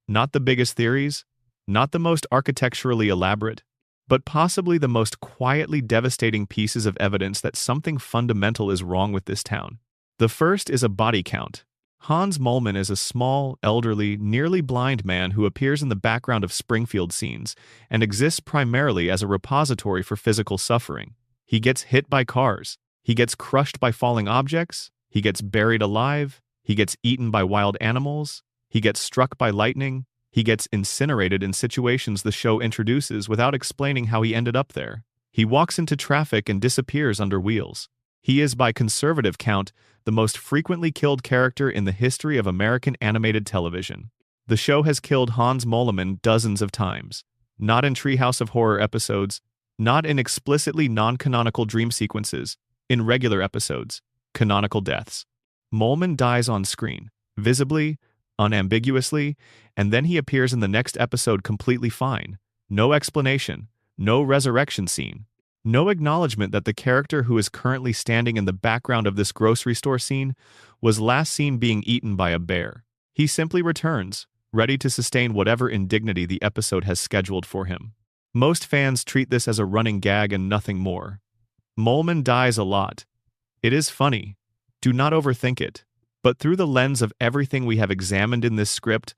Not the biggest theories, not the most architecturally elaborate, but possibly the most quietly devastating pieces of evidence that something fundamental is wrong with this town. The first is a body count. Hans Moleman is a small, elderly, nearly blind man who appears in the background of Springfield scenes and exists primarily as a repository for physical suffering. He gets hit by cars. He gets crushed by falling objects. He gets buried alive. He gets eaten by wild animals. He gets struck by lightning. He gets incinerated in situations the show introduces without explaining how he ended up there. He walks into traffic and disappears under wheels. He is, by conservative count, the most frequently killed character in the history of American animated television. The show has killed Hans Moleman dozens of times. Not in Treehouse of Horror episodes, not in explicitly non-canonical dream sequences, in regular episodes, canonical deaths. Moleman dies on screen, visibly, unambiguously, and then he appears in the next episode completely fine. No explanation, no resurrection scene, no acknowledgement that the character who is currently standing in the background of this grocery store scene was last seen being eaten by a bear. He simply returns, ready to sustain whatever indignity the episode has scheduled for him. Most fans treat this as a running gag and nothing more. Moleman dies a lot. It is funny. Do not overthink it. But through the lens of everything we have examined in this script,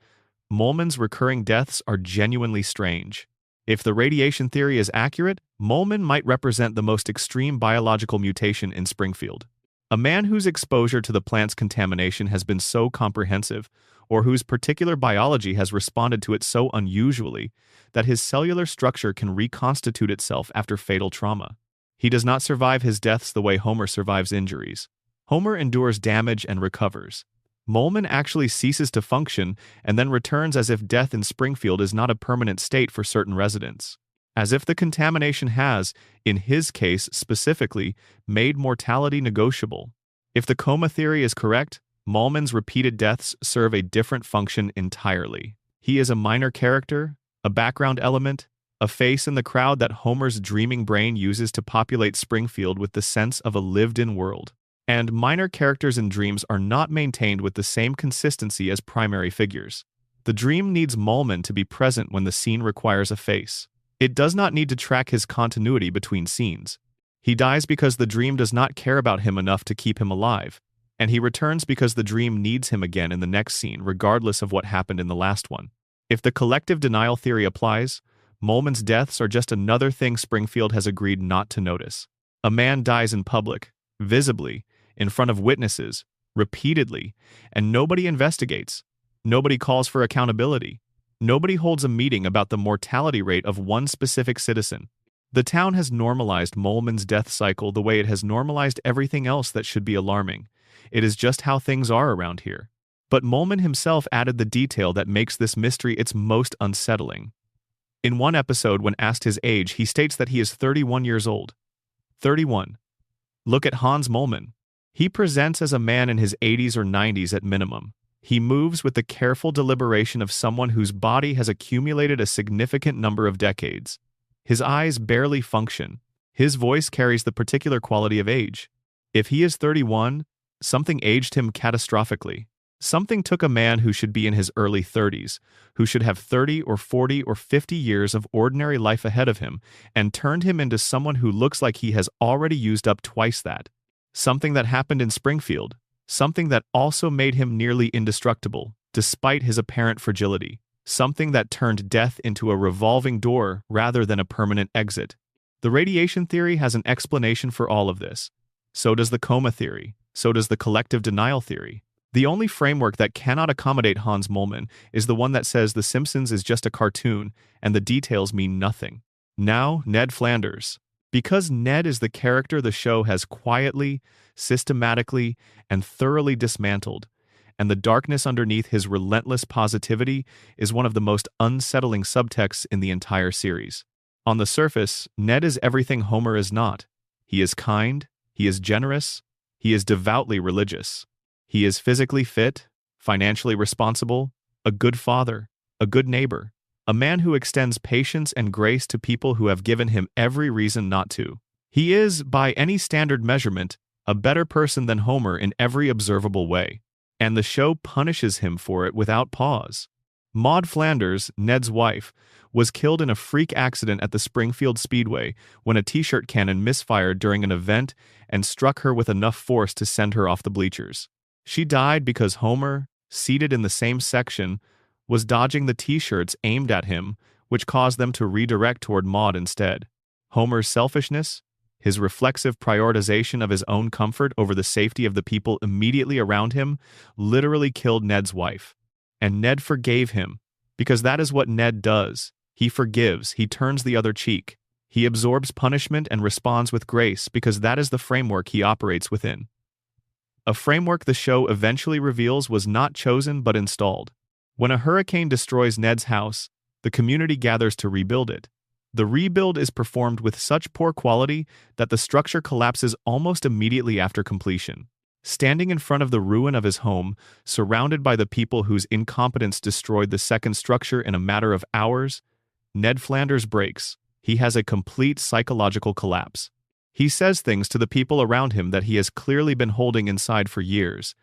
Moleman's recurring deaths are genuinely strange. If the radiation theory is accurate, Moleman might represent the most extreme biological mutation in Springfield. A man whose exposure to the plant's contamination has been so comprehensive, or whose particular biology has responded to it so unusually, that his cellular structure can reconstitute itself after fatal trauma. He does not survive his deaths the way Homer survives injuries. Homer endures damage and recovers. Molman actually ceases to function and then returns as if death in Springfield is not a permanent state for certain residents. As if the contamination has, in his case specifically, made mortality negotiable. If the coma theory is correct, Molman's repeated deaths serve a different function entirely. He is a minor character, a background element, a face in the crowd that Homer's dreaming brain uses to populate Springfield with the sense of a lived-in world. And minor characters in dreams are not maintained with the same consistency as primary figures. The dream needs Molman to be present when the scene requires a face. It does not need to track his continuity between scenes. He dies because the dream does not care about him enough to keep him alive, and he returns because the dream needs him again in the next scene, regardless of what happened in the last one. If the collective denial theory applies, Molman's deaths are just another thing Springfield has agreed not to notice. A man dies in public, visibly, in front of witnesses, repeatedly, and nobody investigates. Nobody calls for accountability. Nobody holds a meeting about the mortality rate of one specific citizen. The town has normalized Molman's death cycle the way it has normalized everything else that should be alarming. It is just how things are around here. But Molman himself added the detail that makes this mystery its most unsettling. In one episode, when asked his age, he states that he is 31 years old. 31. Look at Hans Molman. He presents as a man in his 80s or 90s at minimum. He moves with the careful deliberation of someone whose body has accumulated a significant number of decades. His eyes barely function. His voice carries the particular quality of age. If he is 31, something aged him catastrophically. Something took a man who should be in his early 30s, who should have 30 or 40 or 50 years of ordinary life ahead of him, and turned him into someone who looks like he has already used up twice that. Something that happened in Springfield. Something that also made him nearly indestructible, despite his apparent fragility. Something that turned death into a revolving door rather than a permanent exit. The radiation theory has an explanation for all of this. So does the coma theory. So does the collective denial theory. The only framework that cannot accommodate Hans Molman is the one that says The Simpsons is just a cartoon and the details mean nothing. Now, Ned Flanders. Because Ned is the character the show has quietly, systematically, and thoroughly dismantled, and the darkness underneath his relentless positivity is one of the most unsettling subtexts in the entire series. On the surface, Ned is everything Homer is not. He is kind, he is generous, he is devoutly religious. He is physically fit, financially responsible, a good father, a good neighbor, a man who extends patience and grace to people who have given him every reason not to. He is, by any standard measurement, a better person than Homer in every observable way, and the show punishes him for it without pause. Maud Flanders, Ned's wife, was killed in a freak accident at the Springfield Speedway when a t-shirt cannon misfired during an event and struck her with enough force to send her off the bleachers. She died because Homer, seated in the same section, was dodging the t-shirts aimed at him, which caused them to redirect toward Maud instead. Homer's selfishness, his reflexive prioritization of his own comfort over the safety of the people immediately around him, literally killed Ned's wife. And Ned forgave him, because that is what Ned does. He forgives, he turns the other cheek. He absorbs punishment and responds with grace because that is the framework he operates within. A framework the show eventually reveals was not chosen but installed. When a hurricane destroys Ned's house, the community gathers to rebuild it. The rebuild is performed with such poor quality that the structure collapses almost immediately after completion. Standing in front of the ruin of his home, surrounded by the people whose incompetence destroyed the second structure in a matter of hours, Ned Flanders breaks. He has a complete psychological collapse. He says things to the people around him that he has clearly been holding inside for years.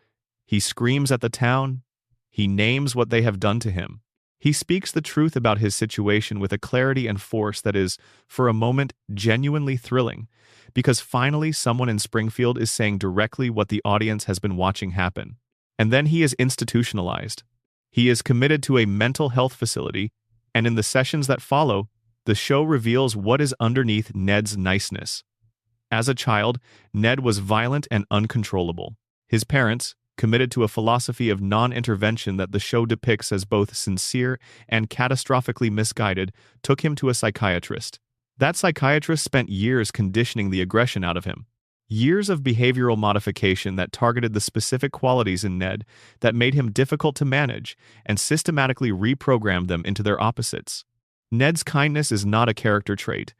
He screams at the town. He names what they have done to him. He speaks the truth about his situation with a clarity and force that is, for a moment, genuinely thrilling, because finally someone in Springfield is saying directly what the audience has been watching happen. And then he is institutionalized. He is committed to a mental health facility, and in the sessions that follow, the show reveals what is underneath Ned's niceness. As a child, Ned was violent and uncontrollable. His parents, committed to a philosophy of non-intervention that the show depicts as both sincere and catastrophically misguided, took him to a psychiatrist. That psychiatrist spent years conditioning the aggression out of him. Years of behavioral modification that targeted the specific qualities in Ned that made him difficult to manage and systematically reprogrammed them into their opposites. Ned's kindness is not a character trait.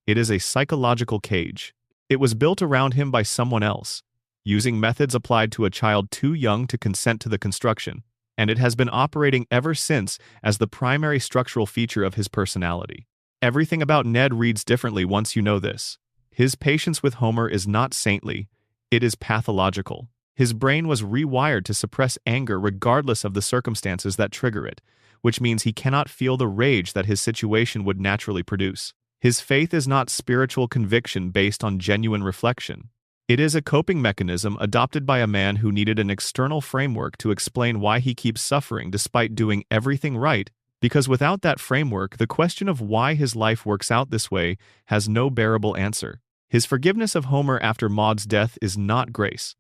It is a psychological cage. It was built around him by someone else, using methods applied to a child too young to consent to the construction, and it has been operating ever since as the primary structural feature of his personality. Everything about Ned reads differently once you know this. His patience with Homer is not saintly, it is pathological. His brain was rewired to suppress anger regardless of the circumstances that trigger it, which means he cannot feel the rage that his situation would naturally produce. His faith is not spiritual conviction based on genuine reflection. It is a coping mechanism adopted by a man who needed an external framework to explain why he keeps suffering despite doing everything right, because without that framework, the question of why his life works out this way has no bearable answer. His forgiveness of Homer after Maude's death is not grace.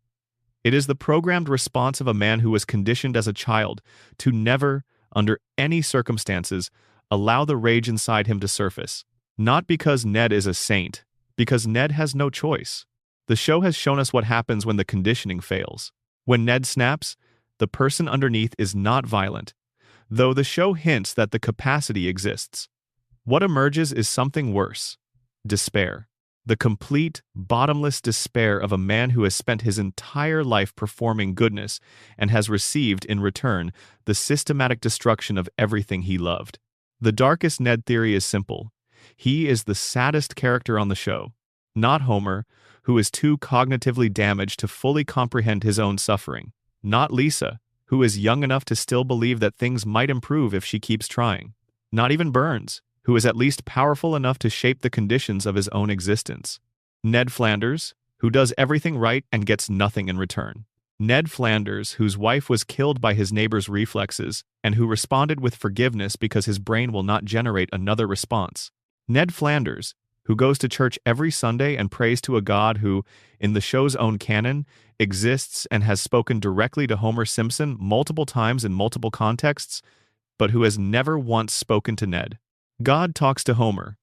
It is the programmed response of a man who was conditioned as a child to never, under any circumstances, allow the rage inside him to surface. Not because Ned is a saint, because Ned has no choice. The show has shown us what happens when the conditioning fails. When Ned snaps, the person underneath is not violent, though the show hints that the capacity exists. What emerges is something worse: despair. The complete, bottomless despair of a man who has spent his entire life performing goodness and has received, in return, the systematic destruction of everything he loved. The darkest Ned theory is simple. He is the saddest character on the show, not Homer, who is too cognitively damaged to fully comprehend his own suffering, not Lisa, who is young enough to still believe that things might improve if she keeps trying, not even Burns, who is at least powerful enough to shape the conditions of his own existence. Ned Flanders, who does everything right and gets nothing in return. Ned Flanders, whose wife was killed by his neighbor's reflexes and who responded with forgiveness because his brain will not generate another response. Ned Flanders, who goes to church every Sunday and prays to a God who, in the show's own canon, exists and has spoken directly to Homer Simpson multiple times in multiple contexts, but who has never once spoken to Ned. God talks to Homer.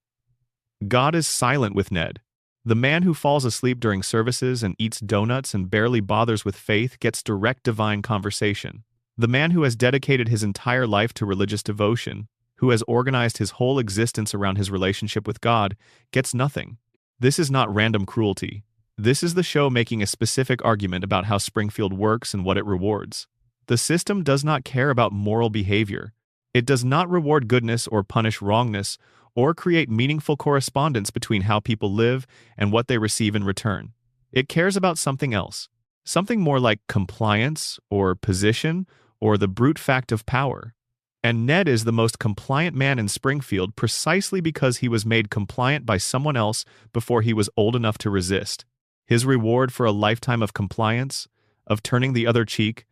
God is silent with Ned. The man who falls asleep during services and eats donuts and barely bothers with faith gets direct divine conversation. The man who has dedicated his entire life to religious devotion, who has organized his whole existence around his relationship with God, gets nothing. This is not random cruelty. This is the show making a specific argument about how Springfield works and what it rewards. The system does not care about moral behavior. It does not reward goodness or punish wrongness, or create meaningful correspondence between how people live and what they receive in return. It cares about something else, something more like compliance or position or the brute fact of power. And Ned is the most compliant man in Springfield precisely because he was made compliant by someone else before he was old enough to resist. His reward for a lifetime of compliance, of turning the other cheek,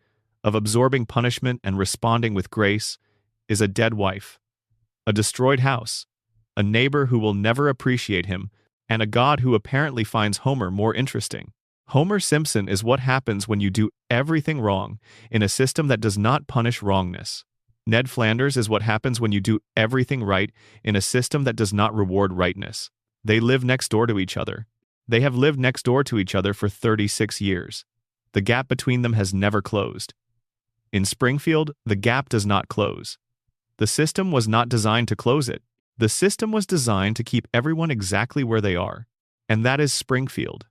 of absorbing punishment and responding with grace, is a dead wife, a destroyed house, a neighbor who will never appreciate him, and a God who apparently finds Homer more interesting. Homer Simpson is what happens when you do everything wrong in a system that does not punish wrongness. Ned Flanders is what happens when you do everything right in a system that does not reward rightness. They live next door to each other. They have lived next door to each other for 36 years. The gap between them has never closed. In Springfield, the gap does not close. The system was not designed to close it. The system was designed to keep everyone exactly where they are. And that is Springfield.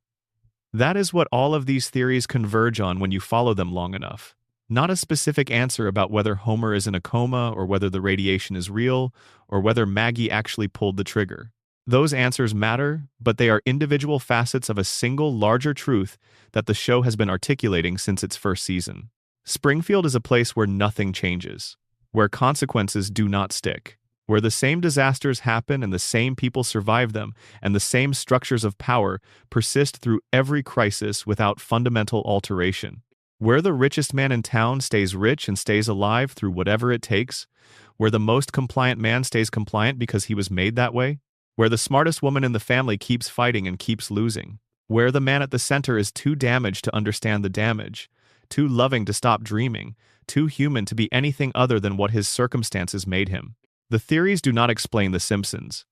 That is what all of these theories converge on when you follow them long enough. Not a specific answer about whether Homer is in a coma or whether the radiation is real or whether Maggie actually pulled the trigger. Those answers matter, but they are individual facets of a single larger truth that the show has been articulating since its first season. Springfield is a place where nothing changes, where consequences do not stick, where the same disasters happen and the same people survive them, and the same structures of power persist through every crisis without fundamental alteration. Where the richest man in town stays rich and stays alive through whatever it takes, where the most compliant man stays compliant because he was made that way, where the smartest woman in the family keeps fighting and keeps losing, where the man at the center is too damaged to understand the damage, too loving to stop dreaming, too human to be anything other than what his circumstances made him. The theories do not explain The Simpsons.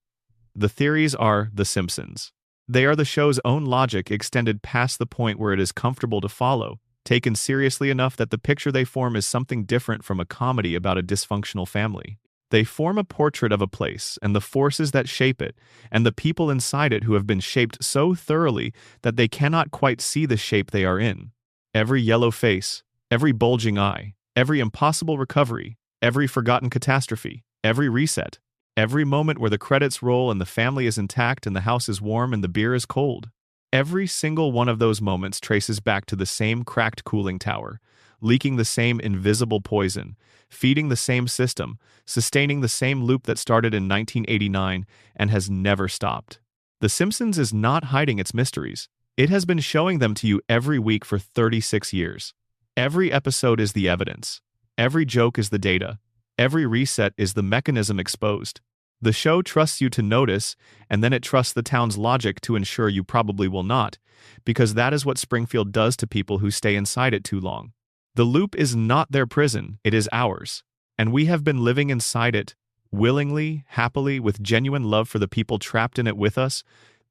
The theories are The Simpsons. They are the show's own logic extended past the point where it is comfortable to follow, taken seriously enough that the picture they form is something different from a comedy about a dysfunctional family. They form a portrait of a place and the forces that shape it, and the people inside it who have been shaped so thoroughly that they cannot quite see the shape they are in. Every yellow face, every bulging eye, every impossible recovery, every forgotten catastrophe, every reset, every moment where the credits roll and the family is intact and the house is warm and the beer is cold. Every single one of those moments traces back to the same cracked cooling tower, leaking the same invisible poison, feeding the same system, sustaining the same loop that started in 1989 and has never stopped. The Simpsons is not hiding its mysteries. It has been showing them to you every week for 36 years. Every episode is the evidence. Every joke is the data. Every reset is the mechanism exposed. The show trusts you to notice, and then it trusts the town's logic to ensure you probably will not, because that is what Springfield does to people who stay inside it too long. The loop is not their prison, it is ours, and we have been living inside it, willingly, happily, with genuine love for the people trapped in it with us,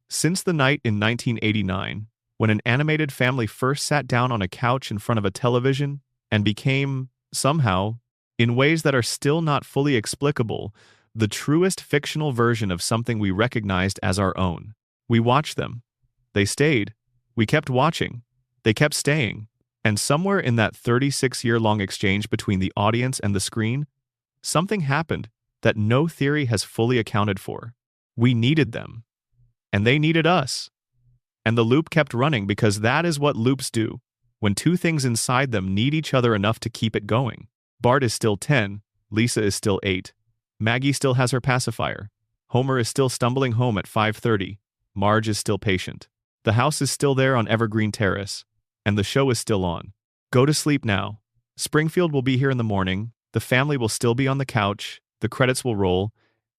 since the night in 1989, when an animated family first sat down on a couch in front of a television and became, somehow, in ways that are still not fully explicable, the truest fictional version of something we recognized as our own. We watched them. They stayed. We kept watching. They kept staying. And somewhere in that 36-year-long exchange between the audience and the screen, something happened that no theory has fully accounted for. We needed them. And they needed us. And the loop kept running because that is what loops do, when two things inside them need each other enough to keep it going. Bart is still 10, Lisa is still 8. Maggie still has her pacifier. Homer is still stumbling home at 5:30. Marge is still patient. The house is still there on Evergreen Terrace. And the show is still on. Go to sleep now. Springfield will be here in the morning. The family will still be on the couch. The credits will roll.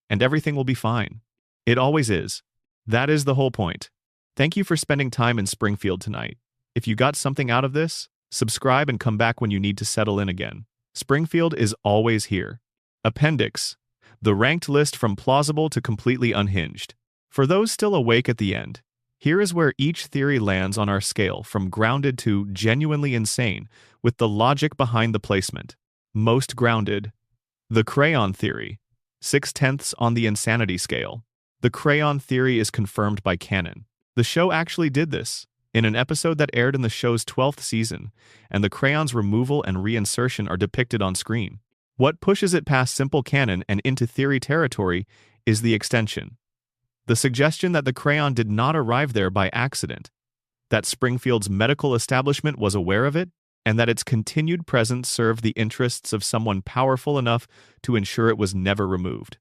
And everything will be fine. It always is. That is the whole point. Thank you for spending time in Springfield tonight. If you got something out of this, subscribe and come back when you need to settle in again. Springfield is always here. Appendix. The ranked list from plausible to completely unhinged. For those still awake at the end, here is where each theory lands on our scale from grounded to genuinely insane, with the logic behind the placement. Most grounded. The crayon theory. 6/10 on the insanity scale. The crayon theory is confirmed by canon. The show actually did this, in an episode that aired in the show's 12th season, and the crayon's removal and reinsertion are depicted on screen. What pushes it past simple canon and into theory territory is the extension. The suggestion that the crayon did not arrive there by accident, that Springfield's medical establishment was aware of it, and that its continued presence served the interests of someone powerful enough to ensure it was never removed.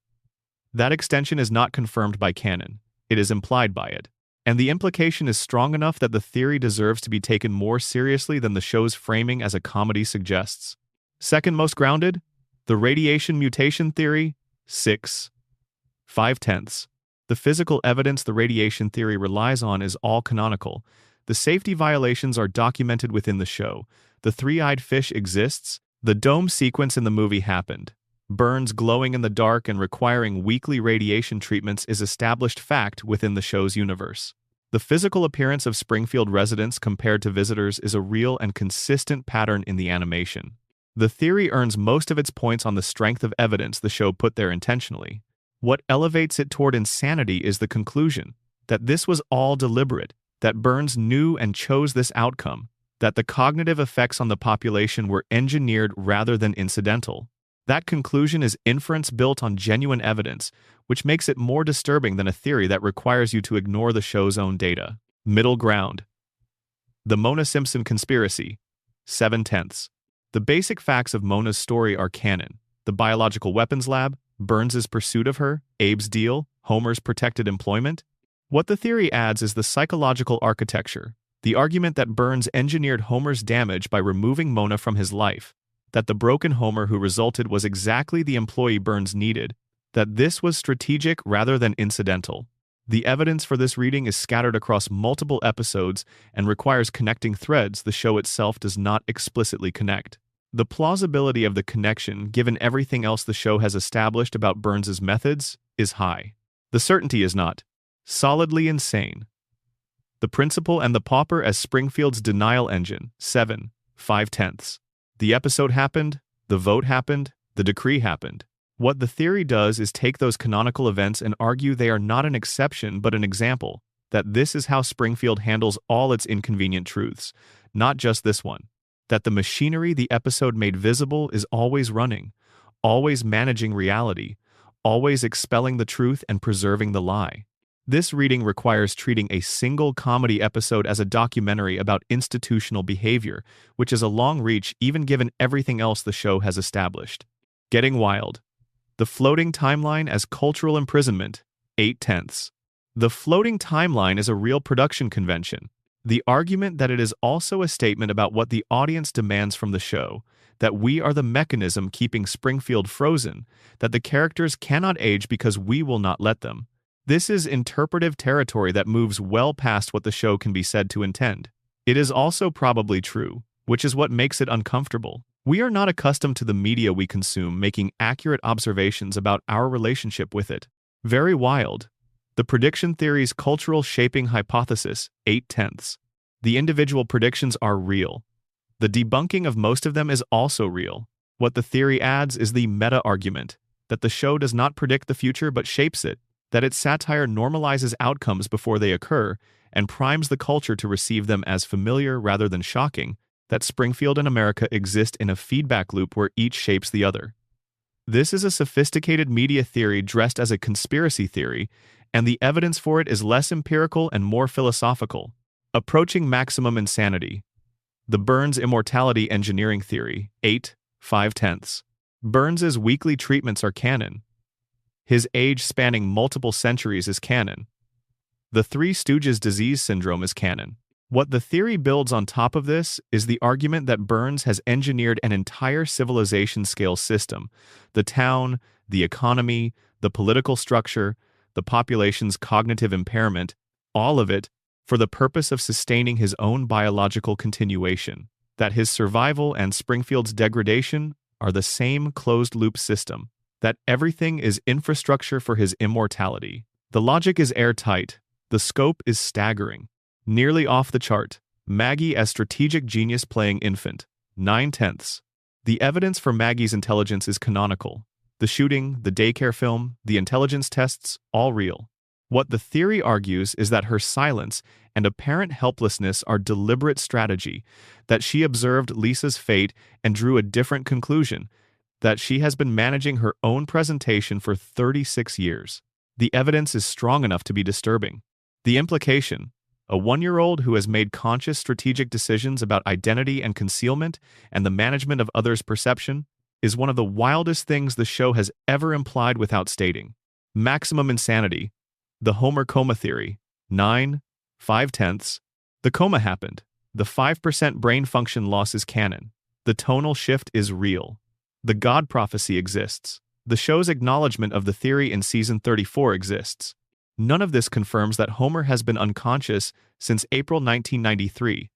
That extension is not confirmed by canon, it is implied by it, and the implication is strong enough that the theory deserves to be taken more seriously than the show's framing as a comedy suggests. Second most grounded? The radiation mutation theory, 6/5. The physical evidence the radiation theory relies on is all canonical. The safety violations are documented within the show. The three-eyed fish exists. The dome sequence in the movie happened. Burns glowing in the dark and requiring weekly radiation treatments is established fact within the show's universe. The physical appearance of Springfield residents compared to visitors is a real and consistent pattern in the animation. The theory earns most of its points on the strength of evidence the show put there intentionally. What elevates it toward insanity is the conclusion that this was all deliberate, that Burns knew and chose this outcome, that the cognitive effects on the population were engineered rather than incidental. That conclusion is inference built on genuine evidence, which makes it more disturbing than a theory that requires you to ignore the show's own data. Middle ground. The Mona Simpson conspiracy, 7/10. The basic facts of Mona's story are canon. The biological weapons lab, Burns's pursuit of her, Abe's deal, Homer's protected employment. What the theory adds is the psychological architecture, the argument that Burns engineered Homer's damage by removing Mona from his life, that the broken Homer who resulted was exactly the employee Burns needed, that this was strategic rather than incidental. The evidence for this reading is scattered across multiple episodes and requires connecting threads the show itself does not explicitly connect. The plausibility of the connection, given everything else the show has established about Burns's methods, is high. The certainty is not. Solidly insane. The Principal and the Pauper as Springfield's denial engine, 7.5. The episode happened, the vote happened, the decree happened. What the theory does is take those canonical events and argue they are not an exception but an example, that this is how Springfield handles all its inconvenient truths, not just this one. That the machinery the episode made visible is always running, always managing reality, always expelling the truth and preserving the lie. This reading requires treating a single comedy episode as a documentary about institutional behavior, which is a long reach even given everything else the show has established. Getting wild. The floating timeline as cultural imprisonment, 8/10. The floating timeline is a real production convention. The argument that it is also a statement about what the audience demands from the show, that we are the mechanism keeping Springfield frozen, that the characters cannot age because we will not let them. This is interpretive territory that moves well past what the show can be said to intend. It is also probably true, which is what makes it uncomfortable. We are not accustomed to the media we consume making accurate observations about our relationship with it. Very wild. The prediction theory's cultural shaping hypothesis, 8/10. The individual predictions are real. The debunking of most of them is also real. What the theory adds is the meta-argument, that the show does not predict the future but shapes it, that its satire normalizes outcomes before they occur and primes the culture to receive them as familiar rather than shocking, that Springfield and America exist in a feedback loop where each shapes the other. This is a sophisticated media theory dressed as a conspiracy theory, and the evidence for it is less empirical and more philosophical. Approaching maximum insanity. The Burns immortality engineering theory, 8.5. Burns's weekly treatments are canon. His age spanning multiple centuries is canon. The Three Stooges disease syndrome is canon. What the theory builds on top of this is the argument that Burns has engineered an entire civilization-scale system, the town, the economy, the political structure, the population's cognitive impairment, all of it, for the purpose of sustaining his own biological continuation, that his survival and Springfield's degradation are the same closed-loop system, that everything is infrastructure for his immortality. The logic is airtight. The scope is staggering. Nearly off the chart. Maggie as strategic genius playing infant, 9/10. The evidence for Maggie's intelligence is canonical. The shooting, the daycare film, the intelligence tests, all real. What the theory argues is that her silence and apparent helplessness are deliberate strategy, that she observed Lisa's fate and drew a different conclusion, that she has been managing her own presentation for 36 years. The evidence is strong enough to be disturbing. The implication, a 1-year-old who has made conscious strategic decisions about identity and concealment and the management of others' perception, is one of the wildest things the show has ever implied without stating. Maximum insanity. The Homer coma theory, 9.5. The coma happened. The 5% brain function loss is canon. The tonal shift is real. The God prophecy exists. The show's acknowledgement of the theory in season 34 exists. None of this confirms that Homer has been unconscious since April 1993.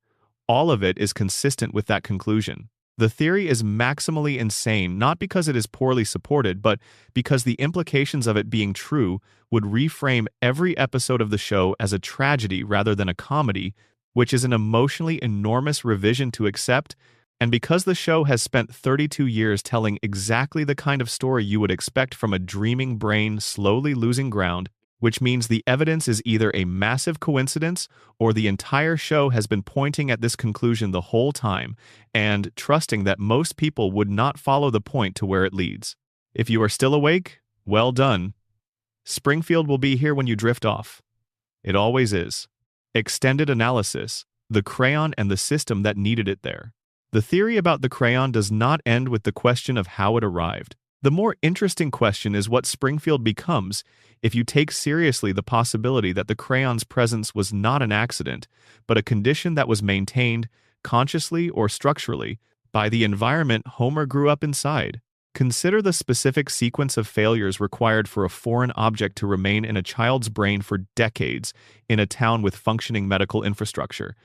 All of it is consistent with that conclusion. The theory is maximally insane not because it is poorly supported, but because the implications of it being true would reframe every episode of the show as a tragedy rather than a comedy, which is an emotionally enormous revision to accept, and because the show has spent 32 years telling exactly the kind of story you would expect from a dreaming brain slowly losing ground, which means the evidence is either a massive coincidence or the entire show has been pointing at this conclusion the whole time and trusting that most people would not follow the point to where it leads. If you are still awake, well done. Springfield will be here when you drift off. It always is. Extended analysis, the crayon and the system that needed it there. The theory about the crayon does not end with the question of how it arrived. The more interesting question is what Springfield becomes if you take seriously the possibility that the crayon's presence was not an accident, but a condition that was maintained, consciously or structurally, by the environment Homer grew up inside. Consider the specific sequence of failures required for a foreign object to remain in a child's brain for decades in a town with functioning medical infrastructure.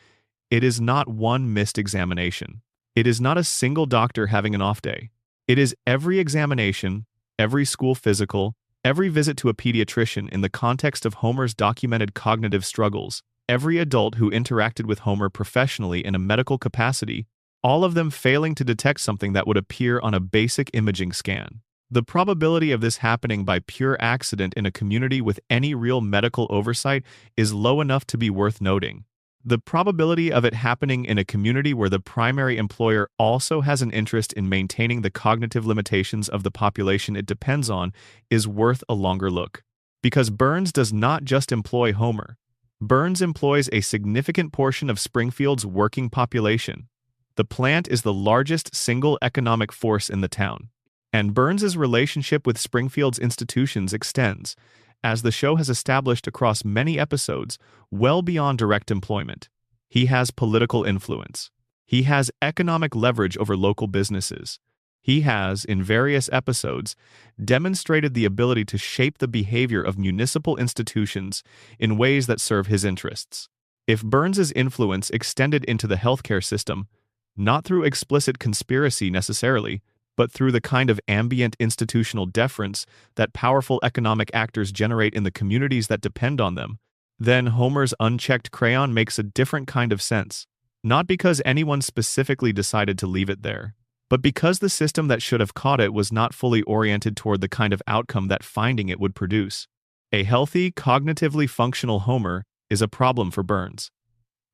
It is not one missed examination. It is not a single doctor having an off day. It is every examination, every school physical, Every visit to a pediatrician in the context of Homer's documented cognitive struggles, every adult who interacted with Homer professionally in a medical capacity, all of them failing to detect something that would appear on a basic imaging scan. The probability of this happening by pure accident in a community with any real medical oversight is low enough to be worth noting. The probability of it happening in a community where the primary employer also has an interest in maintaining the cognitive limitations of the population it depends on is worth a longer look. Because Burns does not just employ Homer. Burns employs a significant portion of Springfield's working population. The plant is the largest single economic force in the town. And Burns's relationship with Springfield's institutions extends, as the show has established across many episodes, well beyond direct employment. He has political influence. He has economic leverage over local businesses. He has, in various episodes, demonstrated the ability to shape the behavior of municipal institutions in ways that serve his interests. If Burns's influence extended into the healthcare system, not through explicit conspiracy necessarily, but through the kind of ambient institutional deference that powerful economic actors generate in the communities that depend on them, then Homer's unchecked crayon makes a different kind of sense. Not because anyone specifically decided to leave it there, but because the system that should have caught it was not fully oriented toward the kind of outcome that finding it would produce. A healthy, cognitively functional Homer is a problem for Burns.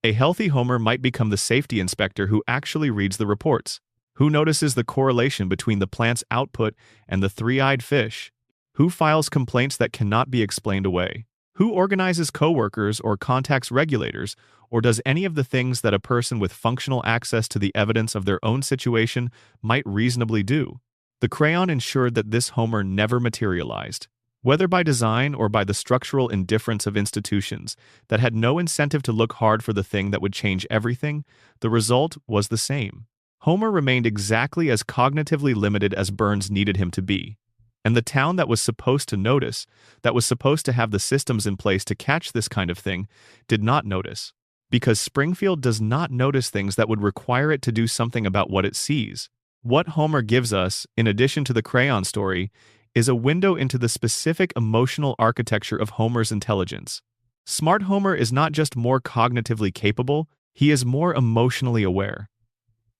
A healthy Homer might become the safety inspector who actually reads the reports, who notices the correlation between the plant's output and the three-eyed fish, who files complaints that cannot be explained away, who organizes coworkers or contacts regulators, or does any of the things that a person with functional access to the evidence of their own situation might reasonably do. The crayon ensured that this Homer never materialized. Whether by design or by the structural indifference of institutions that had no incentive to look hard for the thing that would change everything, the result was the same. Homer remained exactly as cognitively limited as Burns needed him to be. And the town that was supposed to notice, that was supposed to have the systems in place to catch this kind of thing, did not notice. Because Springfield does not notice things that would require it to do something about what it sees. What Homer gives us, in addition to the crayon story, is a window into the specific emotional architecture of Homer's intelligence. Smart Homer is not just more cognitively capable, he is more emotionally aware.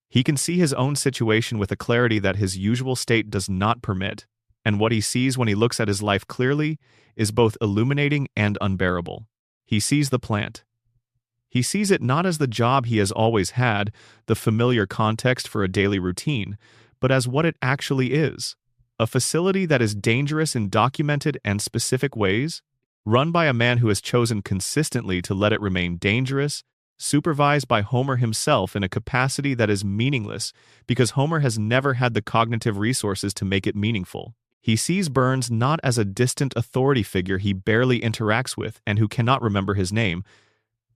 He can see his own situation with a clarity that his usual state does not permit, and what he sees when he looks at his life clearly is both illuminating and unbearable. He sees the plant. He sees it not as the job he has always had, the familiar context for a daily routine, but as what it actually is. A facility that is dangerous in documented and specific ways, run by a man who has chosen consistently to let it remain dangerous, supervised by Homer himself in a capacity that is meaningless because Homer has never had the cognitive resources to make it meaningful. He sees Burns not as a distant authority figure he barely interacts with and who cannot remember his name,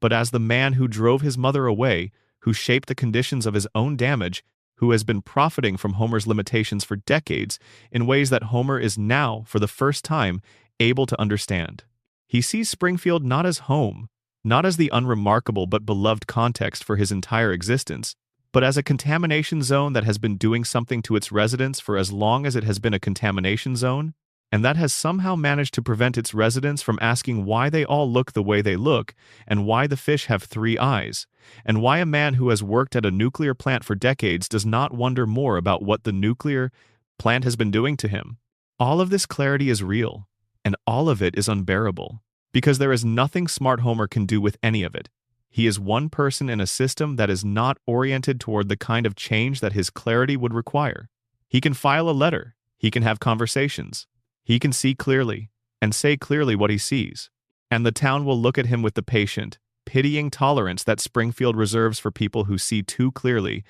but as the man who drove his mother away, who shaped the conditions of his own damage, who has been profiting from Homer's limitations for decades in ways that Homer is now, for the first time, able to understand. He sees Springfield not as home, not as the unremarkable but beloved context for his entire existence, but as a contamination zone that has been doing something to its residents for as long as it has been a contamination zone, and that has somehow managed to prevent its residents from asking why they all look the way they look, and why the fish have three eyes, and why a man who has worked at a nuclear plant for decades does not wonder more about what the nuclear plant has been doing to him. All of this clarity is real, and all of it is unbearable. Because there is nothing Smart Homer can do with any of it. He is one person in a system that is not oriented toward the kind of change that his clarity would require. He can file a letter. He can have conversations. He can see clearly, and say clearly what he sees. And the town will look at him with the patient, pitying tolerance that Springfield reserves for people who see too clearly,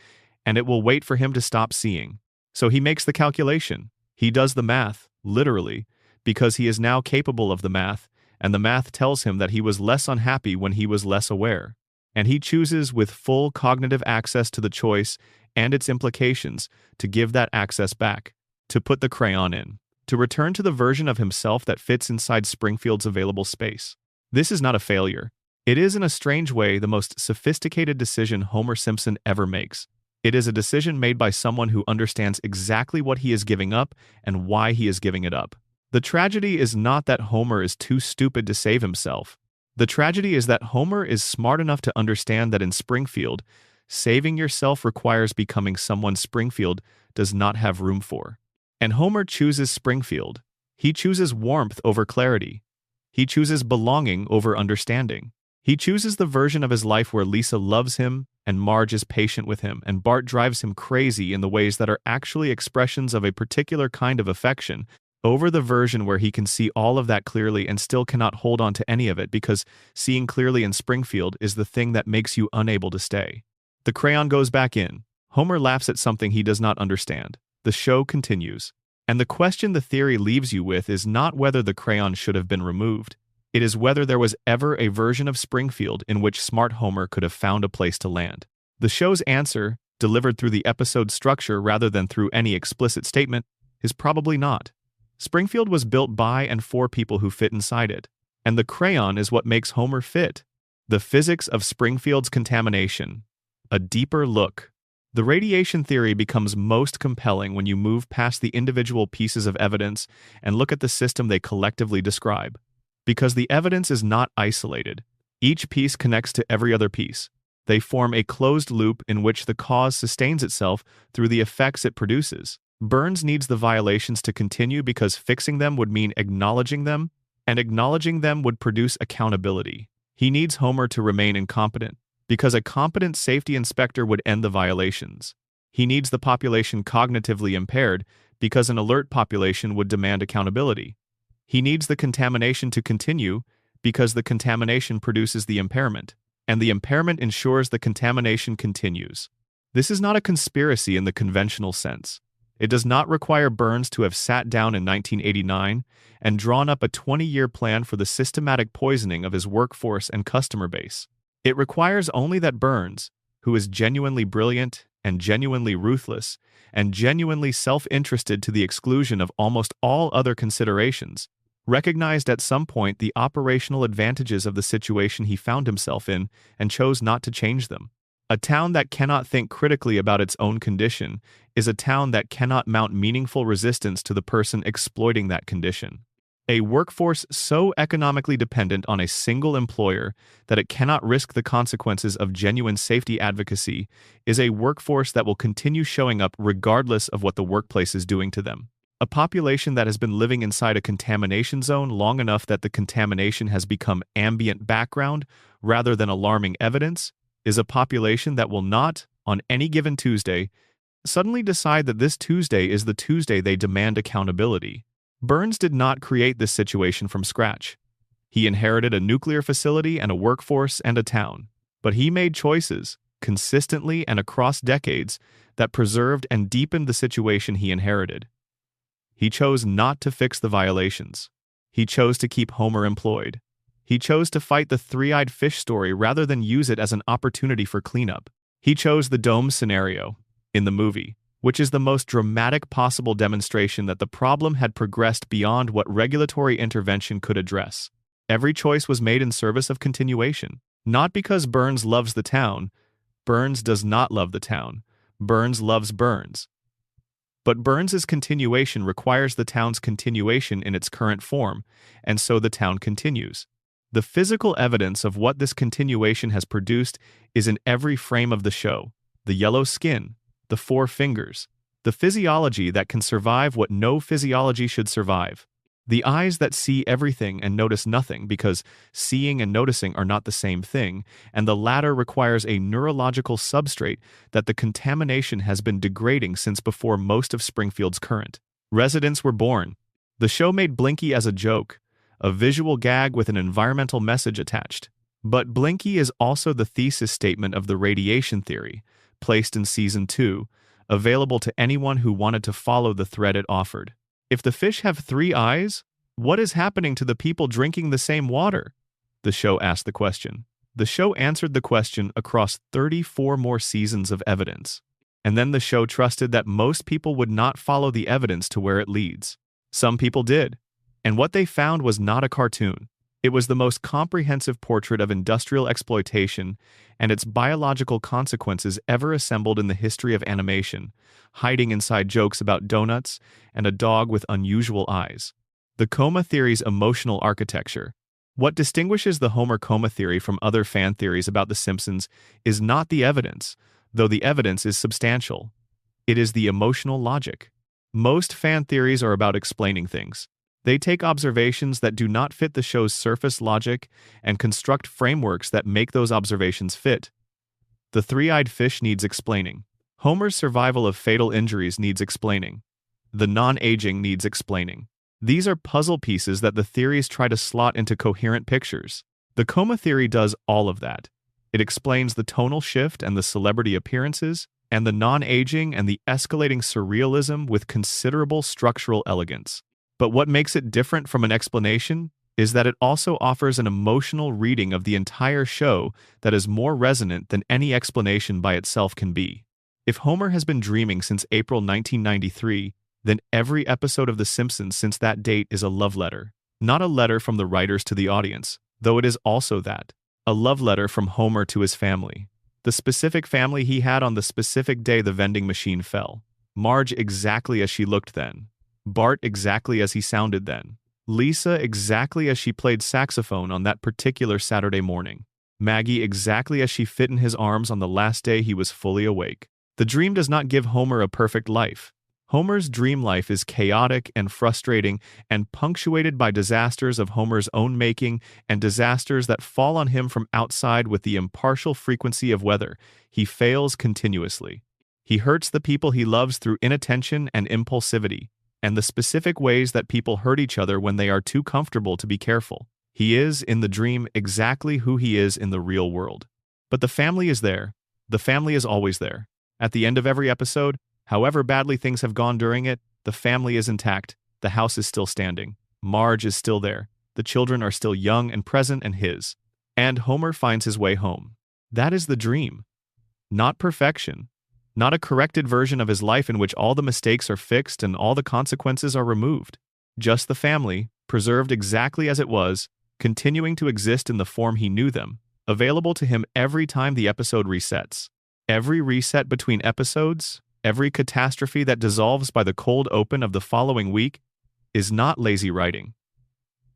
and it will wait for him to stop seeing. So he makes the calculation. He does the math, literally, because he is now capable of the math, and the math tells him that he was less unhappy when he was less aware. And he chooses with full cognitive access to the choice and its implications to give that access back, to put the crayon in, to return to the version of himself that fits inside Springfield's available space. This is not a failure. It is in a strange way the most sophisticated decision Homer Simpson ever makes. It is a decision made by someone who understands exactly what he is giving up and why he is giving it up. The tragedy is not that Homer is too stupid to save himself. The tragedy is that Homer is smart enough to understand that in Springfield, saving yourself requires becoming someone Springfield does not have room for. And Homer chooses Springfield. He chooses warmth over clarity. He chooses belonging over understanding. He chooses the version of his life where Lisa loves him, and Marge is patient with him, and Bart drives him crazy in the ways that are actually expressions of a particular kind of affection, over the version where he can see all of that clearly and still cannot hold on to any of it because seeing clearly in Springfield is the thing that makes you unable to stay. The crayon goes back in. Homer laughs at something he does not understand. The show continues. And the question the theory leaves you with is not whether the crayon should have been removed. It is whether there was ever a version of Springfield in which smart Homer could have found a place to land. The show's answer, delivered through the episode structure rather than through any explicit statement, is probably not. Springfield was built by and for people who fit inside it, and the crayon is what makes Homer fit. The physics of Springfield's contamination. A deeper look. The radiation theory becomes most compelling when you move past the individual pieces of evidence and look at the system they collectively describe. Because the evidence is not isolated. Each piece connects to every other piece. They form a closed loop in which the cause sustains itself through the effects it produces. Burns needs the violations to continue because fixing them would mean acknowledging them, and acknowledging them would produce accountability. He needs Homer to remain incompetent, because a competent safety inspector would end the violations. He needs the population cognitively impaired, because an alert population would demand accountability. He needs the contamination to continue, because the contamination produces the impairment, and the impairment ensures the contamination continues. This is not a conspiracy in the conventional sense. It does not require Burns to have sat down in 1989 and drawn up a 20-year plan for the systematic poisoning of his workforce and customer base. It requires only that Burns, who is genuinely brilliant and genuinely ruthless and genuinely self-interested to the exclusion of almost all other considerations, recognized at some point the operational advantages of the situation he found himself in and chose not to change them. A town that cannot think critically about its own condition is a town that cannot mount meaningful resistance to the person exploiting that condition. A workforce so economically dependent on a single employer that it cannot risk the consequences of genuine safety advocacy is a workforce that will continue showing up regardless of what the workplace is doing to them. A population that has been living inside a contamination zone long enough that the contamination has become ambient background rather than alarming evidence is a population that will not, on any given Tuesday, suddenly decide that this Tuesday is the Tuesday they demand accountability. Burns did not create this situation from scratch. He inherited a nuclear facility and a workforce and a town, but he made choices, consistently and across decades, that preserved and deepened the situation he inherited. He chose not to fix the violations. He chose to keep Homer employed. He chose to fight the three-eyed fish story rather than use it as an opportunity for cleanup. He chose the dome scenario in the movie, which is the most dramatic possible demonstration that the problem had progressed beyond what regulatory intervention could address. Every choice was made in service of continuation. Not because Burns loves the town. Burns does not love the town. Burns loves Burns. But Burns's continuation requires the town's continuation in its current form, and so the town continues. The physical evidence of what this continuation has produced is in every frame of the show. The yellow skin, the 4 fingers, the physiology that can survive what no physiology should survive. The eyes that see everything and notice nothing because seeing and noticing are not the same thing, and the latter requires a neurological substrate that the contamination has been degrading since before most of Springfield's current residents were born. The show made Blinky as a joke, a visual gag with an environmental message attached. But Blinky is also the thesis statement of the radiation theory, placed in Season 2, available to anyone who wanted to follow the thread it offered. If the fish have 3 eyes, what is happening to the people drinking the same water? The show asked the question. The show answered the question across 34 more seasons of evidence. And then the show trusted that most people would not follow the evidence to where it leads. Some people did. And what they found was not a cartoon. It was the most comprehensive portrait of industrial exploitation and its biological consequences ever assembled in the history of animation, hiding inside jokes about donuts and a dog with unusual eyes. The coma theory's emotional architecture. What distinguishes the Homer coma theory from other fan theories about The Simpsons is not the evidence, though the evidence is substantial. It is the emotional logic. Most fan theories are about explaining things. They take observations that do not fit the show's surface logic and construct frameworks that make those observations fit. The three-eyed fish needs explaining. Homer's survival of fatal injuries needs explaining. The non-aging needs explaining. These are puzzle pieces that the theories try to slot into coherent pictures. The coma theory does all of that. It explains the tonal shift and the celebrity appearances, and the non-aging and the escalating surrealism with considerable structural elegance. But what makes it different from an explanation is that it also offers an emotional reading of the entire show that is more resonant than any explanation by itself can be. If Homer has been dreaming since April 1993, then every episode of The Simpsons since that date is a love letter. Not a letter from the writers to the audience, though it is also that. A love letter from Homer to his family. The specific family he had on the specific day the vending machine fell. Marge exactly as she looked then. Bart exactly as he sounded then. Lisa exactly as she played saxophone on that particular Saturday morning. Maggie exactly as she fit in his arms on the last day he was fully awake. The dream does not give Homer a perfect life. Homer's dream life is chaotic and frustrating and punctuated by disasters of Homer's own making and disasters that fall on him from outside with the impartial frequency of weather. He fails continuously. He hurts the people he loves through inattention and impulsivity, and the specific ways that people hurt each other when they are too comfortable to be careful. He is, in the dream, exactly who he is in the real world. But the family is there. The family is always there. At the end of every episode, however badly things have gone during it, the family is intact, the house is still standing, Marge is still there, the children are still young and present and his. And Homer finds his way home. That is the dream. Not perfection. Not a corrected version of his life in which all the mistakes are fixed and all the consequences are removed. Just the family, preserved exactly as it was, continuing to exist in the form he knew them, available to him every time the episode resets. Every reset between episodes, every catastrophe that dissolves by the cold open of the following week, is not lazy writing.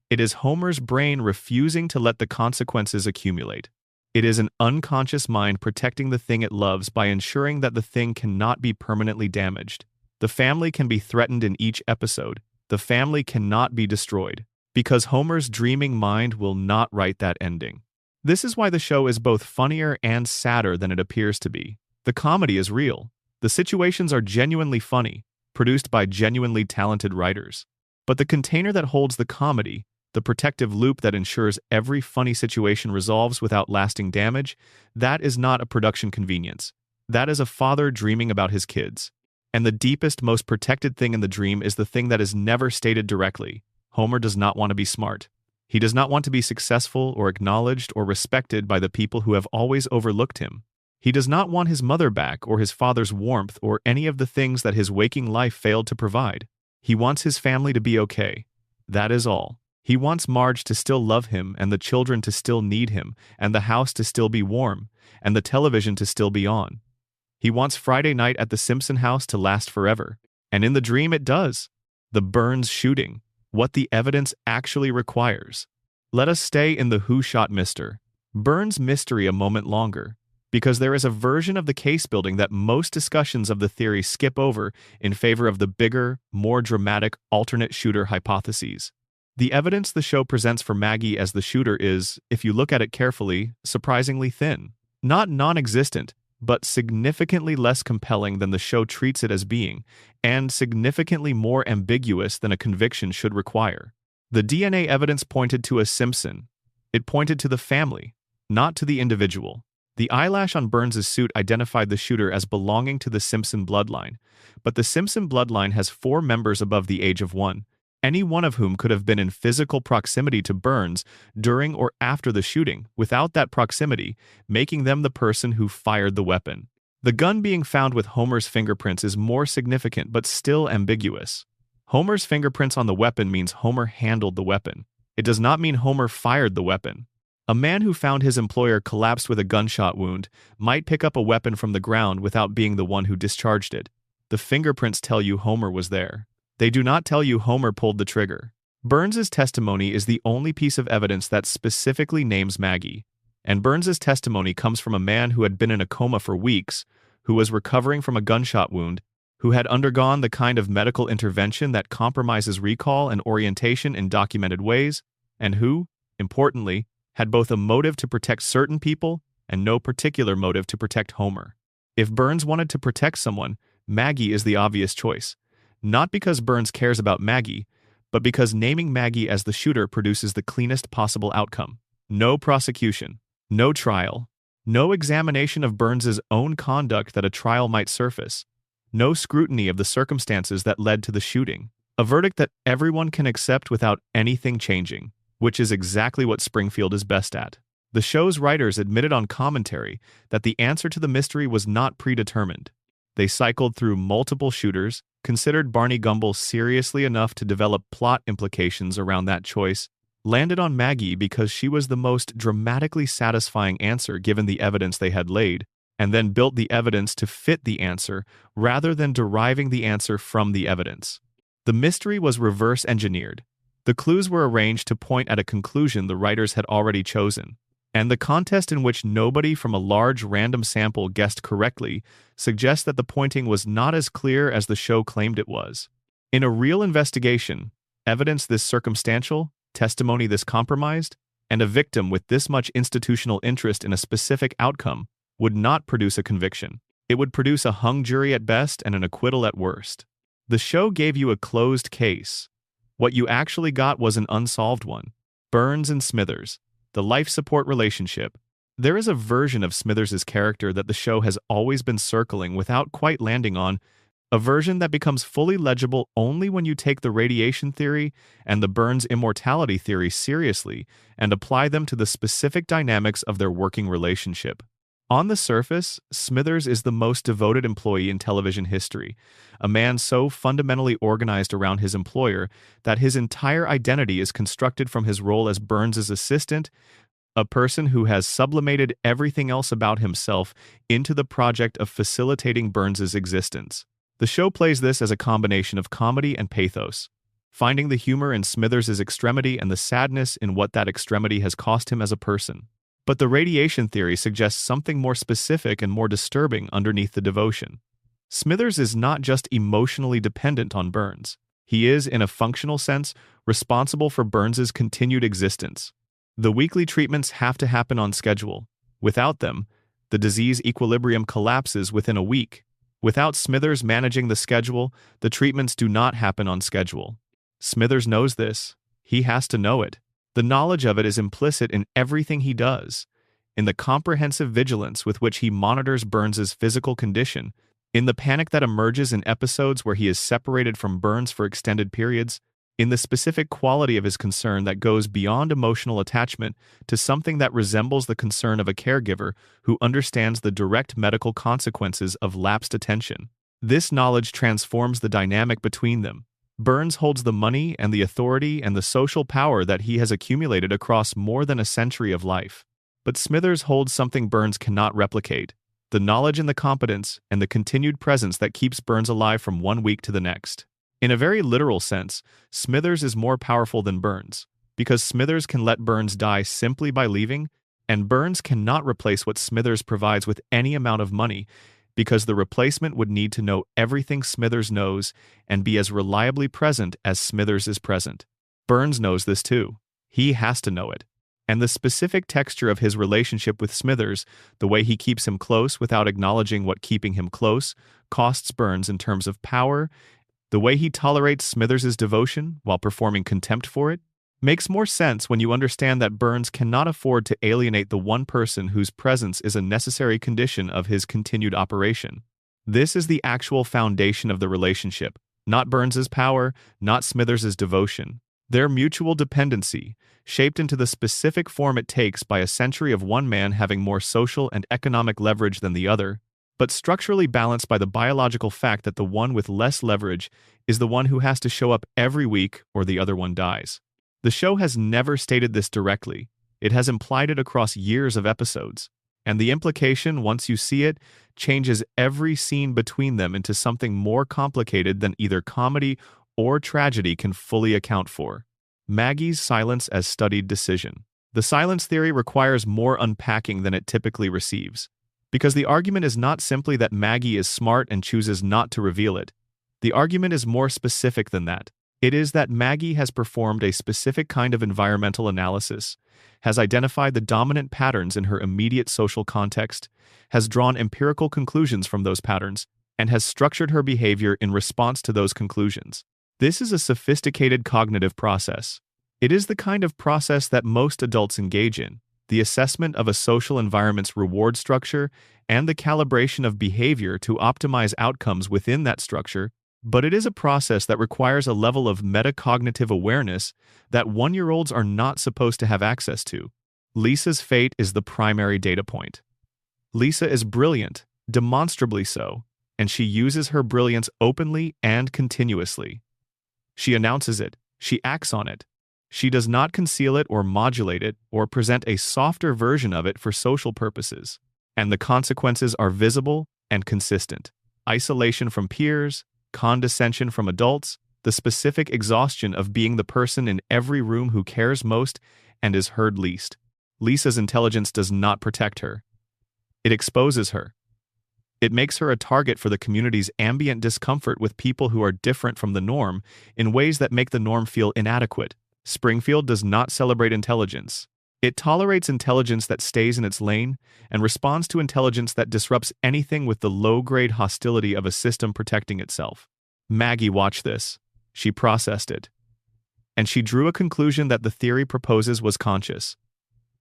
It is Homer's brain refusing to let the consequences accumulate. It is an unconscious mind protecting the thing it loves by ensuring that the thing cannot be permanently damaged. The family can be threatened in each episode. The family cannot be destroyed, because Homer's dreaming mind will not write that ending. This is why the show is both funnier and sadder than it appears to be. The comedy is real. The situations are genuinely funny, produced by genuinely talented writers. But the container that holds the comedy, the protective loop that ensures every funny situation resolves without lasting damage, that is not a production convenience. That is a father dreaming about his kids. And the deepest, most protected thing in the dream is the thing that is never stated directly. Homer does not want to be smart. He does not want to be successful or acknowledged or respected by the people who have always overlooked him. He does not want his mother back or his father's warmth or any of the things that his waking life failed to provide. He wants his family to be okay. That is all. He wants Marge to still love him and the children to still need him and the house to still be warm and the television to still be on. He wants Friday night at the Simpson house to last forever. And in the dream it does. The Burns shooting. What the evidence actually requires. Let us stay in the who shot Mr. Burns mystery a moment longer, because there is a version of the case building that most discussions of the theory skip over in favor of the bigger, more dramatic alternate shooter hypotheses. The evidence the show presents for Maggie as the shooter is, if you look at it carefully, surprisingly thin. Not non-existent, but significantly less compelling than the show treats it as being, and significantly more ambiguous than a conviction should require. The DNA evidence pointed to a Simpson. It pointed to the family, not to the individual. The eyelash on Burns' suit identified the shooter as belonging to the Simpson bloodline, but the Simpson bloodline has 4 members above the age of 1, any one of whom could have been in physical proximity to Burns during or after the shooting, without that proximity, making them the person who fired the weapon. The gun being found with Homer's fingerprints is more significant but still ambiguous. Homer's fingerprints on the weapon means Homer handled the weapon. It does not mean Homer fired the weapon. A man who found his employer collapsed with a gunshot wound might pick up a weapon from the ground without being the one who discharged it. The fingerprints tell you Homer was there. They do not tell you Homer pulled the trigger. Burns's testimony is the only piece of evidence that specifically names Maggie, and Burns's testimony comes from a man who had been in a coma for weeks, who was recovering from a gunshot wound, who had undergone the kind of medical intervention that compromises recall and orientation in documented ways, and who, importantly, had both a motive to protect certain people and no particular motive to protect Homer. If Burns wanted to protect someone, Maggie is the obvious choice, not because Burns cares about Maggie, but because naming Maggie as the shooter produces the cleanest possible outcome. No prosecution, no trial, no examination of Burns's own conduct that a trial might surface, no scrutiny of the circumstances that led to the shooting. A verdict that everyone can accept without anything changing, which is exactly what Springfield is best at. The show's writers admitted on commentary that the answer to the mystery was not predetermined. They cycled through multiple shooters, considered Barney Gumble seriously enough to develop plot implications around that choice, landed on Maggie because she was the most dramatically satisfying answer given the evidence they had laid, and then built the evidence to fit the answer rather than deriving the answer from the evidence. The mystery was reverse engineered. The clues were arranged to point at a conclusion the writers had already chosen, and the contest in which nobody from a large random sample guessed correctly suggests that the pointing was not as clear as the show claimed it was. In a real investigation, evidence this circumstantial, testimony this compromised, and a victim with this much institutional interest in a specific outcome would not produce a conviction. It would produce a hung jury at best and an acquittal at worst. The show gave you a closed case. What you actually got was an unsolved one. Burns and Smithers, the life support relationship. There is a version of Smithers's character that the show has always been circling without quite landing on, a version that becomes fully legible only when you take the radiation theory and the Burns immortality theory seriously and apply them to the specific dynamics of their working relationship. On the surface, Smithers is the most devoted employee in television history, a man so fundamentally organized around his employer that his entire identity is constructed from his role as Burns's assistant, a person who has sublimated everything else about himself into the project of facilitating Burns's existence. The show plays this as a combination of comedy and pathos, finding the humor in Smithers's extremity and the sadness in what that extremity has cost him as a person. But the radiation theory suggests something more specific and more disturbing underneath the devotion. Smithers is not just emotionally dependent on Burns. He is, in a functional sense, responsible for Burns's continued existence. The weekly treatments have to happen on schedule. Without them, the disease equilibrium collapses within a week. Without Smithers managing the schedule, the treatments do not happen on schedule. Smithers knows this. He has to know it. The knowledge of it is implicit in everything he does, in the comprehensive vigilance with which he monitors Burns's physical condition, in the panic that emerges in episodes where he is separated from Burns for extended periods, in the specific quality of his concern that goes beyond emotional attachment to something that resembles the concern of a caregiver who understands the direct medical consequences of lapsed attention. This knowledge transforms the dynamic between them. Burns holds the money and the authority and the social power that he has accumulated across more than a century of life. But Smithers holds something Burns cannot replicate, the knowledge and the competence and the continued presence that keeps Burns alive from one week to the next. In a very literal sense, Smithers is more powerful than Burns, because Smithers can let Burns die simply by leaving, and Burns cannot replace what Smithers provides with any amount of money, because the replacement would need to know everything Smithers knows and be as reliably present as Smithers is present. Burns knows this too. He has to know it. And the specific texture of his relationship with Smithers, the way he keeps him close without acknowledging what keeping him close costs Burns in terms of power, the way he tolerates Smithers's devotion while performing contempt for it, makes more sense when you understand that Burns cannot afford to alienate the one person whose presence is a necessary condition of his continued operation. This is the actual foundation of the relationship, not Burns's power, not Smithers's devotion. Their mutual dependency, shaped into the specific form it takes by a century of one man having more social and economic leverage than the other, but structurally balanced by the biological fact that the one with less leverage is the one who has to show up every week or the other one dies. The show has never stated this directly. It has implied it across years of episodes, and the implication, once you see it, changes every scene between them into something more complicated than either comedy or tragedy can fully account for. Maggie's silence as studied decision. The silence theory requires more unpacking than it typically receives, because the argument is not simply that Maggie is smart and chooses not to reveal it. The argument is more specific than that. It is that Maggie has performed a specific kind of environmental analysis, has identified the dominant patterns in her immediate social context, has drawn empirical conclusions from those patterns, and has structured her behavior in response to those conclusions. This is a sophisticated cognitive process. It is the kind of process that most adults engage in, the assessment of a social environment's reward structure and the calibration of behavior to optimize outcomes within that structure, but it is a process that requires a level of metacognitive awareness that one-year-olds are not supposed to have access to. Lisa's fate is the primary data point. Lisa is brilliant, demonstrably so, and she uses her brilliance openly and continuously. She announces it, she acts on it. She does not conceal it or modulate it or present a softer version of it for social purposes. And the consequences are visible and consistent. Isolation from peers, condescension from adults, the specific exhaustion of being the person in every room who cares most and is heard least. Lisa's intelligence does not protect her. It exposes her. It makes her a target for the community's ambient discomfort with people who are different from the norm in ways that make the norm feel inadequate. Springfield does not celebrate intelligence. It tolerates intelligence that stays in its lane and responds to intelligence that disrupts anything with the low-grade hostility of a system protecting itself. Maggie watched this. She processed it. And she drew a conclusion that the theory proposes was conscious.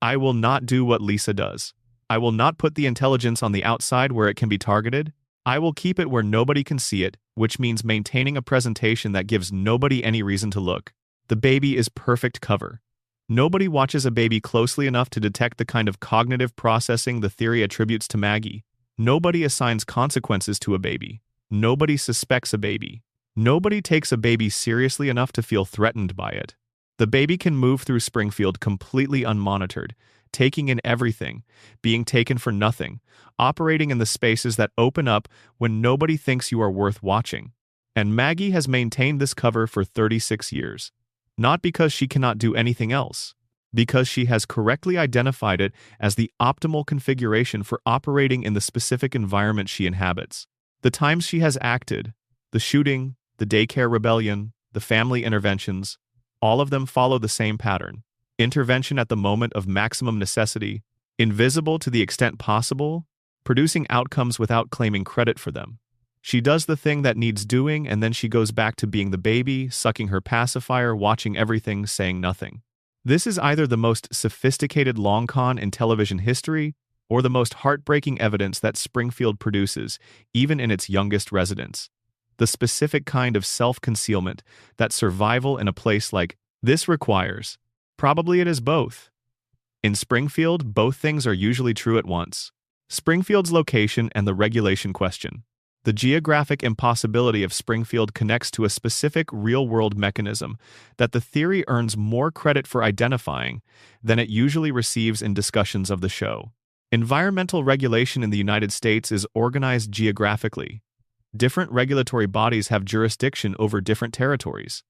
I will not do what Lisa does. I will not put the intelligence on the outside where it can be targeted. I will keep it where nobody can see it, which means maintaining a presentation that gives nobody any reason to look. The baby is perfect cover. Nobody watches a baby closely enough to detect the kind of cognitive processing the theory attributes to Maggie. Nobody assigns consequences to a baby. Nobody suspects a baby. Nobody takes a baby seriously enough to feel threatened by it. The baby can move through Springfield completely unmonitored, taking in everything, being taken for nothing, operating in the spaces that open up when nobody thinks you are worth watching. And Maggie has maintained this cover for 36 years. Not because she cannot do anything else, because she has correctly identified it as the optimal configuration for operating in the specific environment she inhabits. The times she has acted, the shooting, the daycare rebellion, the family interventions, all of them follow the same pattern. Intervention at the moment of maximum necessity, invisible to the extent possible, producing outcomes without claiming credit for them. She does the thing that needs doing, and then she goes back to being the baby, sucking her pacifier, watching everything, saying nothing. This is either the most sophisticated long con in television history or the most heartbreaking evidence that Springfield produces, even in its youngest residents. The specific kind of self-concealment that survival in a place like this requires. Probably it is both. In Springfield, both things are usually true at once. Springfield's location and the regulation question. The geographic impossibility of Springfield connects to a specific real-world mechanism that the theory earns more credit for identifying than it usually receives in discussions of the show. Environmental regulation in the United States is organized geographically. Different regulatory bodies have jurisdiction over different territories.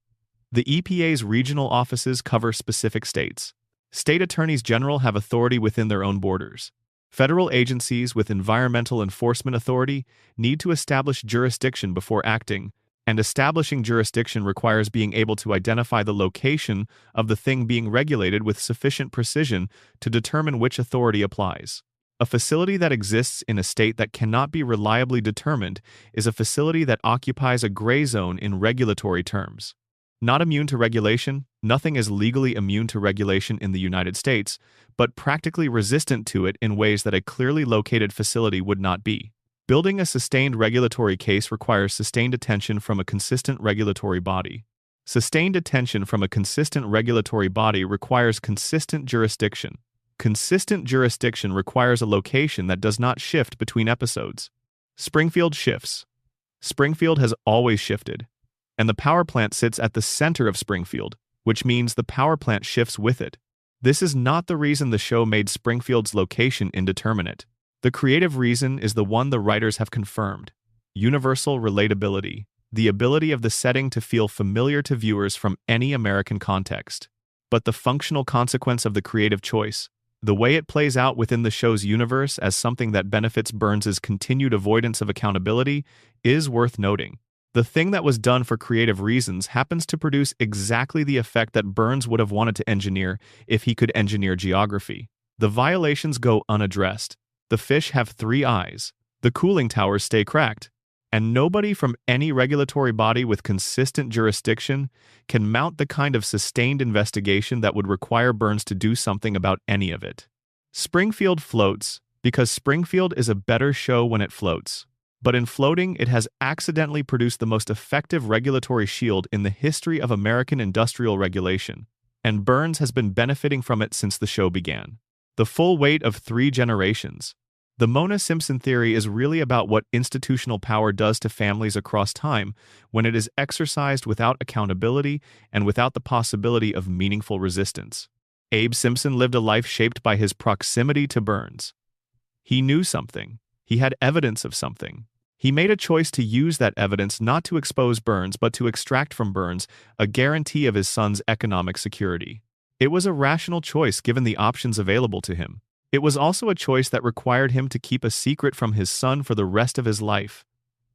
The EPA's regional offices cover specific states. State attorneys general have authority within their own borders. Federal agencies with environmental enforcement authority need to establish jurisdiction before acting, and establishing jurisdiction requires being able to identify the location of the thing being regulated with sufficient precision to determine which authority applies. A facility that exists in a state that cannot be reliably determined is a facility that occupies a gray zone in regulatory terms. Not immune to regulation, nothing is legally immune to regulation in the United States, but practically resistant to it in ways that a clearly located facility would not be. Building a sustained regulatory case requires sustained attention from a consistent regulatory body. Sustained attention from a consistent regulatory body requires consistent jurisdiction. Consistent jurisdiction requires a location that does not shift between episodes. Springfield shifts. Springfield has always shifted. And the power plant sits at the center of Springfield, which means the power plant shifts with it. This is not the reason the show made Springfield's location indeterminate. The creative reason is the one the writers have confirmed: universal relatability. the ability of the setting to feel familiar to viewers from any American context. But the functional consequence of the creative choice, the way it plays out within the show's universe as something that benefits Burns's continued avoidance of accountability, is worth noting. The thing that was done for creative reasons happens to produce exactly the effect that Burns would have wanted to engineer if he could engineer geography. The violations go unaddressed. The fish have 3 eyes. The cooling towers stay cracked. And nobody from any regulatory body with consistent jurisdiction can mount the kind of sustained investigation that would require Burns to do something about any of it. Springfield floats because Springfield is a better show when it floats. But in floating, it has accidentally produced the most effective regulatory shield in the history of American industrial regulation, and Burns has been benefiting from it since the show began. The full weight of 3 generations. The Mona Simpson theory is really about what institutional power does to families across time when it is exercised without accountability and without the possibility of meaningful resistance. Abe Simpson lived a life shaped by his proximity to Burns. He knew something. He had evidence of something. He made a choice to use that evidence not to expose Burns but to extract from Burns a guarantee of his son's economic security. It was a rational choice given the options available to him. It was also a choice that required him to keep a secret from his son for the rest of his life,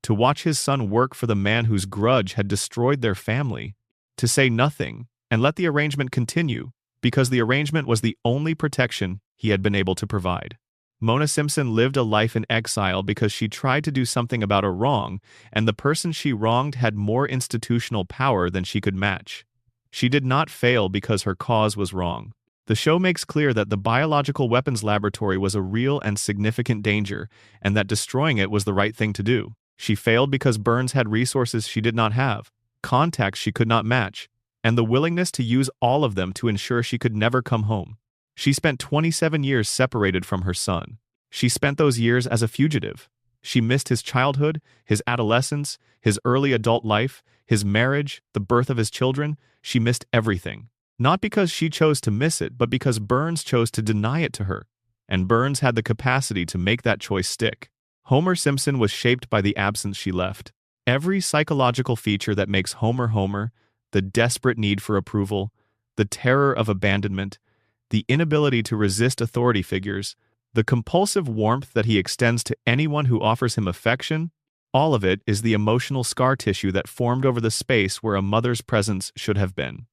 to watch his son work for the man whose grudge had destroyed their family, to say nothing and let the arrangement continue because the arrangement was the only protection he had been able to provide. Mona Simpson lived a life in exile because she tried to do something about a wrong, and the person she wronged had more institutional power than she could match. She did not fail because her cause was wrong. The show makes clear that the biological weapons laboratory was a real and significant danger, and that destroying it was the right thing to do. She failed because Burns had resources she did not have, contacts she could not match, and the willingness to use all of them to ensure she could never come home. She spent 27 years separated from her son. She spent those years as a fugitive. She missed his childhood, his adolescence, his early adult life, his marriage, the birth of his children. She missed everything. Not because she chose to miss it, but because Burns chose to deny it to her. And Burns had the capacity to make that choice stick. Homer Simpson was shaped by the absence she left. Every psychological feature that makes Homer Homer, the desperate need for approval, the terror of abandonment, the inability to resist authority figures, the compulsive warmth that he extends to anyone who offers him affection, all of it is the emotional scar tissue that formed over the space where a mother's presence should have been.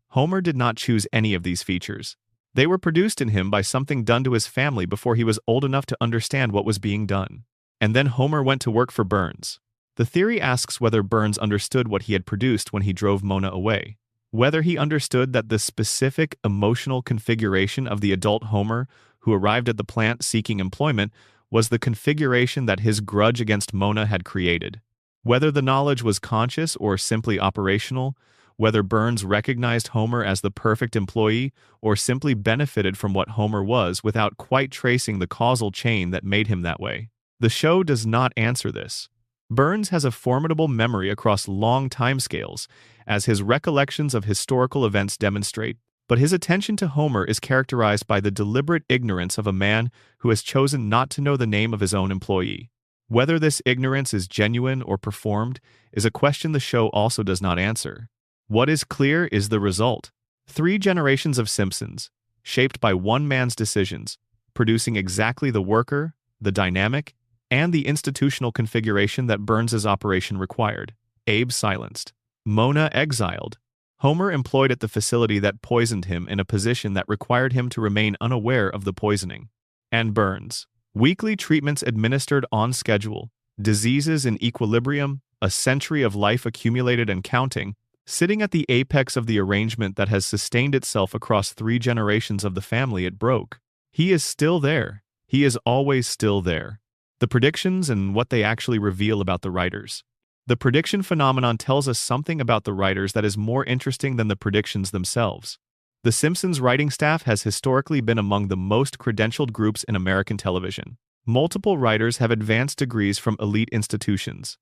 Homer did not choose any of these features. They were produced in him by something done to his family before he was old enough to understand what was being done. And then Homer went to work for Burns. The theory asks whether Burns understood what he had produced when he drove Mona away. Whether he understood that the specific emotional configuration of the adult Homer who arrived at the plant seeking employment was the configuration that his grudge against Mona had created. Whether the knowledge was conscious or simply operational, whether Burns recognized Homer as the perfect employee or simply benefited from what Homer was without quite tracing the causal chain that made him that way. The show does not answer this. Burns has a formidable memory across long timescales, as his recollections of historical events demonstrate, but his attention to Homer is characterized by the deliberate ignorance of a man who has chosen not to know the name of his own employee. Whether this ignorance is genuine or performed is a question the show also does not answer. What is clear is the result. 3 generations of Simpsons, shaped by one man's decisions, producing exactly the worker, the dynamic, and the institutional configuration that Burns's operation required. Abe silenced. Mona exiled. Homer employed at the facility that poisoned him in a position that required him to remain unaware of the poisoning. And Burns. Weekly treatments administered on schedule, diseases in equilibrium, a century of life accumulated and counting, sitting at the apex of the arrangement that has sustained itself across 3 generations of the family it broke. He is still there. He is always still there. The predictions and what they actually reveal about the writers. The prediction phenomenon tells us something about the writers that is more interesting than the predictions themselves. The Simpsons writing staff has historically been among the most credentialed groups in American television. Multiple writers have advanced degrees from elite institutions.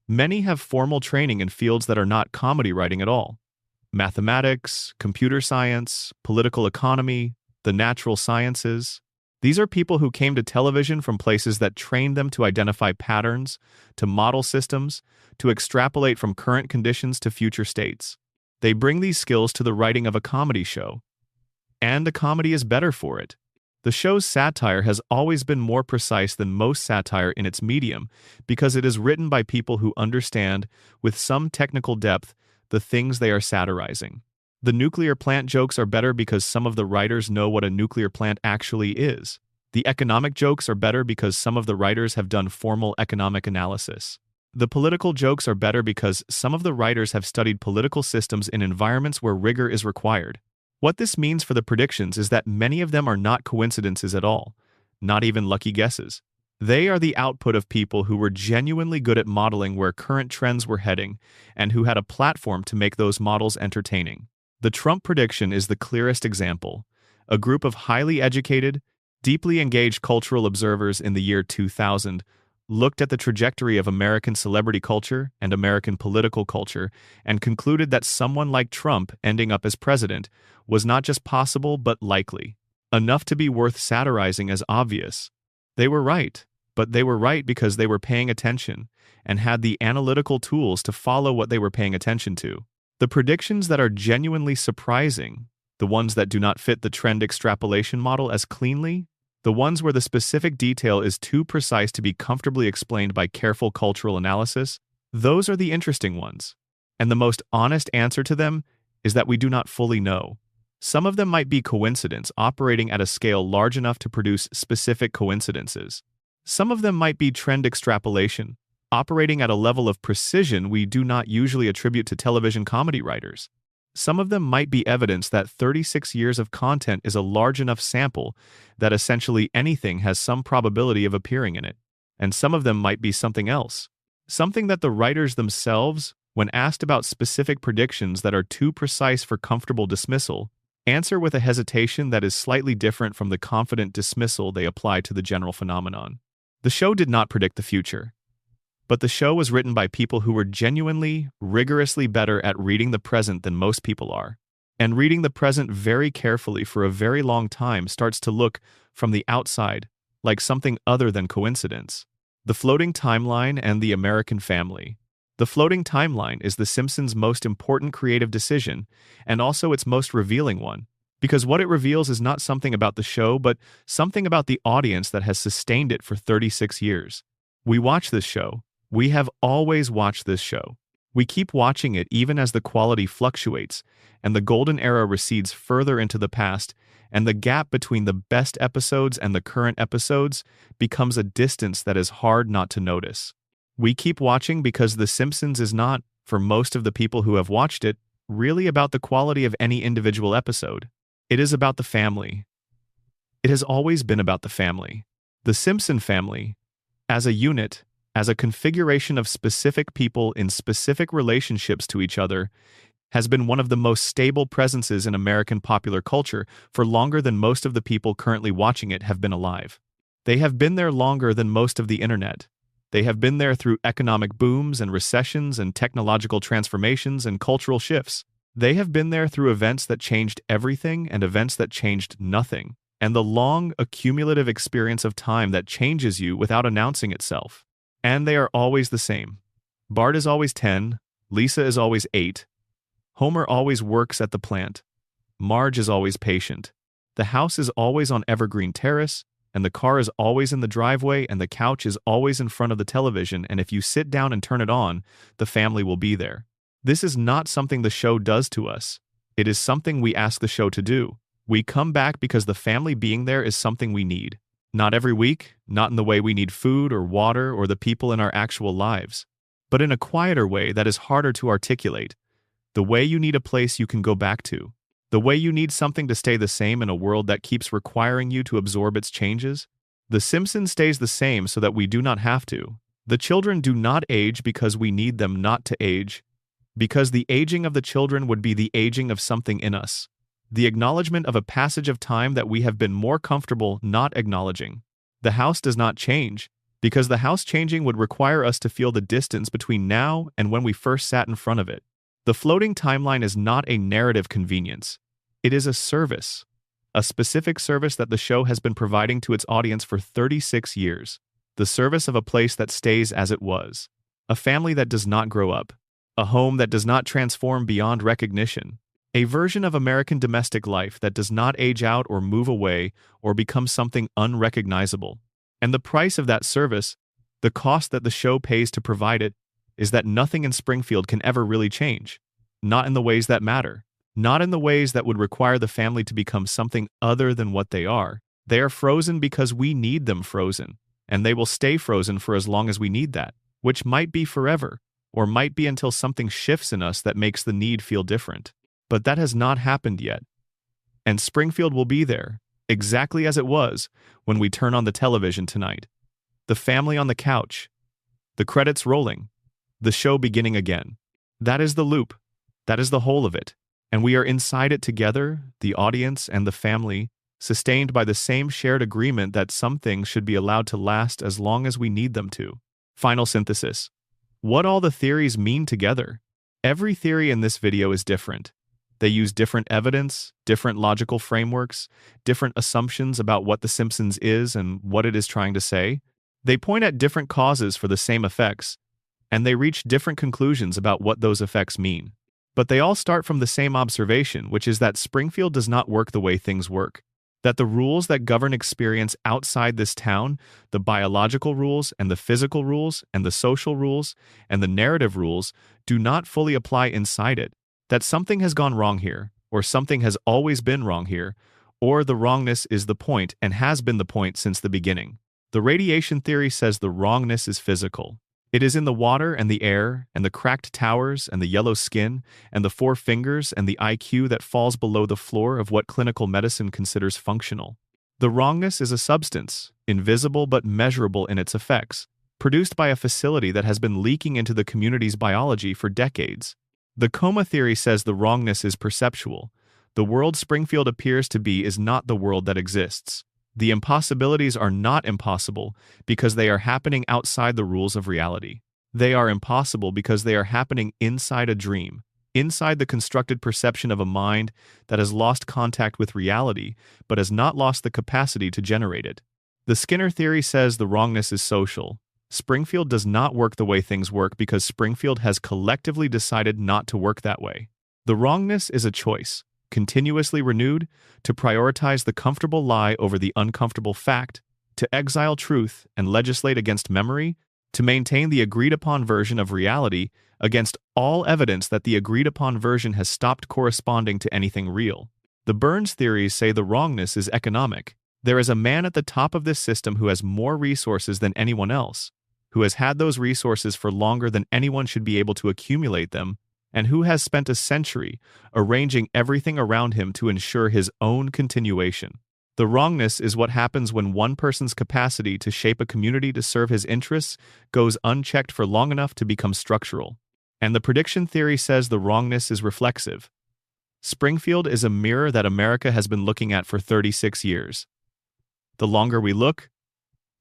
Many have formal training in fields that are not comedy writing at all. Mathematics, computer science, political economy, the natural sciences. These are people who came to television from places that trained them to identify patterns, to model systems, to extrapolate from current conditions to future states. They bring these skills to the writing of a comedy show. And a comedy is better for it. The show's satire has always been more precise than most satire in its medium because it is written by people who understand, with some technical depth, the things they are satirizing. The nuclear plant jokes are better because some of the writers know what a nuclear plant actually is. The economic jokes are better because some of the writers have done formal economic analysis. The political jokes are better because some of the writers have studied political systems in environments where rigor is required. What this means for the predictions is that many of them are not coincidences at all, not even lucky guesses. They are the output of people who were genuinely good at modeling where current trends were heading and who had a platform to make those models entertaining. The Trump prediction is the clearest example. A group of highly educated, deeply engaged cultural observers in the year 2000 looked at the trajectory of American celebrity culture and American political culture and concluded that someone like Trump ending up as president was not just possible but likely, enough to be worth satirizing as obvious. They were right, but they were right because they were paying attention and had the analytical tools to follow what they were paying attention to. The predictions that are genuinely surprising, the ones that do not fit the trend extrapolation model as cleanly, the ones where the specific detail is too precise to be comfortably explained by careful cultural analysis, those are the interesting ones. And the most honest answer to them is that we do not fully know. Some of them might be coincidence operating at a scale large enough to produce specific coincidences. Some of them might be trend extrapolation, operating at a level of precision we do not usually attribute to television comedy writers. Some of them might be evidence that 36 years of content is a large enough sample that essentially anything has some probability of appearing in it. And some of them might be something else. Something that the writers themselves, when asked about specific predictions that are too precise for comfortable dismissal, answer with a hesitation that is slightly different from the confident dismissal they apply to the general phenomenon. The show did not predict the future. But the show was written by people who were genuinely, rigorously better at reading the present than most people are. And reading the present very carefully for a very long time starts to look, from the outside, like something other than coincidence. The floating timeline and the American family. The floating timeline is The Simpsons' most important creative decision, and also its most revealing one, because what it reveals is not something about the show, but something about the audience that has sustained it for 36 years. We watch this show. We have always watched this show. We keep watching it even as the quality fluctuates, and the golden era recedes further into the past, and the gap between the best episodes and the current episodes becomes a distance that is hard not to notice. We keep watching because The Simpsons is not, for most of the people who have watched it, really about the quality of any individual episode. It is about the family. It has always been about the family. The Simpson family, as a unit, as a configuration of specific people in specific relationships to each other, has been one of the most stable presences in American popular culture for longer than most of the people currently watching it have been alive. They have been there longer than most of the internet. They have been there through economic booms and recessions and technological transformations and cultural shifts. They have been there through events that changed everything and events that changed nothing, and the long, accumulative experience of time that changes you without announcing itself. And they are always the same. Bart is always 10, Lisa is always 8, Homer always works at the plant, Marge is always patient, the house is always on Evergreen Terrace, and the car is always in the driveway, and the couch is always in front of the television, and if you sit down and turn it on, the family will be there. This is not something the show does to us. It is something we ask the show to do. We come back because the family being there is something we need. Not every week, not in the way we need food or water or the people in our actual lives, but in a quieter way that is harder to articulate. The way you need a place you can go back to. The way you need something to stay the same in a world that keeps requiring you to absorb its changes. The Simpsons stays the same so that we do not have to. The children do not age because we need them not to age, because the aging of the children would be the aging of something in us. The acknowledgement of a passage of time that we have been more comfortable not acknowledging. The house does not change, because the house changing would require us to feel the distance between now and when we first sat in front of it. The floating timeline is not a narrative convenience. It is a service a specific service that the show has been providing to its audience for 36 years. The service of a place that stays as it was. A family that does not grow up. A home that does not transform beyond recognition. A version of American domestic life that does not age out or move away or become something unrecognizable. And the price of that service, the cost that the show pays to provide it, is that nothing in Springfield can ever really change. Not in the ways that matter. Not in the ways that would require the family to become something other than what they are. They are frozen because we need them frozen, and they will stay frozen for as long as we need that, which might be forever, or might be until something shifts in us that makes the need feel different. But that has not happened yet. And Springfield will be there, exactly as it was, when we turn on the television tonight. The family on the couch. The credits rolling. The show beginning again. That is the loop. That is the whole of it. And we are inside it together, the audience and the family, sustained by the same shared agreement that some things should be allowed to last as long as we need them to. Final synthesis. What all the theories mean together. Every theory in this video is different. They use different evidence, different logical frameworks, different assumptions about what The Simpsons is and what it is trying to say. They point at different causes for the same effects, and they reach different conclusions about what those effects mean. But they all start from the same observation, which is that Springfield does not work the way things work. That the rules that govern experience outside this town, the biological rules and the physical rules and the social rules and the narrative rules, do not fully apply inside it. That something has gone wrong here, or something has always been wrong here, or the wrongness is the point and has been the point since the beginning. The radiation theory says the wrongness is physical. It is in the water and the air, and the cracked towers and the yellow skin, and the 4 fingers and the IQ that falls below the floor of what clinical medicine considers functional. The wrongness is a substance, invisible but measurable in its effects, produced by a facility that has been leaking into the community's biology for decades. The coma theory says the wrongness is perceptual. The world Springfield appears to be is not the world that exists. The impossibilities are not impossible because they are happening outside the rules of reality. They are impossible because they are happening inside a dream, inside the constructed perception of a mind that has lost contact with reality but has not lost the capacity to generate it. The Skinner theory says the wrongness is social. Springfield does not work the way things work because Springfield has collectively decided not to work that way. The wrongness is a choice, continuously renewed, to prioritize the comfortable lie over the uncomfortable fact, to exile truth and legislate against memory, to maintain the agreed-upon version of reality against all evidence that the agreed-upon version has stopped corresponding to anything real. The Burns theories say the wrongness is economic. There is a man at the top of this system who has more resources than anyone else, who has had those resources for longer than anyone should be able to accumulate them, and who has spent a century arranging everything around him to ensure his own continuation. The wrongness is what happens when one person's capacity to shape a community to serve his interests goes unchecked for long enough to become structural. And the prediction theory says the wrongness is reflexive. Springfield is a mirror that America has been looking at for 36 years. The longer we look,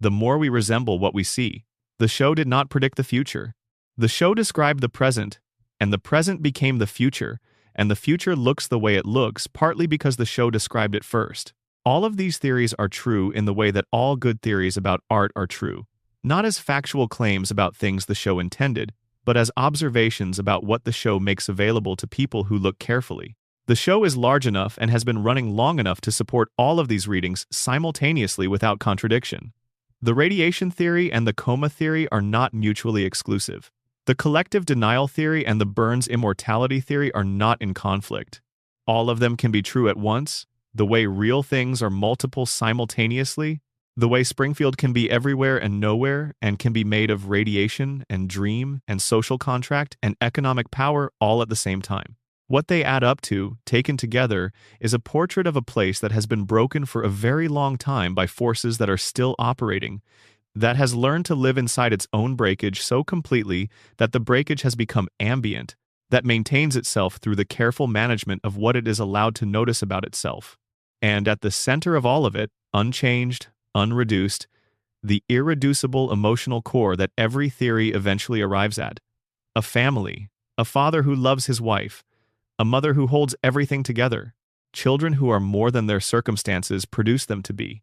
the more we resemble what we see. The show did not predict the future. The show described the present, and the present became the future, and the future looks the way it looks partly because the show described it first. All of these theories are true in the way that all good theories about art are true, not as factual claims about things the show intended, but as observations about what the show makes available to people who look carefully. The show is large enough and has been running long enough to support all of these readings simultaneously without contradiction. The radiation theory and the coma theory are not mutually exclusive. The collective denial theory and the Burns immortality theory are not in conflict. All of them can be true at once, the way real things are multiple simultaneously, the way Springfield can be everywhere and nowhere and can be made of radiation and dream and social contract and economic power all at the same time. What they add up to, taken together, is a portrait of a place that has been broken for a very long time by forces that are still operating, that has learned to live inside its own breakage so completely that the breakage has become ambient, that maintains itself through the careful management of what it is allowed to notice about itself. And at the center of all of it, unchanged, unreduced, the irreducible emotional core that every theory eventually arrives at. A family, a father who loves his wife, a mother who holds everything together, children who are more than their circumstances produce them to be.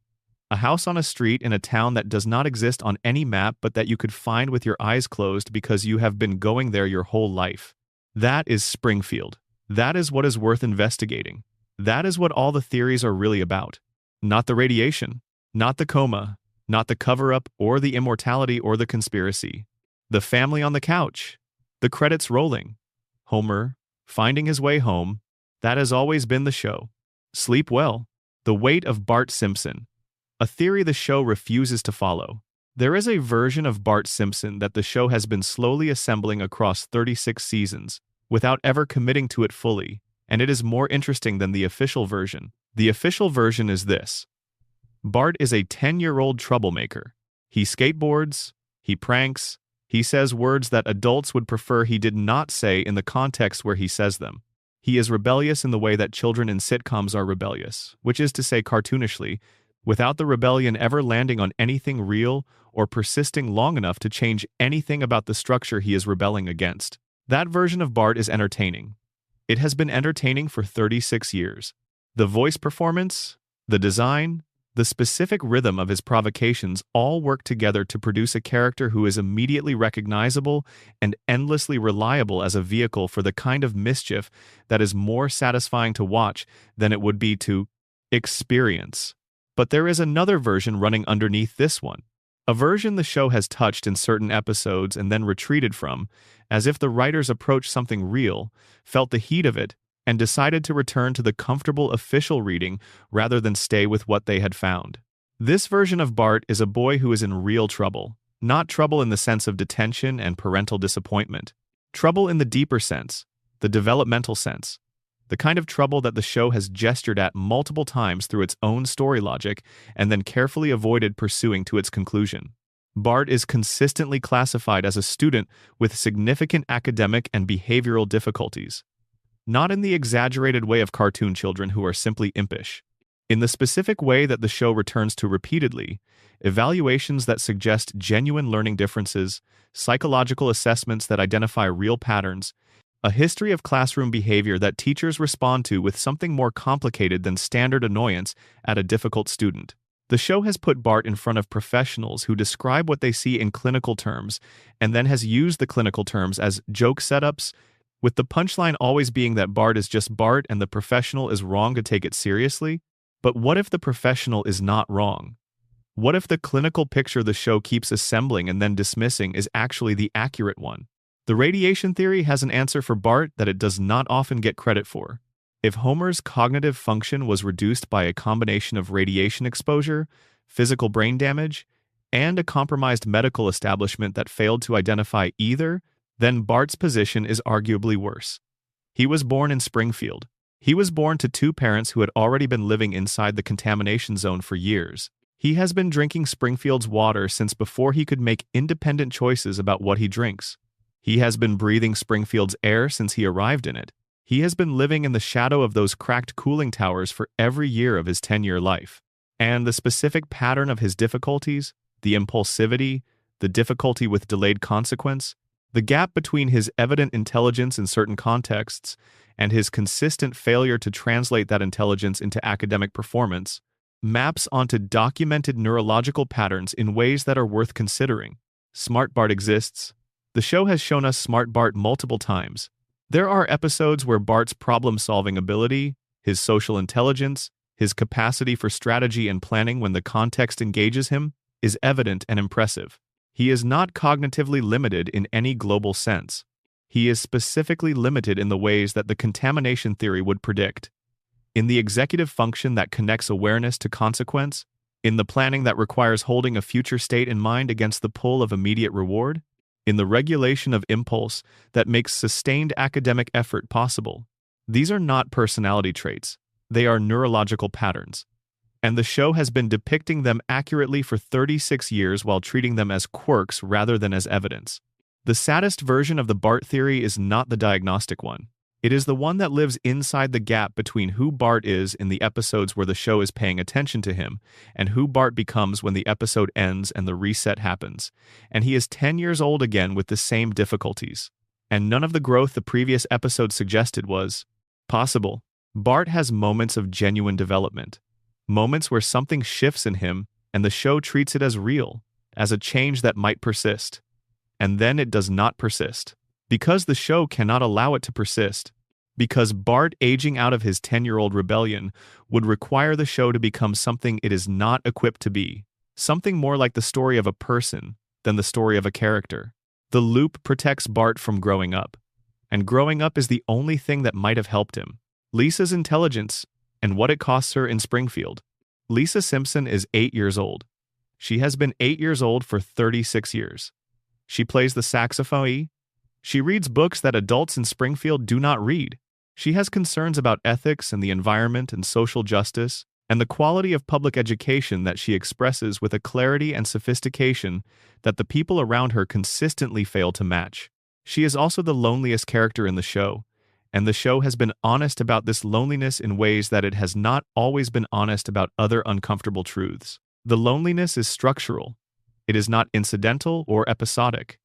A house on a street in a town that does not exist on any map but that you could find with your eyes closed because you have been going there your whole life. That is Springfield. That is what is worth investigating. That is what all the theories are really about. Not the radiation, not the coma, not the cover-up or the immortality or the conspiracy. The family on the couch, the credits rolling, Homer finding his way home. That has always been the show. Sleep well. The weight of Bart Simpson. A theory the show refuses to follow. There is a version of Bart Simpson that the show has been slowly assembling across 36 seasons, without ever committing to it fully, and it is more interesting than the official version. The official version is this. Bart is a 10-year-old troublemaker. He skateboards, he pranks, he says words that adults would prefer he did not say in the context where he says them. He is rebellious in the way that children in sitcoms are rebellious, which is to say cartoonishly, without the rebellion ever landing on anything real or persisting long enough to change anything about the structure he is rebelling against. That version of Bart is entertaining. It has been entertaining for 36 years. The voice performance, the design, the specific rhythm of his provocations all work together to produce a character who is immediately recognizable and endlessly reliable as a vehicle for the kind of mischief that is more satisfying to watch than it would be to experience. But there is another version running underneath this one. A version the show has touched in certain episodes and then retreated from, as if the writers approached something real, felt the heat of it, and decided to return to the comfortable official reading rather than stay with what they had found. This version of Bart is a boy who is in real trouble, not trouble in the sense of detention and parental disappointment. Trouble in the deeper sense, the developmental sense. The kind of trouble that the show has gestured at multiple times through its own story logic and then carefully avoided pursuing to its conclusion. Bart is consistently classified as a student with significant academic and behavioral difficulties. Not in the exaggerated way of cartoon children who are simply impish. In the specific way that the show returns to repeatedly, evaluations that suggest genuine learning differences, psychological assessments that identify real patterns, a history of classroom behavior that teachers respond to with something more complicated than standard annoyance at a difficult student. The show has put Bart in front of professionals who describe what they see in clinical terms and then has used the clinical terms as joke setups, with the punchline always being that Bart is just Bart and the professional is wrong to take it seriously. But what if the professional is not wrong? What if the clinical picture the show keeps assembling and then dismissing is actually the accurate one? The radiation theory has an answer for Bart that it does not often get credit for. If Homer's cognitive function was reduced by a combination of radiation exposure, physical brain damage, and a compromised medical establishment that failed to identify either, then Bart's position is arguably worse. He was born in Springfield. He was born to two parents who had already been living inside the contamination zone for years. He has been drinking Springfield's water since before he could make independent choices about what he drinks. He has been breathing Springfield's air since he arrived in it. He has been living in the shadow of those cracked cooling towers for every year of his 10-year life. And the specific pattern of his difficulties, the impulsivity, the difficulty with delayed consequence, the gap between his evident intelligence in certain contexts and his consistent failure to translate that intelligence into academic performance, maps onto documented neurological patterns in ways that are worth considering. Smart Bart exists. The show has shown us Smart Bart multiple times. There are episodes where Bart's problem-solving ability, his social intelligence, his capacity for strategy and planning when the context engages him, is evident and impressive. He is not cognitively limited in any global sense. He is specifically limited in the ways that the contamination theory would predict. In the executive function that connects awareness to consequence, in the planning that requires holding a future state in mind against the pull of immediate reward, in the regulation of impulse that makes sustained academic effort possible. These are not personality traits. They are neurological patterns. And the show has been depicting them accurately for 36 years while treating them as quirks rather than as evidence. The saddest version of the Bart theory is not the diagnostic one. It is the one that lives inside the gap between who Bart is in the episodes where the show is paying attention to him, and who Bart becomes when the episode ends and the reset happens. And he is 10 years old again with the same difficulties. And none of the growth the previous episode suggested was possible. Bart has moments of genuine development, moments where something shifts in him and the show treats it as real, as a change that might persist. And then it does not persist. Because the show cannot allow it to persist. Because Bart aging out of his 10-year-old rebellion would require the show to become something it is not equipped to be, something more like the story of a person than the story of a character. The loop protects Bart from growing up, and growing up is the only thing that might have helped him. Lisa's intelligence and what it costs her in Springfield. Lisa Simpson is 8 years old. She has been 8 years old for 36 years. She plays the saxophone. She reads books that adults in Springfield do not read. She has concerns about ethics and the environment and social justice, and the quality of public education that she expresses with a clarity and sophistication that the people around her consistently fail to match. She is also the loneliest character in the show, and the show has been honest about this loneliness in ways that it has not always been honest about other uncomfortable truths. The loneliness is structural. It is not incidental or episodic.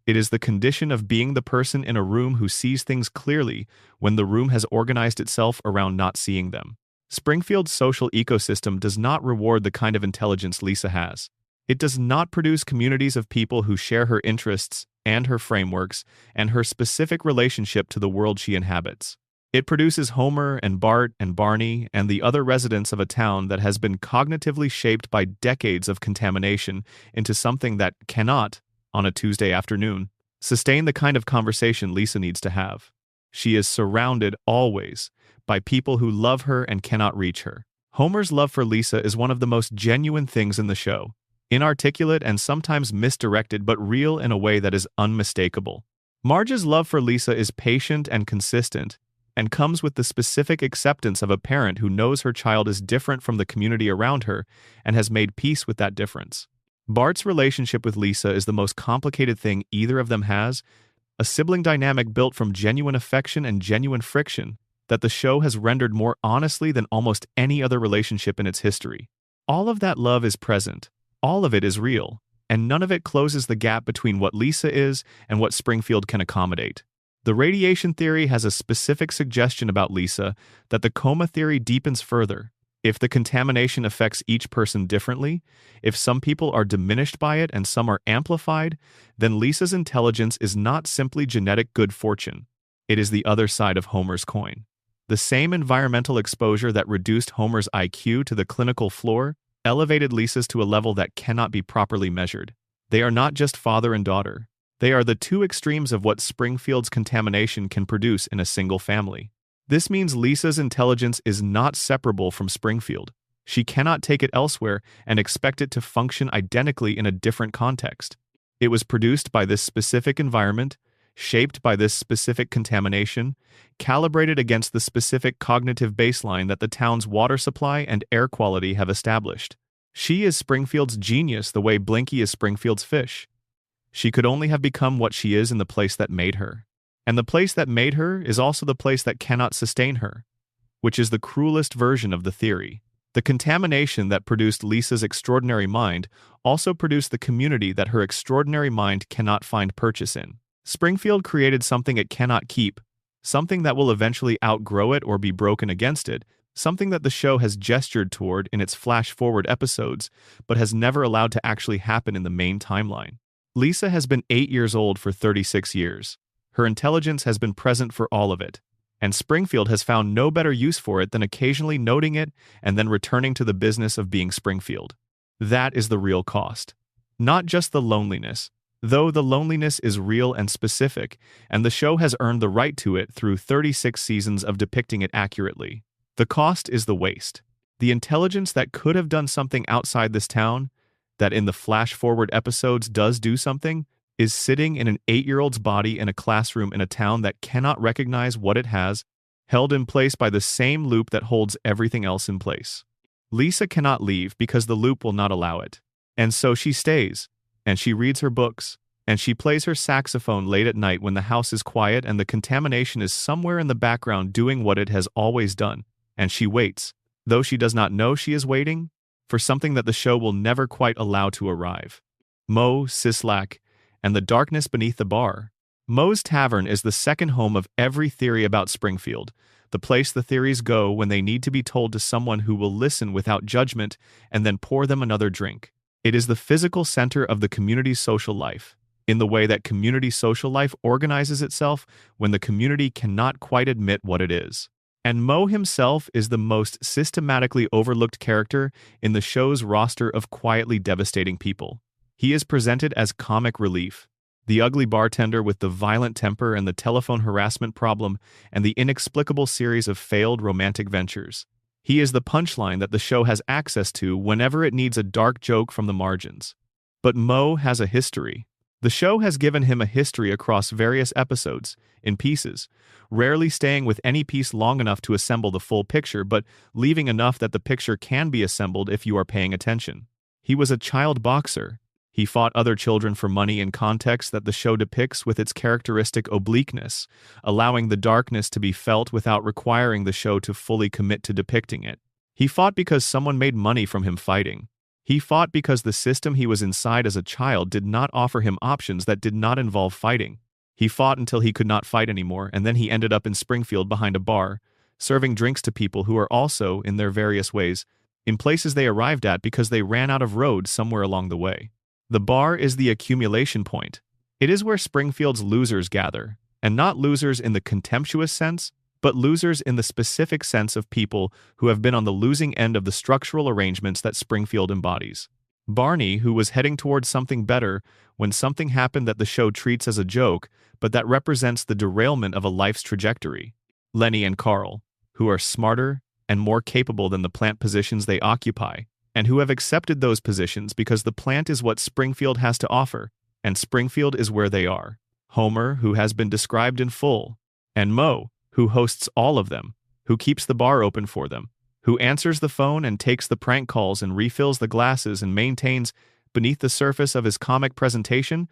It is the condition of being the person in a room who sees things clearly when the room has organized itself around not seeing them. Springfield's social ecosystem does not reward the kind of intelligence Lisa has. It does not produce communities of people who share her interests and her frameworks and her specific relationship to the world she inhabits. It produces Homer and Bart and Barney and the other residents of a town that has been cognitively shaped by decades of contamination into something that cannot, on a Tuesday afternoon, sustain the kind of conversation Lisa needs to have. She is surrounded always by people who love her and cannot reach her. Homer's love for Lisa is one of the most genuine things in the show, inarticulate and sometimes misdirected but real in a way that is unmistakable. Marge's love for Lisa is patient and consistent, and comes with the specific acceptance of a parent who knows her child is different from the community around her and has made peace with that difference. Bart's relationship with Lisa is the most complicated thing either of them has, a sibling dynamic built from genuine affection and genuine friction that the show has rendered more honestly than almost any other relationship in its history. All of that love is present, all of it is real, and none of it closes the gap between what Lisa is and what Springfield can accommodate. The radiation theory has a specific suggestion about Lisa that the coma theory deepens further. If the contamination affects each person differently, if some people are diminished by it and some are amplified, then Lisa's intelligence is not simply genetic good fortune. It is the other side of Homer's coin. The same environmental exposure that reduced Homer's IQ to the clinical floor elevated Lisa's to a level that cannot be properly measured. They are not just father and daughter. They are the two extremes of what Springfield's contamination can produce in a single family. This means Lisa's intelligence is not separable from Springfield. She cannot take it elsewhere and expect it to function identically in a different context. It was produced by this specific environment, shaped by this specific contamination, calibrated against the specific cognitive baseline that the town's water supply and air quality have established. She is Springfield's genius the way Blinky is Springfield's fish. She could only have become what she is in the place that made her. And the place that made her is also the place that cannot sustain her, which is the cruelest version of the theory. The contamination that produced Lisa's extraordinary mind also produced the community that her extraordinary mind cannot find purchase in. Springfield created something it cannot keep, something that will eventually outgrow it or be broken against it, something that the show has gestured toward in its flash-forward episodes, but has never allowed to actually happen in the main timeline. Lisa has been 8 years old for 36 years. Her intelligence has been present for all of it, and Springfield has found no better use for it than occasionally noting it and then returning to the business of being Springfield. That is the real cost. Not just the loneliness, though the loneliness is real and specific, and the show has earned the right to it through 36 seasons of depicting it accurately. The cost is the waste. The intelligence that could have done something outside this town, that in the flash-forward episodes does do something, is sitting in an 8-year-old's body in a classroom in a town that cannot recognize what it has, held in place by the same loop that holds everything else in place. Lisa cannot leave because the loop will not allow it. And so she stays, and she reads her books, and she plays her saxophone late at night when the house is quiet and the contamination is somewhere in the background doing what it has always done, and she waits, though she does not know she is waiting, for something that the show will never quite allow to arrive. Moe, Sislak, and the darkness beneath the bar. Moe's Tavern is the second home of every theory about Springfield, the place the theories go when they need to be told to someone who will listen without judgment and then pour them another drink. It is the physical center of the community's social life, in the way that community social life organizes itself when the community cannot quite admit what it is. And Mo himself is the most systematically overlooked character in the show's roster of quietly devastating people. He is presented as comic relief, the ugly bartender with the violent temper and the telephone harassment problem and the inexplicable series of failed romantic ventures. He is the punchline that the show has access to whenever it needs a dark joke from the margins. But Mo has a history. The show has given him a history across various episodes, in pieces, rarely staying with any piece long enough to assemble the full picture, but leaving enough that the picture can be assembled if you are paying attention. He was a child boxer. He fought other children for money in contexts that the show depicts with its characteristic obliqueness, allowing the darkness to be felt without requiring the show to fully commit to depicting it. He fought because someone made money from him fighting. He fought because the system he was inside as a child did not offer him options that did not involve fighting. He fought until he could not fight anymore, and then he ended up in Springfield behind a bar, serving drinks to people who are also, in their various ways, in places they arrived at because they ran out of road somewhere along the way. The bar is the accumulation point. It is where Springfield's losers gather, and not losers in the contemptuous sense, but losers in the specific sense of people who have been on the losing end of the structural arrangements that Springfield embodies. Barney, who was heading towards something better when something happened that the show treats as a joke, but that represents the derailment of a life's trajectory. Lenny and Carl, who are smarter and more capable than the plant positions they occupy, and who have accepted those positions because the plant is what Springfield has to offer, and Springfield is where they are. Homer, who has been described in full, and Mo, who hosts all of them, who keeps the bar open for them, who answers the phone and takes the prank calls and refills the glasses and maintains, beneath the surface of his comic presentation,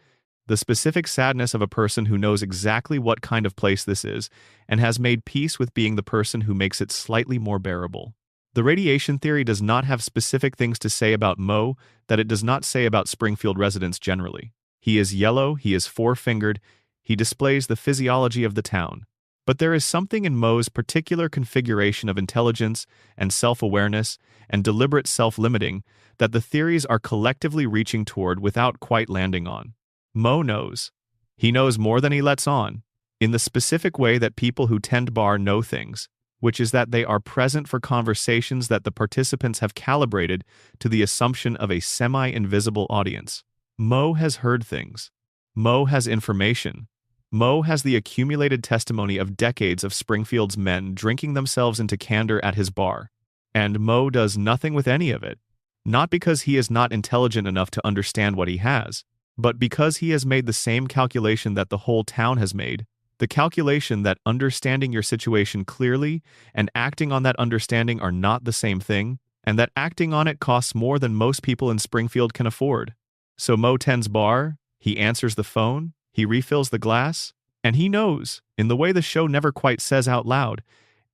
the specific sadness of a person who knows exactly what kind of place this is and has made peace with being the person who makes it slightly more bearable. The radiation theory does not have specific things to say about Mo that it does not say about Springfield residents generally. He is yellow, he is four-fingered, he displays the physiology of the town. But there is something in Mo's particular configuration of intelligence and self-awareness and deliberate self-limiting that the theories are collectively reaching toward without quite landing on. Mo knows. He knows more than he lets on, in the specific way that people who tend bar know things, which is that they are present for conversations that the participants have calibrated to the assumption of a semi-invisible audience. Mo has heard things. Mo has information. Mo has the accumulated testimony of decades of Springfield's men drinking themselves into candor at his bar. And Mo does nothing with any of it. Not because he is not intelligent enough to understand what he has, but because he has made the same calculation that the whole town has made, the calculation that understanding your situation clearly and acting on that understanding are not the same thing, and that acting on it costs more than most people in Springfield can afford. So Mo tends bar, he answers the phone, he refills the glass, and he knows, in the way the show never quite says out loud,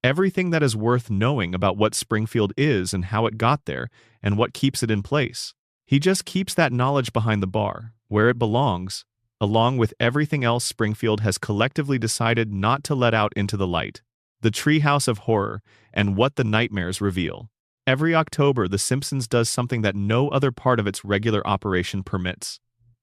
everything that is worth knowing about what Springfield is and how it got there and what keeps it in place. He just keeps that knowledge behind the bar, where it belongs, along with everything else Springfield has collectively decided not to let out into the light. The Treehouse of Horror and what the nightmares reveal. Every October, The Simpsons does something that no other part of its regular operation permits.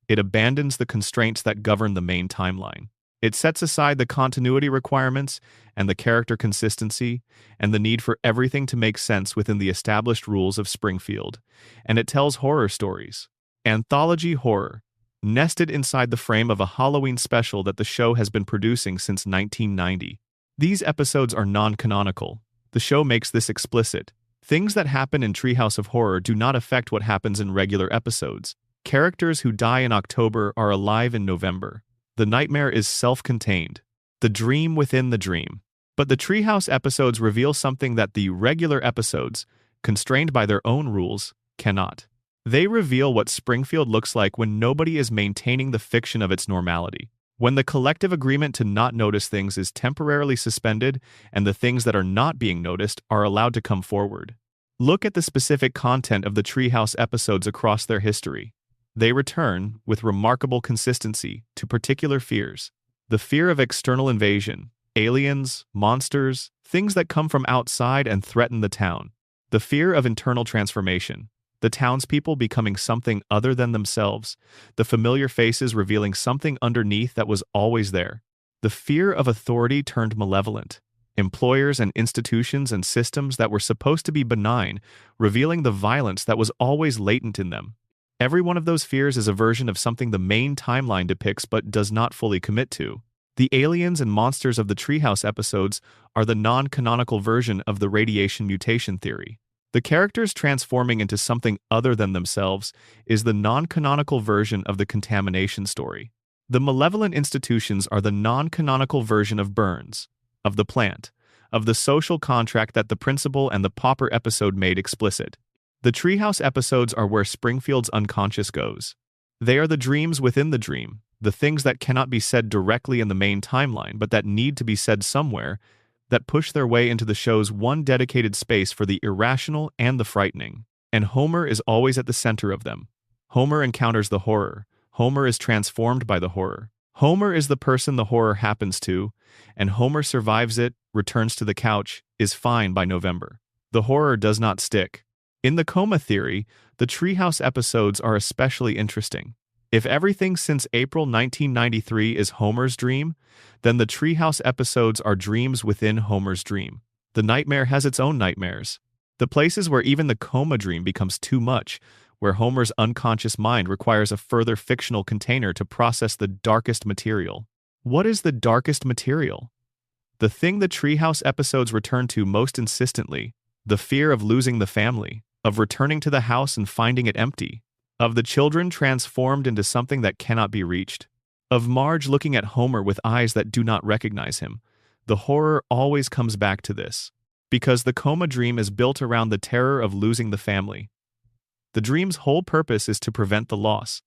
It abandons the constraints that govern the main timeline. It sets aside the continuity requirements and the character consistency and the need for everything to make sense within the established rules of Springfield, and it tells horror stories. Anthology horror, nested inside the frame of a Halloween special that the show has been producing since 1990. These episodes are non-canonical. The show makes this explicit. Things that happen in Treehouse of Horror do not affect what happens in regular episodes. Characters who die in October are alive in November. The nightmare is self-contained. The dream within the dream. But the Treehouse episodes reveal something that the regular episodes, constrained by their own rules, cannot. They reveal what Springfield looks like when nobody is maintaining the fiction of its normality. When the collective agreement to not notice things is temporarily suspended and the things that are not being noticed are allowed to come forward. Look at the specific content of the Treehouse episodes across their history. They return, with remarkable consistency, to particular fears. The fear of external invasion, Aliens, monsters, things that come from outside and threaten the town. The fear of internal transformation. The townspeople becoming something other than themselves. The familiar faces revealing something underneath that was always there. The fear of authority turned malevolent. Employers and institutions and systems that were supposed to be benign, revealing the violence that was always latent in them. Every one of those fears is a version of something the main timeline depicts but does not fully commit to. The aliens and monsters of the Treehouse episodes are the non-canonical version of the radiation mutation theory. The characters transforming into something other than themselves is the non-canonical version of the contamination story. The malevolent institutions are the non-canonical version of Burns, of the plant, of the social contract that the principal and the pauper episode made explicit. The Treehouse episodes are where Springfield's unconscious goes. They are the dreams within the dream, the things that cannot be said directly in the main timeline but that need to be said somewhere, that push their way into the show's one dedicated space for the irrational and the frightening. And Homer is always at the center of them. Homer encounters the horror. Homer is transformed by the horror. Homer is the person the horror happens to, and Homer survives it, returns to the couch, is fine by November. The horror does not stick. In the coma theory, the Treehouse episodes are especially interesting. If everything since April 1993 is Homer's dream, then the Treehouse episodes are dreams within Homer's dream. The nightmare has its own nightmares. The places where even the coma dream becomes too much, where Homer's unconscious mind requires a further fictional container to process the darkest material. What is the darkest material? The thing the Treehouse episodes return to most insistently, the fear of losing the family, of returning to the house and finding it empty, of the children transformed into something that cannot be reached, of Marge looking at Homer with eyes that do not recognize him. The horror always comes back to this, because the coma dream is built around the terror of losing the family. The dream's whole purpose is to prevent the loss,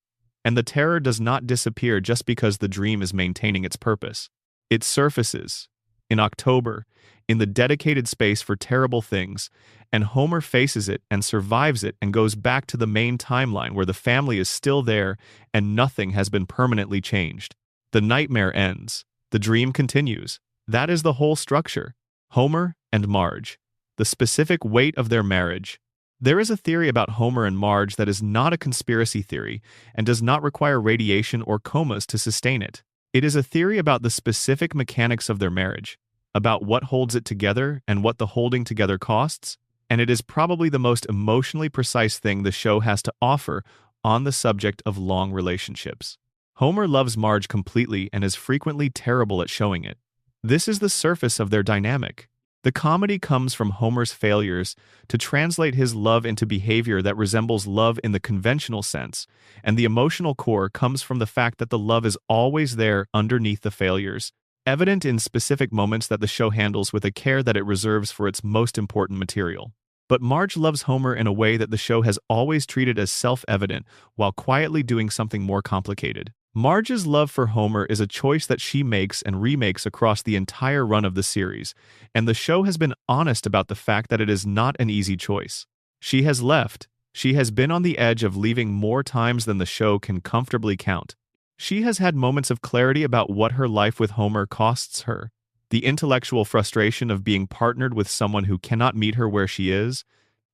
and the terror does not disappear just because the dream is maintaining its purpose. It surfaces, in October, in the dedicated space for terrible things, and Homer faces it and survives it and goes back to the main timeline where the family is still there and nothing has been permanently changed. The nightmare ends. The dream continues. That is the whole structure. Homer and Marge. The specific weight of their marriage. There is a theory about Homer and Marge that is not a conspiracy theory and does not require radiation or comas to sustain it. It is a theory about the specific mechanics of their marriage, about what holds it together and what the holding together costs, and it is probably the most emotionally precise thing the show has to offer on the subject of long relationships. Homer loves Marge completely and is frequently terrible at showing it. This is the surface of their dynamic. The comedy comes from Homer's failures to translate his love into behavior that resembles love in the conventional sense, and the emotional core comes from the fact that the love is always there underneath the failures, evident in specific moments that the show handles with a care that it reserves for its most important material. But Marge loves Homer in a way that the show has always treated as self-evident while quietly doing something more complicated. Marge's love for Homer is a choice that she makes and remakes across the entire run of the series, and the show has been honest about the fact that it is not an easy choice. She has left. She has been on the edge of leaving more times than the show can comfortably count. She has had moments of clarity about what her life with Homer costs her. The intellectual frustration of being partnered with someone who cannot meet her where she is,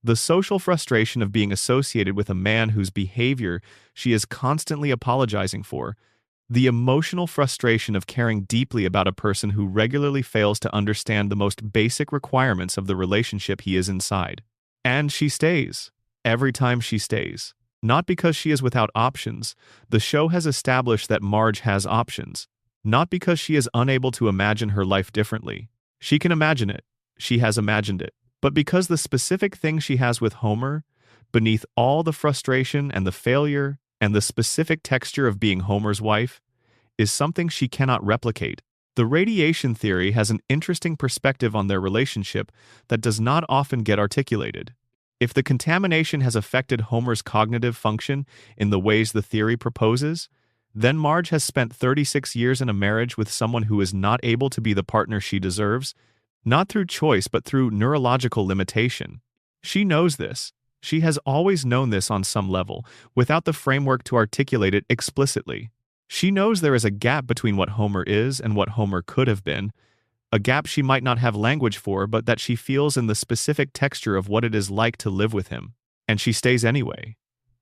the social frustration of being associated with a man whose behavior she is constantly apologizing for, the emotional frustration of caring deeply about a person who regularly fails to understand the most basic requirements of the relationship he is inside. And she stays. Every time she stays. Not because she is without options. The show has established that Marge has options. Not because she is unable to imagine her life differently. She can imagine it. She has imagined it. But because the specific thing she has with Homer, beneath all the frustration and the failure and the specific texture of being Homer's wife, is something she cannot replicate. The radiation theory has an interesting perspective on their relationship that does not often get articulated. If the contamination has affected Homer's cognitive function in the ways the theory proposes, then Marge has spent 36 years in a marriage with someone who is not able to be the partner she deserves, not through choice but through neurological limitation. She knows this. She has always known this on some level, without the framework to articulate it explicitly. She knows there is a gap between what Homer is and what Homer could have been, A gap she might not have language for, but that she feels in the specific texture of what it is like to live with him. And she stays anyway.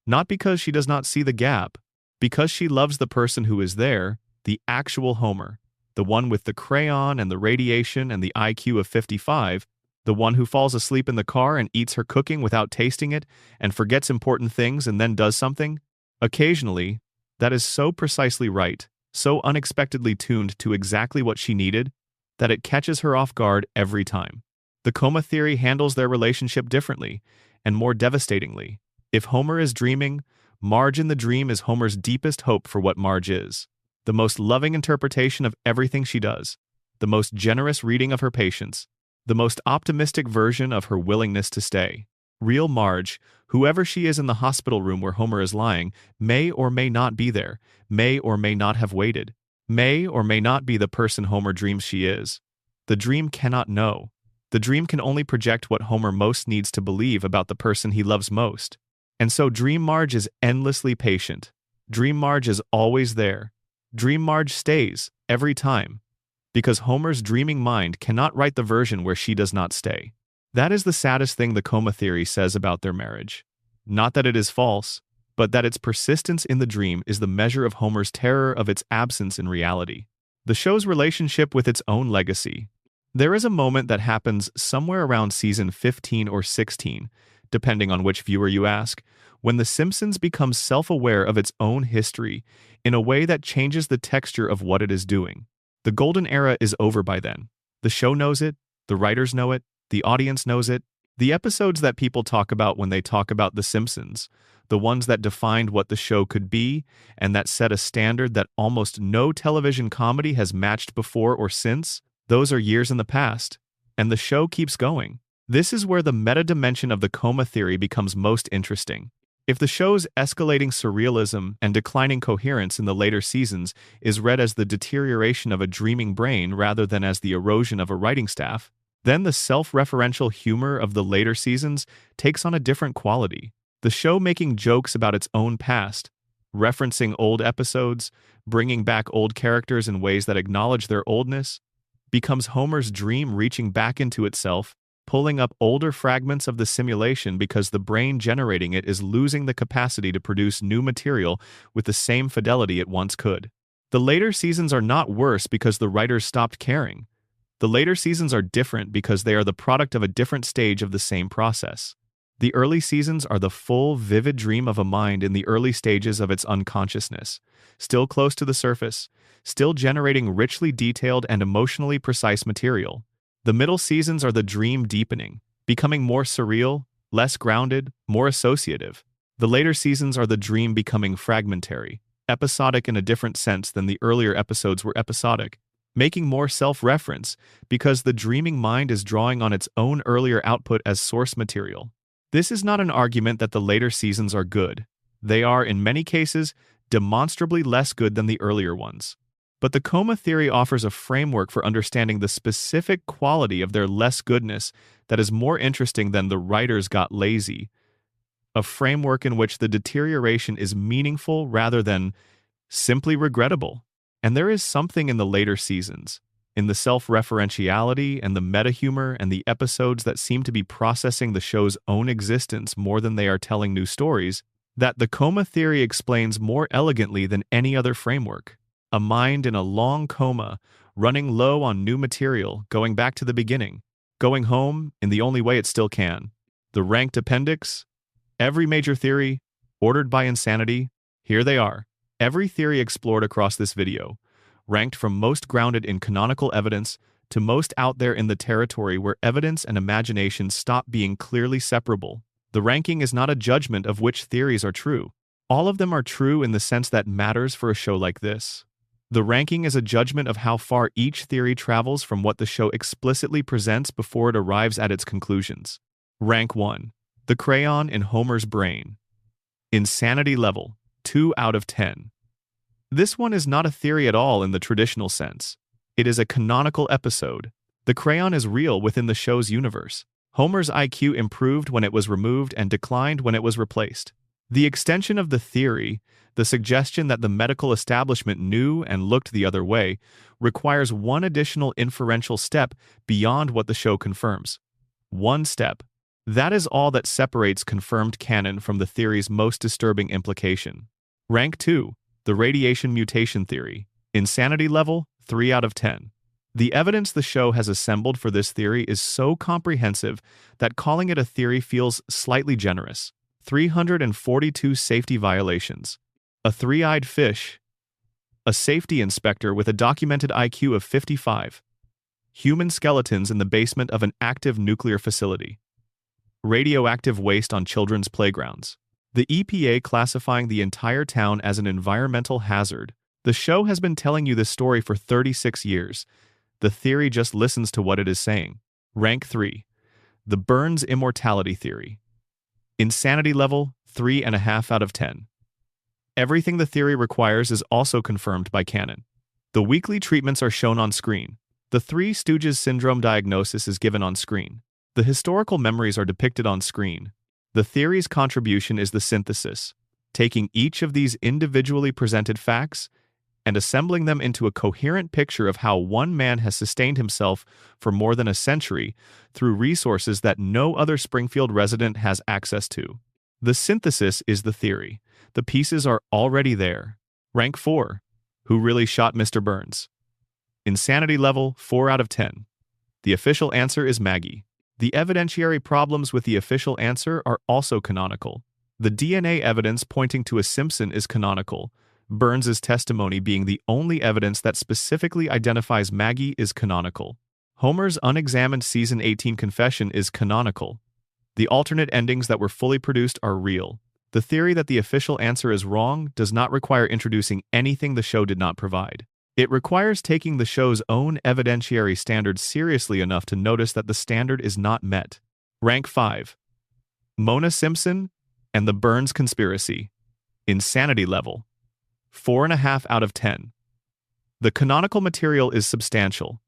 Not because she does not see the gap, because she loves the person who is there, the actual Homer, the one with the crayon and the radiation and the IQ of 55, the one who falls asleep in the car and eats her cooking without tasting it and forgets important things and then does something. Occasionally, that is so precisely right, so unexpectedly tuned to exactly what she needed, that it catches her off guard every time. The coma theory handles their relationship differently, and more devastatingly. If Homer is dreaming, Marge in the dream is Homer's deepest hope for what Marge is. The most loving interpretation of everything she does, the most generous reading of her patience, the most optimistic version of her willingness to stay. Real Marge, whoever she is in the hospital room where Homer is lying, may or may not be there, may or may not have waited, may or may not be the person Homer dreams she is. The dream cannot know. The dream can only project what Homer most needs to believe about the person he loves most. And so Dream Marge is endlessly patient. Dream Marge is always there. Dream Marge stays, every time. Because Homer's dreaming mind cannot write the version where she does not stay. That is the saddest thing the coma theory says about their marriage. Not that it is false, but that its persistence in the dream is the measure of Homer's terror of its absence in reality. The show's relationship with its own legacy. There is a moment that happens somewhere around season 15 or 16, depending on which viewer you ask, when The Simpsons becomes self-aware of its own history in a way that changes the texture of what it is doing. The golden era is over by then. The show knows it, the writers know it, the audience knows it. The episodes that people talk about when they talk about The Simpsons, the ones that defined what the show could be and that set a standard that almost no television comedy has matched before or since, those are years in the past. And the show keeps going. This is where the meta-dimension of the coma theory becomes most interesting. If the show's escalating surrealism and declining coherence in the later seasons is read as the deterioration of a dreaming brain rather than as the erosion of a writing staff, then the self-referential humor of the later seasons takes on a different quality. The show making jokes about its own past, referencing old episodes, bringing back old characters in ways that acknowledge their oldness, becomes Homer's dream reaching back into itself, pulling up older fragments of the simulation because the brain generating it is losing the capacity to produce new material with the same fidelity it once could. The later seasons are not worse because the writers stopped caring. The later seasons are different because they are the product of a different stage of the same process. The early seasons are the full, vivid dream of a mind in the early stages of its unconsciousness, still close to the surface, still generating richly detailed and emotionally precise material. The middle seasons are the dream deepening, becoming more surreal, less grounded, more associative. The later seasons are the dream becoming fragmentary, episodic in a different sense than the earlier episodes were episodic, making more self-reference because the dreaming mind is drawing on its own earlier output as source material. This is not an argument that the later seasons are good. They are, in many cases, demonstrably less good than the earlier ones. But the coma theory offers a framework for understanding the specific quality of their less goodness that is more interesting than the writers got lazy, a framework in which the deterioration is meaningful rather than simply regrettable. And there is something in the later seasons, in the self-referentiality and the meta-humor and the episodes that seem to be processing the show's own existence more than they are telling new stories, that the coma theory explains more elegantly than any other framework. A mind in a long coma, running low on new material, going back to the beginning, going home in the only way it still can. The ranked appendix, every major theory, ordered by insanity, here they are. Every theory explored across this video, ranked from most grounded in canonical evidence to most out there in the territory where evidence and imagination stop being clearly separable. The ranking is not a judgment of which theories are true. All of them are true in the sense that matters for a show like this. The ranking is a judgment of how far each theory travels from what the show explicitly presents before it arrives at its conclusions. Rank 1. The crayon in Homer's brain. Insanity level, 2 out of 10. This one is not a theory at all in the traditional sense. It is a canonical episode. The crayon is real within the show's universe. Homer's IQ improved when it was removed and declined when it was replaced. The extension of the theory, the suggestion that the medical establishment knew and looked the other way, requires one additional inferential step beyond what the show confirms. One step. That is all that separates confirmed canon from the theory's most disturbing implication. Rank 2. The radiation mutation theory. Insanity level, 3 out of 10. The evidence the show has assembled for this theory is so comprehensive that calling it a theory feels slightly generous. 342 safety violations. A three-eyed fish. A safety inspector with a documented IQ of 55. Human skeletons in the basement of an active nuclear facility. Radioactive waste on children's playgrounds. The EPA classifying the entire town as an environmental hazard. The show has been telling you this story for 36 years. The theory just listens to what it is saying. Rank 3. The Burns immortality theory. Insanity level, 3.5 out of 10. Everything the theory requires is also confirmed by canon. The weekly treatments are shown on screen. The Three Stooges syndrome diagnosis is given on screen. The historical memories are depicted on screen. The theory's contribution is the synthesis, taking each of these individually presented facts and assembling them into a coherent picture of how one man has sustained himself for more than a century through resources that no other Springfield resident has access to. The synthesis is the theory. The pieces are already there. Rank 4. Who really shot Mr. Burns? Insanity level, 4 out of 10. The official answer is Maggie. The evidentiary problems with the official answer are also canonical. The DNA evidence pointing to a Simpson is canonical. Burns's testimony being the only evidence that specifically identifies Maggie is canonical. Homer's unexamined season 18 confession is canonical. The alternate endings that were fully produced are real. The theory that the official answer is wrong does not require introducing anything the show did not provide. It requires taking the show's own evidentiary standards seriously enough to notice that the standard is not met. Rank 5. Mona Simpson and the Burns conspiracy. Insanity level, 4.5 out of 10. The canonical material is substantial.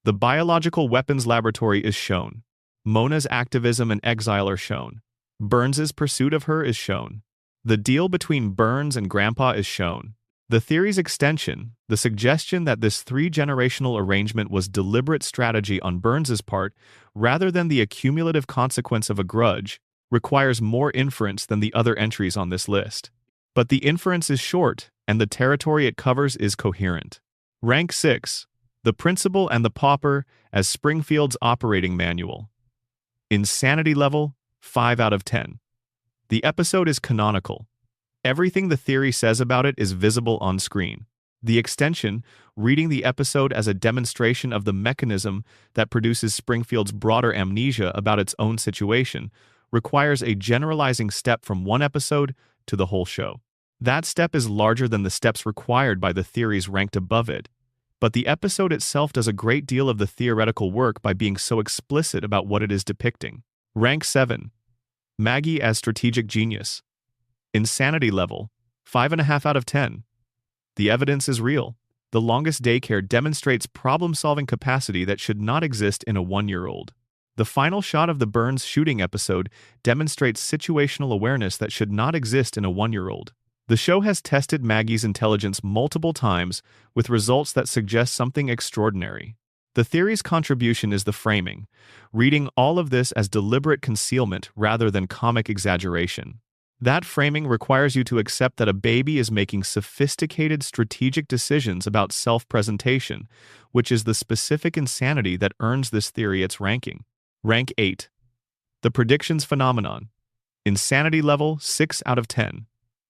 The biological weapons laboratory is shown. Mona's activism and exile are shown. Burns's pursuit of her is shown. The deal between Burns and Grandpa is shown. The theory's extension, the suggestion that this three-generational arrangement was deliberate strategy on Burns's part rather than the accumulative consequence of a grudge, requires more inference than the other entries on this list. But the inference is short, and the territory it covers is coherent. Rank 6. The Principal and the Pauper as Springfield's operating manual. Insanity level, 5 out of 10. The episode is canonical. Everything the theory says about it is visible on screen. The extension, reading the episode as a demonstration of the mechanism that produces Springfield's broader amnesia about its own situation, requires a generalizing step from one episode to the whole show. That step is larger than the steps required by the theories ranked above it, but the episode itself does a great deal of the theoretical work by being so explicit about what it is depicting. Rank 7. Maggie as strategic genius. Insanity level, 5.5 out of 10. The evidence is real. The longest daycare demonstrates problem-solving capacity that should not exist in a 1-year-old. The final shot of the Burns shooting episode demonstrates situational awareness that should not exist in a 1-year-old. The show has tested Maggie's intelligence multiple times with results that suggest something extraordinary. The theory's contribution is the framing, reading all of this as deliberate concealment rather than comic exaggeration. That framing requires you to accept that a baby is making sophisticated strategic decisions about self-presentation, which is the specific insanity that earns this theory its ranking. Rank 8. The predictions phenomenon. Insanity level, 6 out of 10.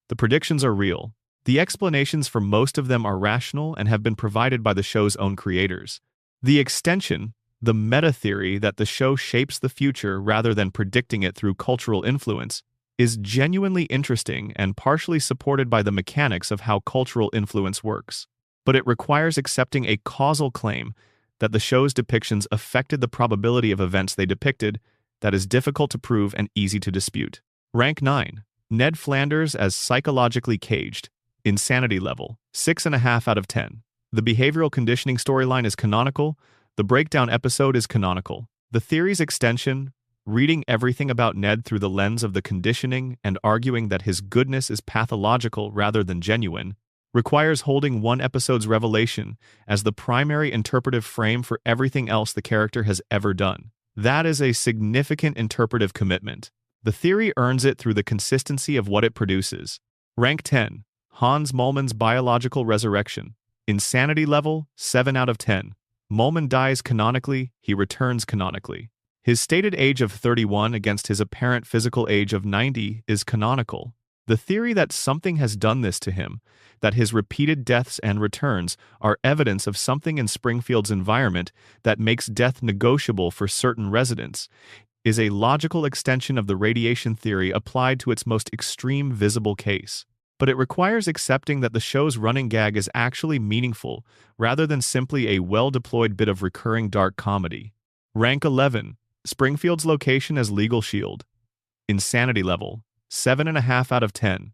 The predictions are real. The explanations for most of them are rational and have been provided by the show's own creators. The extension, the meta-theory that the show shapes the future rather than predicting it through cultural influence, is genuinely interesting and partially supported by the mechanics of how cultural influence works. But it requires accepting a causal claim that the show's depictions affected the probability of events they depicted that is difficult to prove and easy to dispute. Rank 9. Ned Flanders as psychologically caged. Insanity level, 6.5 out of 10. The behavioral conditioning storyline is canonical. The breakdown episode is canonical. The theory's extension, reading everything about Ned through the lens of the conditioning and arguing that his goodness is pathological rather than genuine, requires holding one episode's revelation as the primary interpretive frame for everything else the character has ever done. That is a significant interpretive commitment. The theory earns it through the consistency of what it produces. Rank 10. Hans Moleman's biological resurrection. Insanity level, 7 out of 10. Moleman dies canonically, he returns canonically. His stated age of 31 against his apparent physical age of 90 is canonical. The theory that something has done this to him, that his repeated deaths and returns are evidence of something in Springfield's environment that makes death negotiable for certain residents, is a logical extension of the radiation theory applied to its most extreme visible case. But it requires accepting that the show's running gag is actually meaningful, rather than simply a well-deployed bit of recurring dark comedy. Rank 11. Springfield's location as legal shield. Insanity level, 7.5 out of 10.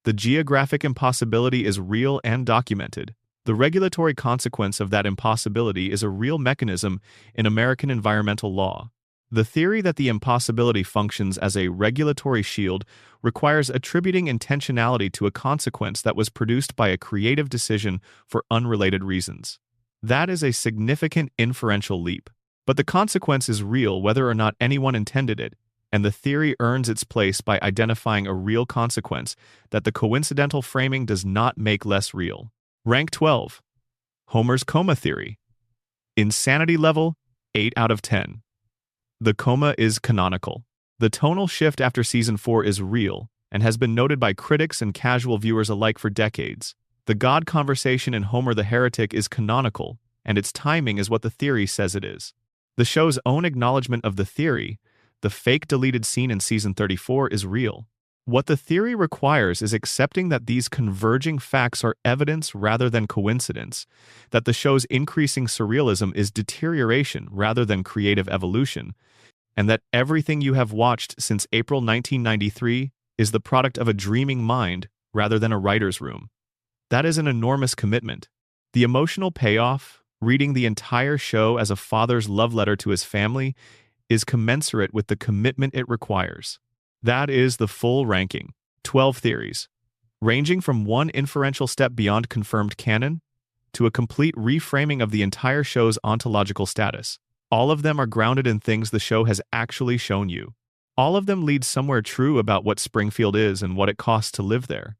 The geographic impossibility is real and documented. The regulatory consequence of that impossibility is a real mechanism in American environmental law. The theory that the impossibility functions as a regulatory shield requires attributing intentionality to a consequence that was produced by a creative decision for unrelated reasons. That is a significant inferential leap. But the consequence is real whether or not anyone intended it, and the theory earns its place by identifying a real consequence that the coincidental framing does not make less real. Rank 12. Homer's coma theory. Insanity level, 8 out of 10. The coma is canonical. The tonal shift after season 4 is real, and has been noted by critics and casual viewers alike for decades. The God conversation in Homer the Heretic is canonical, and its timing is what the theory says it is. The show's own acknowledgement of the theory, the fake deleted scene in season 34, is real. What the theory requires is accepting that these converging facts are evidence rather than coincidence, that the show's increasing surrealism is deterioration rather than creative evolution, and that everything you have watched since April 1993 is the product of a dreaming mind rather than a writer's room. That is an enormous commitment. The emotional payoff, reading the entire show as a father's love letter to his family, is commensurate with the commitment it requires. That is the full ranking. 12 theories, ranging from one inferential step beyond confirmed canon to a complete reframing of the entire show's ontological status. All of them are grounded in things the show has actually shown you. All of them lead somewhere true about what Springfield is and what it costs to live there.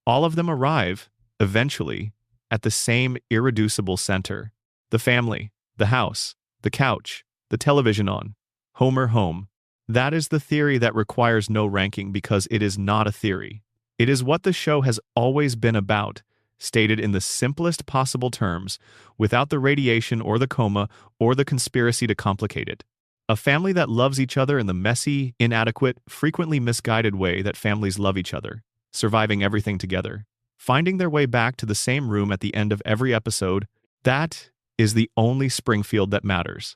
All of them arrive, eventually, at the same irreducible center. The family, the house, the couch, the television on, Homer home. That is the theory that requires no ranking because it is not a theory. It is what the show has always been about, stated in the simplest possible terms, without the radiation or the coma or the conspiracy to complicate it. A family that loves each other in the messy, inadequate, frequently misguided way that families love each other, surviving everything together, finding their way back to the same room at the end of every episode. That is the only Springfield that matters.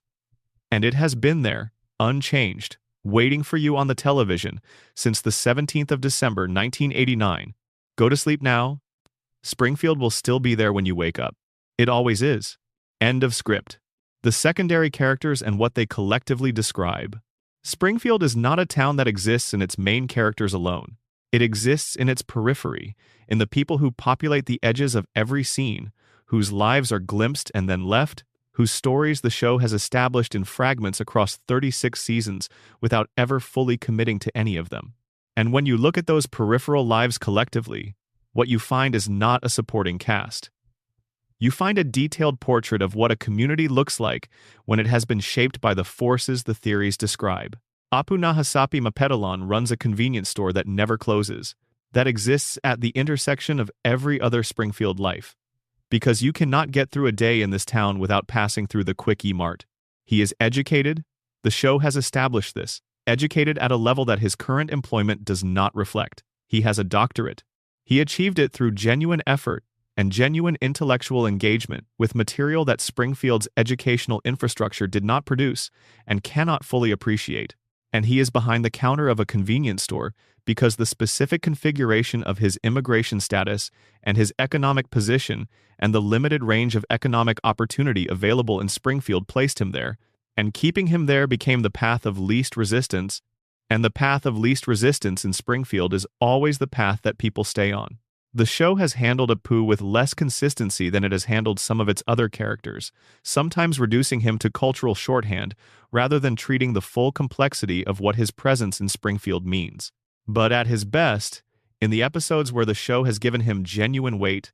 And it has been there, unchanged, waiting for you on the television since the 17th of December 1989. Go to sleep now. Springfield will still be there when you wake up. It always is. End of script. The secondary characters and what they collectively describe. Springfield is not a town that exists in its main characters alone. It exists in its periphery, in the people who populate the edges of every scene, whose lives are glimpsed and then left, whose stories the show has established in fragments across 36 seasons without ever fully committing to any of them. And when you look at those peripheral lives collectively, what you find is not a supporting cast. You find a detailed portrait of what a community looks like when it has been shaped by the forces the theories describe. Apu Nahasapi Mapetalan runs a convenience store that never closes, that exists at the intersection of every other Springfield life. Because you cannot get through a day in this town without passing through the Quick E-Mart. He is educated. The show has established this. Educated at a level that his current employment does not reflect. He has a doctorate. He achieved it through genuine effort and genuine intellectual engagement with material that Springfield's educational infrastructure did not produce and cannot fully appreciate. And he is behind the counter of a convenience store because the specific configuration of his immigration status and his economic position and the limited range of economic opportunity available in Springfield placed him there, and keeping him there became the path of least resistance, and the path of least resistance in Springfield is always the path that people stay on. The show has handled Apu with less consistency than it has handled some of its other characters, sometimes reducing him to cultural shorthand rather than treating the full complexity of what his presence in Springfield means. But at his best, in the episodes where the show has given him genuine weight,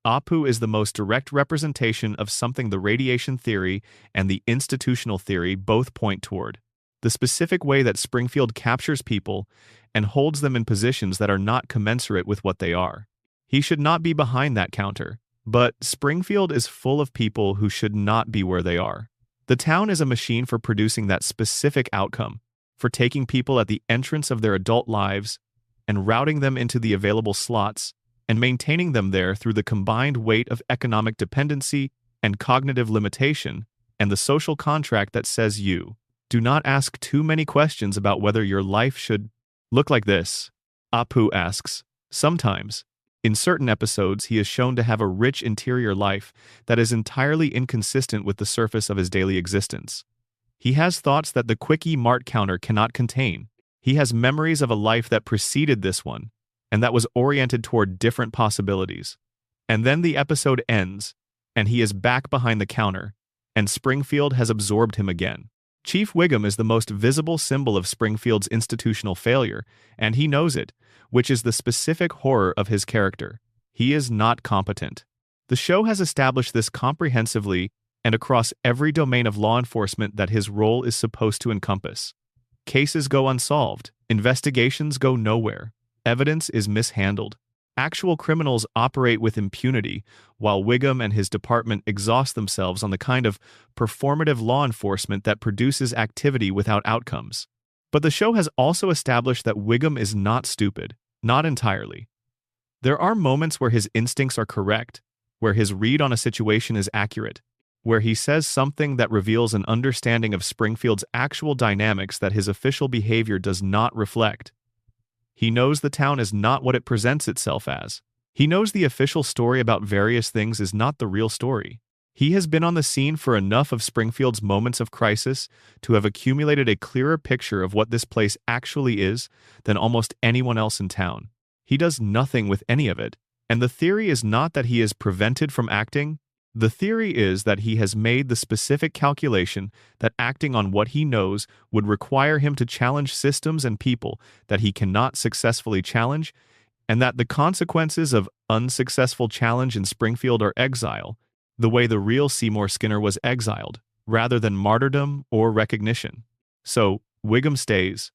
Apu is the most direct representation of something the radiation theory and the institutional theory both point toward: the specific way that Springfield captures people and holds them in positions that are not commensurate with what they are. He should not be behind that counter, but Springfield is full of people who should not be where they are. The town is a machine for producing that specific outcome, for taking people at the entrance of their adult lives and routing them into the available slots and maintaining them there through the combined weight of economic dependency and cognitive limitation and the social contract that says you do not ask too many questions about whether your life should look like this. Apu asks. Sometimes, in certain episodes, he is shown to have a rich interior life that is entirely inconsistent with the surface of his daily existence. He has thoughts that the quickie mart counter cannot contain. He has memories of a life that preceded this one, and that was oriented toward different possibilities. And then the episode ends, and he is back behind the counter, and Springfield has absorbed him again. Chief Wiggum is the most visible symbol of Springfield's institutional failure, and he knows it, which is the specific horror of his character. He is not competent. The show has established this comprehensively and across every domain of law enforcement that his role is supposed to encompass. Cases go unsolved, investigations go nowhere, evidence is mishandled. Actual criminals operate with impunity, while Wiggum and his department exhaust themselves on the kind of performative law enforcement that produces activity without outcomes. But the show has also established that Wiggum is not stupid, not entirely. There are moments where his instincts are correct, where his read on a situation is accurate, where he says something that reveals an understanding of Springfield's actual dynamics that his official behavior does not reflect. He knows the town is not what it presents itself as. He knows the official story about various things is not the real story. He has been on the scene for enough of Springfield's moments of crisis to have accumulated a clearer picture of what this place actually is than almost anyone else in town. He does nothing with any of it, and the theory is not that he is prevented from acting. The theory is that he has made the specific calculation that acting on what he knows would require him to challenge systems and people that he cannot successfully challenge, and that the consequences of unsuccessful challenge in Springfield are exile, the way the real Seymour Skinner was exiled, rather than martyrdom or recognition. So, Wiggum stays.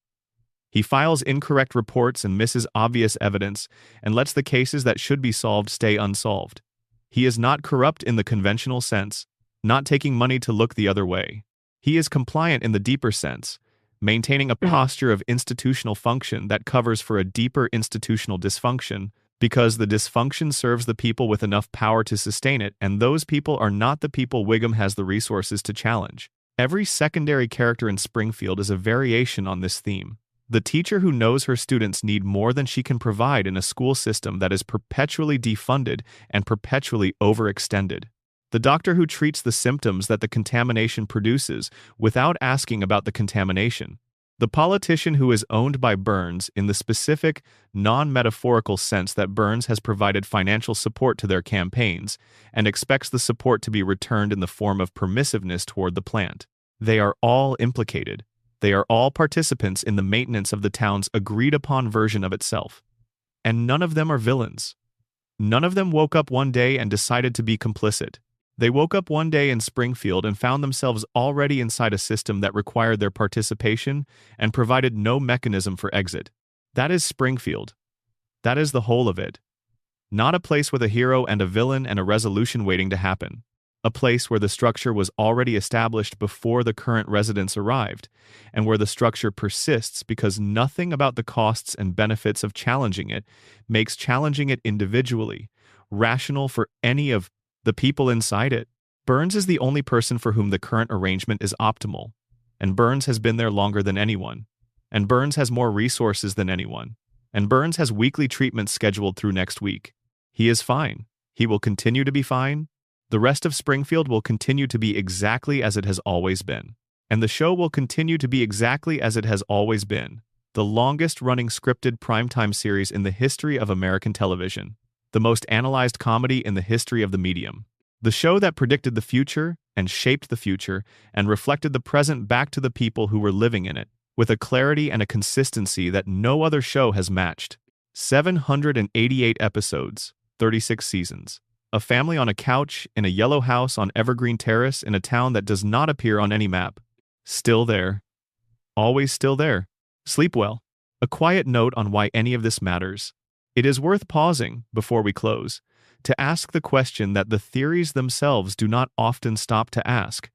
He files incorrect reports and misses obvious evidence, and lets the cases that should be solved stay unsolved. He is not corrupt in the conventional sense, not taking money to look the other way. He is compliant in the deeper sense, maintaining a posture of institutional function that covers for a deeper institutional dysfunction, because the dysfunction serves the people with enough power to sustain it, and those people are not the people Wiggum has the resources to challenge. Every secondary character in Springfield is a variation on this theme. The teacher who knows her students need more than she can provide in a school system that is perpetually defunded and perpetually overextended. The doctor who treats the symptoms that the contamination produces without asking about the contamination. The politician who is owned by Burns in the specific, non-metaphorical sense that Burns has provided financial support to their campaigns and expects the support to be returned in the form of permissiveness toward the plant. They are all implicated. They are all participants in the maintenance of the town's agreed-upon version of itself. And none of them are villains. None of them woke up one day and decided to be complicit. They woke up one day in Springfield and found themselves already inside a system that required their participation and provided no mechanism for exit. That is Springfield. That is the whole of it. Not a place with a hero and a villain and a resolution waiting to happen. A place where the structure was already established before the current residents arrived, and where the structure persists because nothing about the costs and benefits of challenging it makes challenging it individually rational for any of the people inside it. Burns is the only person for whom the current arrangement is optimal, and Burns has been there longer than anyone, and Burns has more resources than anyone, and Burns has weekly treatments scheduled through next week. He is fine. He will continue to be fine. The rest of Springfield will continue to be exactly as it has always been. And the show will continue to be exactly as it has always been, the longest-running scripted primetime series in the history of American television, the most analyzed comedy in the history of the medium. The show that predicted the future and shaped the future and reflected the present back to the people who were living in it, with a clarity and a consistency that no other show has matched. 788 episodes, 36 seasons. A family on a couch in a yellow house on Evergreen Terrace in a town that does not appear on any map. Still there. Always still there. Sleep well. A quiet note on why any of this matters. It is worth pausing, before we close, to ask the question that the theories themselves do not often stop to ask.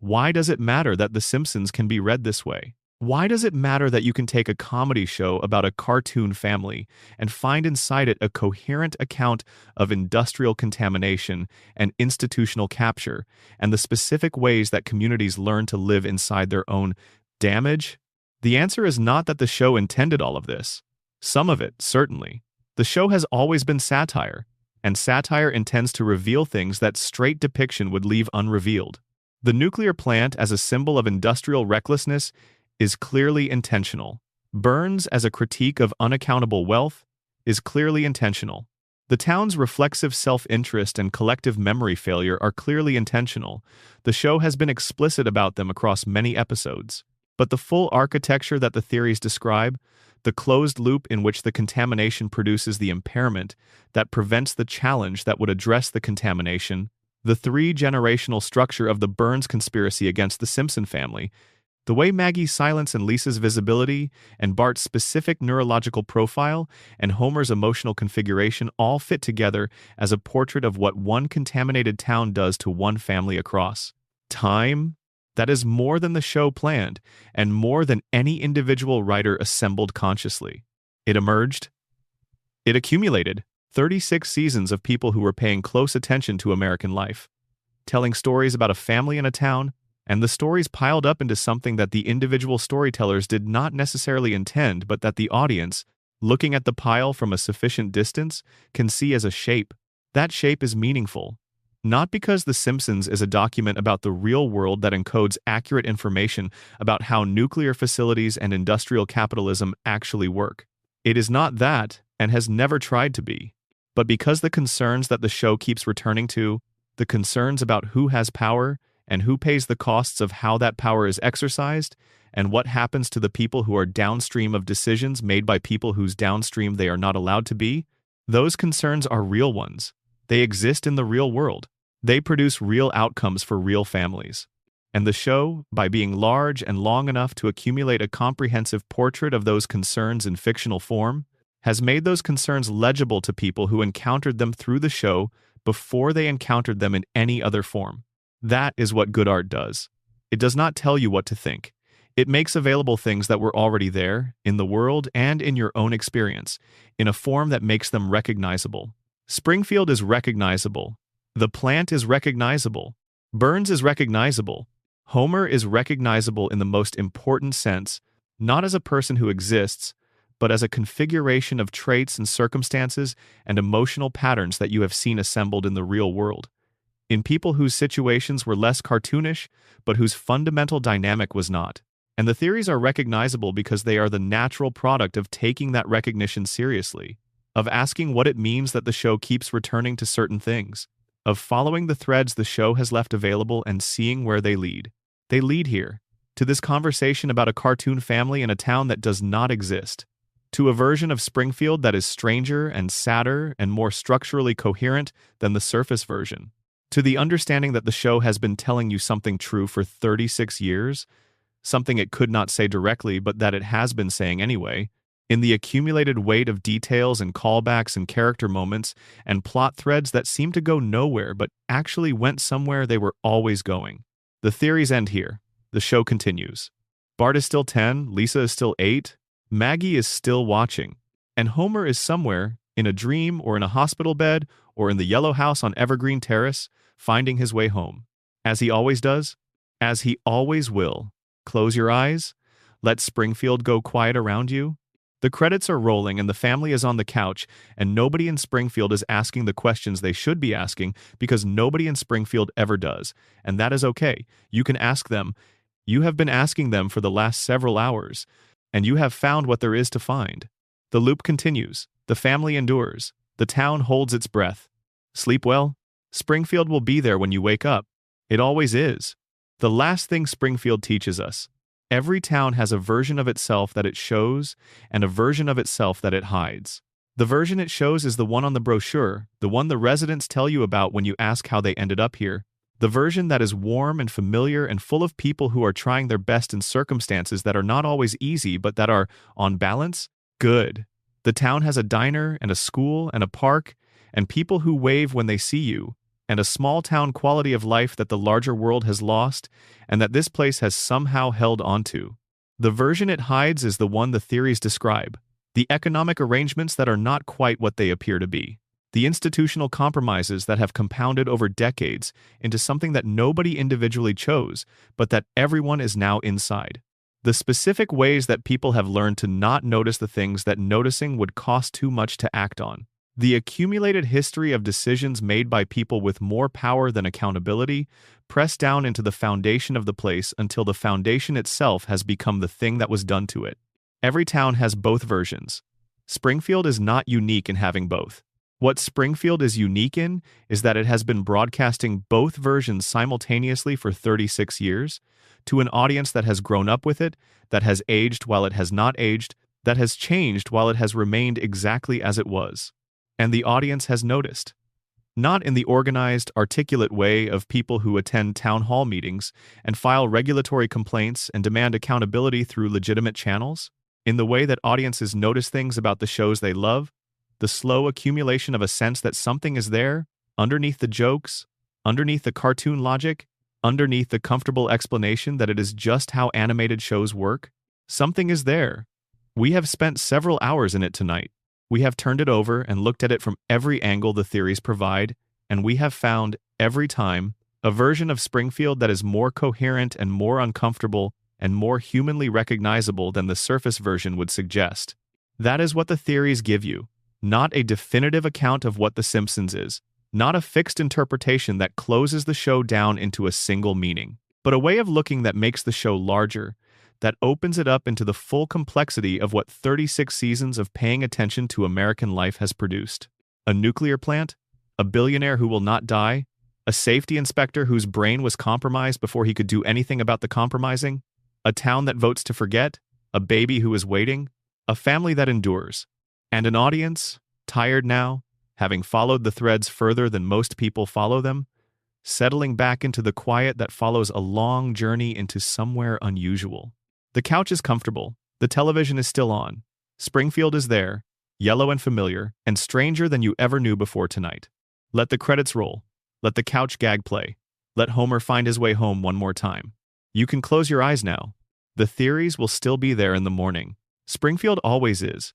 Why does it matter that The Simpsons can be read this way? Why does it matter that you can take a comedy show about a cartoon family and find inside it a coherent account of industrial contamination and institutional capture, and the specific ways that communities learn to live inside their own damage? The answer is not that the show intended all of this. Some of it, certainly. The show has always been satire, and satire intends to reveal things that straight depiction would leave unrevealed. The nuclear plant as a symbol of industrial recklessness is clearly intentional. Burns as a critique of unaccountable wealth is clearly intentional. The town's reflexive self-interest and collective memory failure are clearly intentional. The show has been explicit about them across many episodes. But the full architecture that the theories describe, the closed loop in which the contamination produces the impairment that prevents the challenge that would address the contamination, the three-generational structure of the Burns conspiracy against the Simpson family, the way Maggie's silence and Lisa's visibility, and Bart's specific neurological profile, and Homer's emotional configuration all fit together as a portrait of what one contaminated town does to one family across time. That is more than the show planned, and more than any individual writer assembled consciously. It emerged. It accumulated 36 seasons of people who were paying close attention to American life, telling stories about a family in a town, and the stories piled up into something that the individual storytellers did not necessarily intend, but that the audience, looking at the pile from a sufficient distance, can see as a shape. That shape is meaningful. Not because The Simpsons is a document about the real world that encodes accurate information about how nuclear facilities and industrial capitalism actually work. It is not that, and has never tried to be. But because the concerns that the show keeps returning to, the concerns about who has power, and who pays the costs of how that power is exercised, and what happens to the people who are downstream of decisions made by people whose downstream they are not allowed to be, those concerns are real ones. They exist in the real world. They produce real outcomes for real families. And the show, by being large and long enough to accumulate a comprehensive portrait of those concerns in fictional form, has made those concerns legible to people who encountered them through the show before they encountered them in any other form. That is what good art does. It does not tell you what to think. It makes available things that were already there, in the world and in your own experience, in a form that makes them recognizable. Springfield is recognizable. The plant is recognizable. Burns is recognizable. Homer is recognizable in the most important sense, not as a person who exists, but as a configuration of traits and circumstances and emotional patterns that you have seen assembled in the real world. In people whose situations were less cartoonish, but whose fundamental dynamic was not. And the theories are recognizable because they are the natural product of taking that recognition seriously, of asking what it means that the show keeps returning to certain things, of following the threads the show has left available and seeing where they lead. They lead here, to this conversation about a cartoon family in a town that does not exist, to a version of Springfield that is stranger and sadder and more structurally coherent than the surface version, to the understanding that the show has been telling you something true for 36 years, something it could not say directly but that it has been saying anyway, in the accumulated weight of details and callbacks and character moments and plot threads that seem to go nowhere but actually went somewhere they were always going. The theories end here. The show continues. Bart is still 10, Lisa is still 8, Maggie is still watching, and Homer is somewhere, in a dream or in a hospital bed or in the yellow house on Evergreen Terrace, finding his way home. As he always does, as he always will. Close your eyes. Let Springfield go quiet around you. The credits are rolling and the family is on the couch, and nobody in Springfield is asking the questions they should be asking because nobody in Springfield ever does, and that is okay. You can ask them, You have been asking them for the last several hours, and you have found what there is to find. The loop continues. The family endures. The town holds its breath. Sleep well? Springfield will be there when you wake up. It always is. The last thing Springfield teaches us. Every town has a version of itself that it shows and a version of itself that it hides. The version it shows is the one on the brochure, the one the residents tell you about when you ask how they ended up here. The version that is warm and familiar and full of people who are trying their best in circumstances that are not always easy but that are, on balance, good. The town has a diner and a school and a park and people who wave when they see you, and a small-town quality of life that the larger world has lost and that this place has somehow held onto. The version it hides is the one the theories describe. The economic arrangements that are not quite what they appear to be. The institutional compromises that have compounded over decades into something that nobody individually chose, but that everyone is now inside. The specific ways that people have learned to not notice the things that noticing would cost too much to act on. The accumulated history of decisions made by people with more power than accountability, pressed down into the foundation of the place until the foundation itself has become the thing that was done to it. Every town has both versions. Springfield is not unique in having both. What Springfield is unique in is that it has been broadcasting both versions simultaneously for 36 years, to an audience that has grown up with it, that has aged while it has not aged, that has changed while it has remained exactly as it was. And the audience has noticed. Not in the organized, articulate way of people who attend town hall meetings and file regulatory complaints and demand accountability through legitimate channels. In the way that audiences notice things about the shows they love, the slow accumulation of a sense that something is there, underneath the jokes, underneath the cartoon logic, underneath the comfortable explanation that it is just how animated shows work. Something is there. We have spent several hours in it tonight. We have turned it over and looked at it from every angle the theories provide, and we have found, every time, a version of Springfield that is more coherent and more uncomfortable and more humanly recognizable than the surface version would suggest. That is what the theories give you, not a definitive account of what The Simpsons is, not a fixed interpretation that closes the show down into a single meaning, but a way of looking that makes the show larger, that opens it up into the full complexity of what 36 seasons of paying attention to American life has produced. A nuclear plant? A billionaire who will not die? A safety inspector whose brain was compromised before he could do anything about the compromising? A town that votes to forget? A baby who is waiting? A family that endures? And an audience, tired now, having followed the threads further than most people follow them, settling back into the quiet that follows a long journey into somewhere unusual. The couch is comfortable, the television is still on, Springfield is there, yellow and familiar, and stranger than you ever knew before tonight. Let the credits roll, let the couch gag play, let Homer find his way home one more time. You can close your eyes now. The theories will still be there in the morning. Springfield always is.